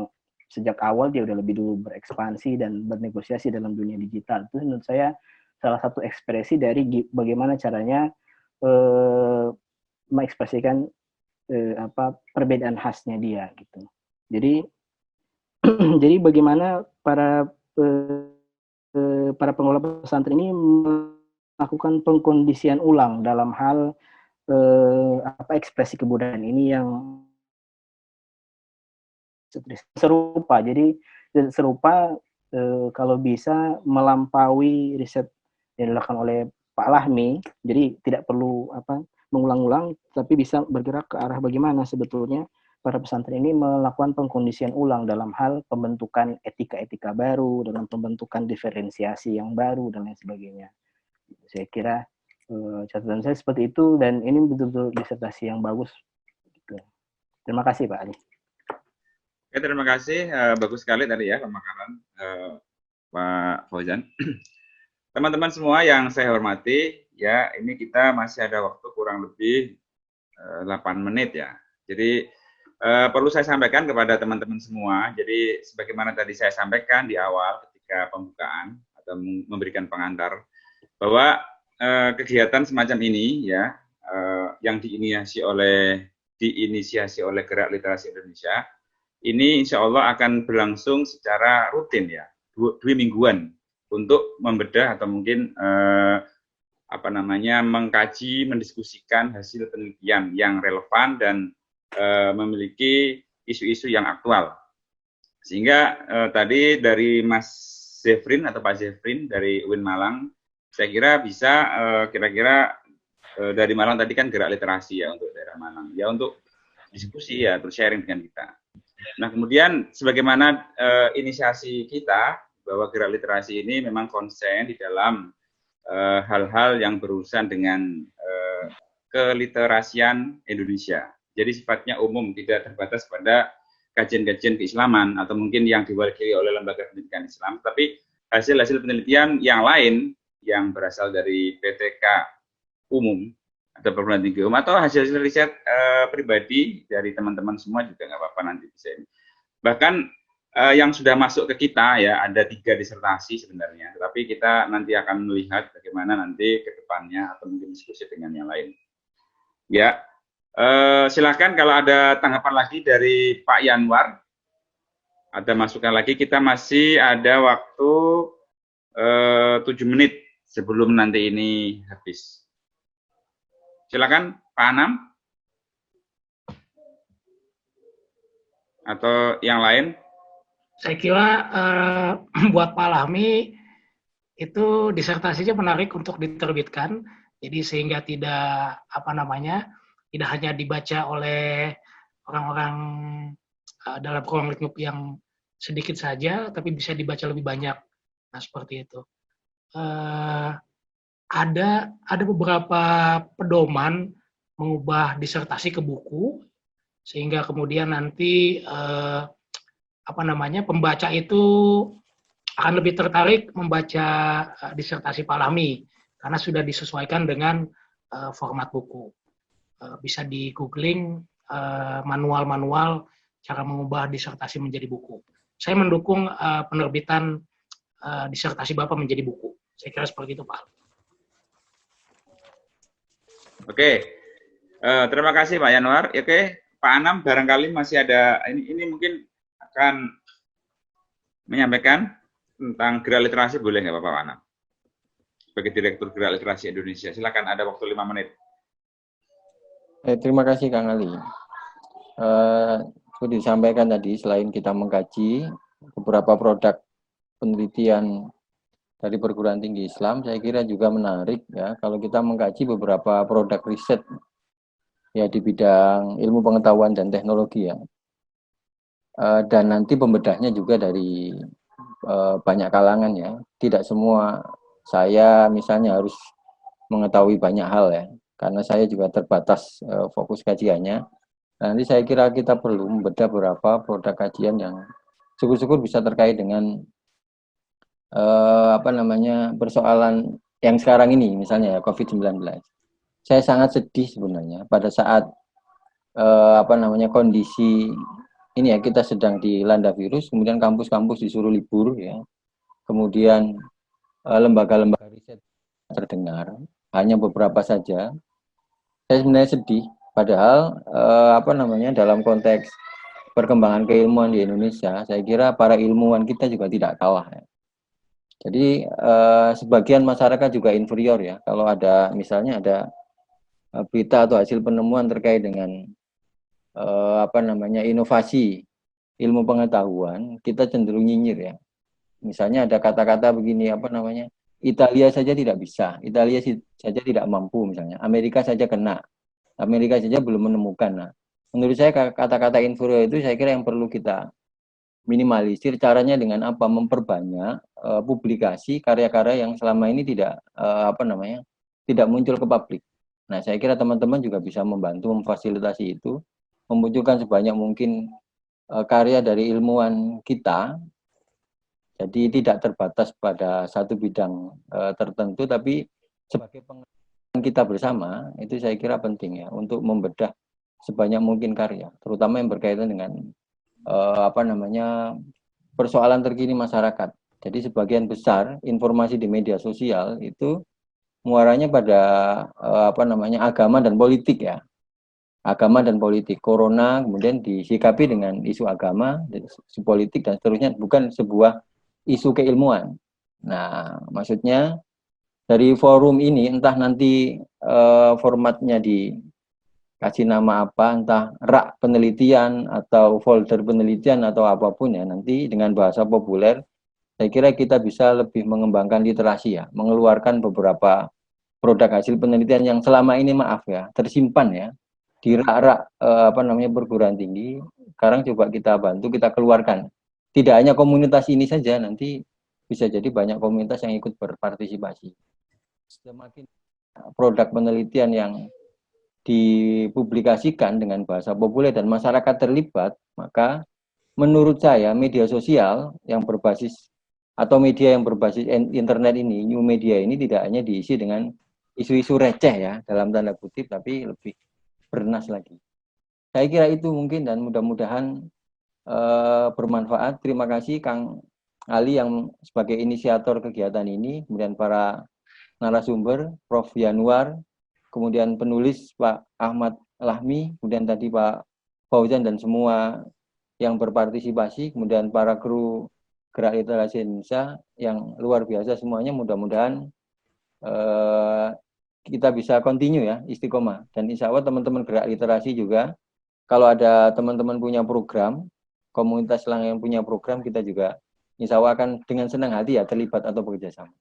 sejak awal dia udah lebih dulu berekspansi dan bernegosiasi dalam dunia digital, itu menurut saya salah satu ekspresi dari bagaimana caranya mengekspresikan perbedaan khasnya dia gitu. Jadi jadi bagaimana para pengelola pesantren ini melakukan pengkondisian ulang dalam hal ekspresi kebudayaan ini yang serupa. Jadi serupa kalau bisa melampaui riset yang dilakukan oleh Pak Lahmi. Jadi tidak perlu mengulang-ulang, tapi bisa bergerak ke arah bagaimana sebetulnya para pesantren ini melakukan pengkondisian ulang dalam hal pembentukan etika-etika baru, dalam pembentukan diferensiasi yang baru, dan lain sebagainya. Saya kira catatan saya seperti itu, dan ini betul-betul disertasi yang bagus. Terima kasih Pak Ali. Oke, terima kasih. Bagus sekali tadi ya pemakaran Pak Fauzan. Teman-teman semua yang saya hormati, ya ini kita masih ada waktu kurang lebih 8 menit ya. Jadi perlu saya sampaikan kepada teman-teman semua. Jadi sebagaimana tadi saya sampaikan di awal ketika pembukaan atau memberikan pengantar, bahwa kegiatan semacam ini ya yang diinisiasi oleh Gerak Literasi Indonesia ini insya Allah akan berlangsung secara rutin ya, 2 mingguan untuk membedah atau mungkin mengkaji, mendiskusikan hasil penelitian yang relevan dan memiliki isu-isu yang aktual. Sehingga tadi dari Mas Zefrin atau Pak Zefrin dari UIN Malang, saya kira bisa kira-kira dari Malang tadi kan Gerak Literasi ya untuk daerah Malang, ya untuk diskusi ya, terus sharing dengan kita. Nah, kemudian sebagaimana inisiasi kita bahwa gerak literasi ini memang konsen di dalam hal-hal yang berurusan dengan keliterasian Indonesia. Jadi sifatnya umum, tidak terbatas pada kajian-kajian keislaman atau mungkin yang diwakili oleh lembaga pendidikan Islam, tapi hasil-hasil penelitian yang lain yang berasal dari PTK umum atau perguruan tinggi umum atau hasil-hasil riset pribadi dari teman-teman semua juga nggak apa-apa nanti bisa ini. Bahkan yang sudah masuk ke kita ya ada 3 disertasi sebenarnya, tapi kita nanti akan melihat bagaimana nanti ke depannya atau mungkin diskusi dengan yang lain. Ya, silakan kalau ada tanggapan lagi dari Pak Yanwar, ada masukan lagi, kita masih ada waktu 7 menit sebelum nanti ini habis. Silakan Pak Anam atau yang lain. Saya kira buat Pak Lahmi itu disertasinya menarik untuk diterbitkan, jadi sehingga tidak tidak hanya dibaca oleh orang-orang dalam ruang lingkup yang sedikit saja, tapi bisa dibaca lebih banyak. Nah, seperti itu. Ada beberapa pedoman mengubah disertasi ke buku, sehingga kemudian nanti pembaca itu akan lebih tertarik membaca disertasi Pak Lahmi karena sudah disesuaikan dengan format buku. Bisa di googling manual-manual cara mengubah disertasi menjadi buku. Saya mendukung penerbitan disertasi Bapak menjadi buku. Saya kira seperti itu, Pak. Oke, terima kasih Pak Yanwar. Oke, Pak Anam barangkali masih ada ini mungkin akan menyampaikan tentang gerak literasi, boleh nggak Pak Anam? Sebagai Direktur Gerak Literasi Indonesia, silakan, ada waktu 5 menit. Terima kasih Kang Ali. Seperti disampaikan tadi, selain kita mengkaji beberapa produk penelitian dari perguruan tinggi Islam, saya kira juga menarik ya kalau kita mengkaji beberapa produk riset ya di bidang ilmu pengetahuan dan teknologi ya. Dan nanti pembedahnya juga dari banyak kalangan ya. Tidak semua saya misalnya harus mengetahui banyak hal ya, karena saya juga terbatas fokus kajiannya. Nanti saya kira kita perlu membedah beberapa produk kajian yang syukur-syukur bisa terkait dengan persoalan yang sekarang ini, misalnya ya, COVID-19. Saya sangat sedih sebenarnya pada saat kondisi ini ya, kita sedang dilanda virus, kemudian kampus-kampus disuruh libur ya, kemudian lembaga-lembaga riset terdengar hanya beberapa saja. Saya sebenarnya sedih, padahal dalam konteks perkembangan keilmuan di Indonesia, saya kira para ilmuwan kita juga tidak kalah ya. Jadi sebagian masyarakat juga inferior ya, kalau ada misalnya ada berita atau hasil penemuan terkait dengan inovasi ilmu pengetahuan, kita cenderung nyinyir ya. Misalnya ada kata-kata begini, Italia saja tidak bisa, Italia saja tidak mampu misalnya, Amerika saja kena, Amerika saja belum menemukan. Nah, menurut saya kata-kata inferior itu saya kira yang perlu kita minimalisir. Caranya dengan apa? Memperbanyak publikasi karya-karya yang selama ini tidak muncul ke publik. Nah, saya kira teman-teman juga bisa membantu memfasilitasi itu, memunculkan sebanyak mungkin karya dari ilmuwan kita. Jadi tidak terbatas pada satu bidang tertentu, tapi sebagai pengetahuan kita bersama, itu saya kira penting ya untuk membedah sebanyak mungkin karya, terutama yang berkaitan dengan persoalan terkini masyarakat. Jadi sebagian besar informasi di media sosial itu muaranya pada agama dan politik ya. Agama dan politik. Corona kemudian disikapi dengan isu agama, isu politik dan seterusnya, bukan sebuah isu keilmuan. Nah, maksudnya dari forum ini entah nanti formatnya kasih nama apa, entah rak penelitian atau folder penelitian atau apapun ya, nanti dengan bahasa populer, saya kira kita bisa lebih mengembangkan literasi ya, mengeluarkan beberapa produk hasil penelitian yang selama ini tersimpan ya di rak-rak perguruan tinggi, sekarang coba kita bantu, kita keluarkan. Tidak hanya komunitas ini saja, nanti bisa jadi banyak komunitas yang ikut berpartisipasi. Semakin produk penelitian yang dipublikasikan dengan bahasa populer dan masyarakat terlibat, maka menurut saya media sosial yang berbasis atau media yang berbasis internet ini, new media ini tidak hanya diisi dengan isu-isu receh ya, dalam tanda kutip, tapi lebih bernas lagi. Saya kira itu mungkin, dan mudah-mudahan bermanfaat. Terima kasih Kang Ali yang sebagai inisiator kegiatan ini, kemudian para narasumber, Prof. Yanuar, kemudian penulis Pak Ahmad Lahmi, kemudian tadi Pak Fauzan dan semua yang berpartisipasi, kemudian para kru Gerak Literasi Indonesia yang luar biasa semuanya. Mudah-mudahan kita bisa continue ya, istiqomah. Dan insya Allah teman-teman Gerak Literasi juga, kalau ada teman-teman punya program, komunitas yang punya program, kita juga insya Allah akan dengan senang hati ya terlibat atau bekerja sama.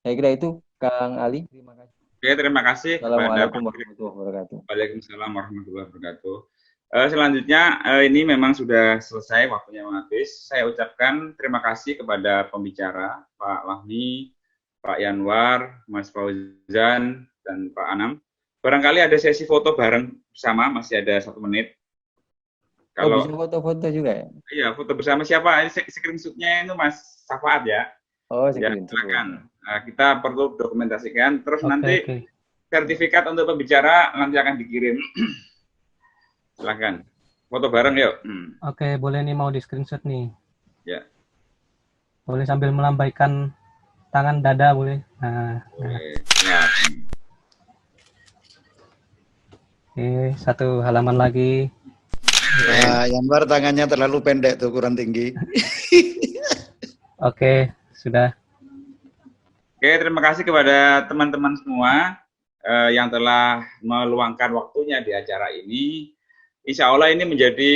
Saya kira itu, Kang Ali. Terima kasih. Oke, terima kasih. Assalamualaikum warahmatullahi wabarakatuh. Waalaikumsalam warahmatullahi wabarakatuh. Selanjutnya, ini memang sudah selesai, waktunya habis. Saya ucapkan terima kasih kepada pembicara, Pak Lahmi, Pak Yanwar, Mas Fauzan, dan Pak Anam. Barangkali ada sesi foto bareng bersama, masih ada 1 menit. Kalau bisa foto-foto juga ya? Iya, foto bersama siapa? Screenshot-nya itu Mas Safaat ya. Oh, ya, silakan. Nah, kita perlu dokumentasikan. Terus nanti sertifikat untuk pembicara nanti akan dikirim. Silakan. Foto bareng yuk. Oke, boleh nih, mau di screenshot nih. Ya. Boleh sambil melambaikan tangan dada boleh. Nah. Ya. Oke, 1 halaman lagi. Pak Yanwar tangannya terlalu pendek tuh, kurang tinggi. Oke, sudah. Oke, terima kasih kepada teman-teman semua yang telah meluangkan waktunya di acara ini. Insya Allah ini menjadi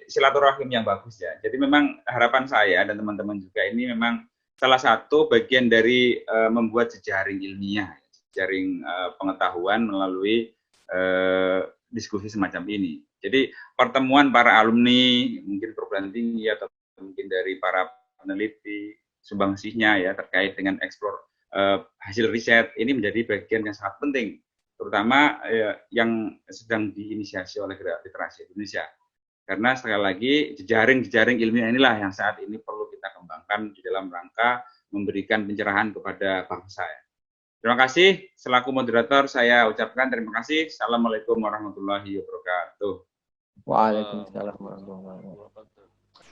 silaturahim yang bagus ya. Jadi memang harapan saya dan teman-teman juga ini memang salah satu bagian dari membuat jejaring ilmiah, jejaring pengetahuan melalui diskusi semacam ini. Jadi pertemuan para alumni, mungkin perguruan tinggi atau mungkin dari para peneliti, sumbangsihnya ya terkait dengan eksplor hasil riset ini menjadi bagian yang sangat penting, terutama yang sedang diinisiasi oleh Gerak Literasi Indonesia. Karena sekali lagi jejaring ilmiah inilah yang saat ini perlu kita kembangkan di dalam rangka memberikan pencerahan kepada bangsa. Terima kasih. Selaku moderator saya ucapkan terima kasih. Assalamualaikum warahmatullahi wabarakatuh. Waalaikumsalam warahmatullahi wabarakatuh.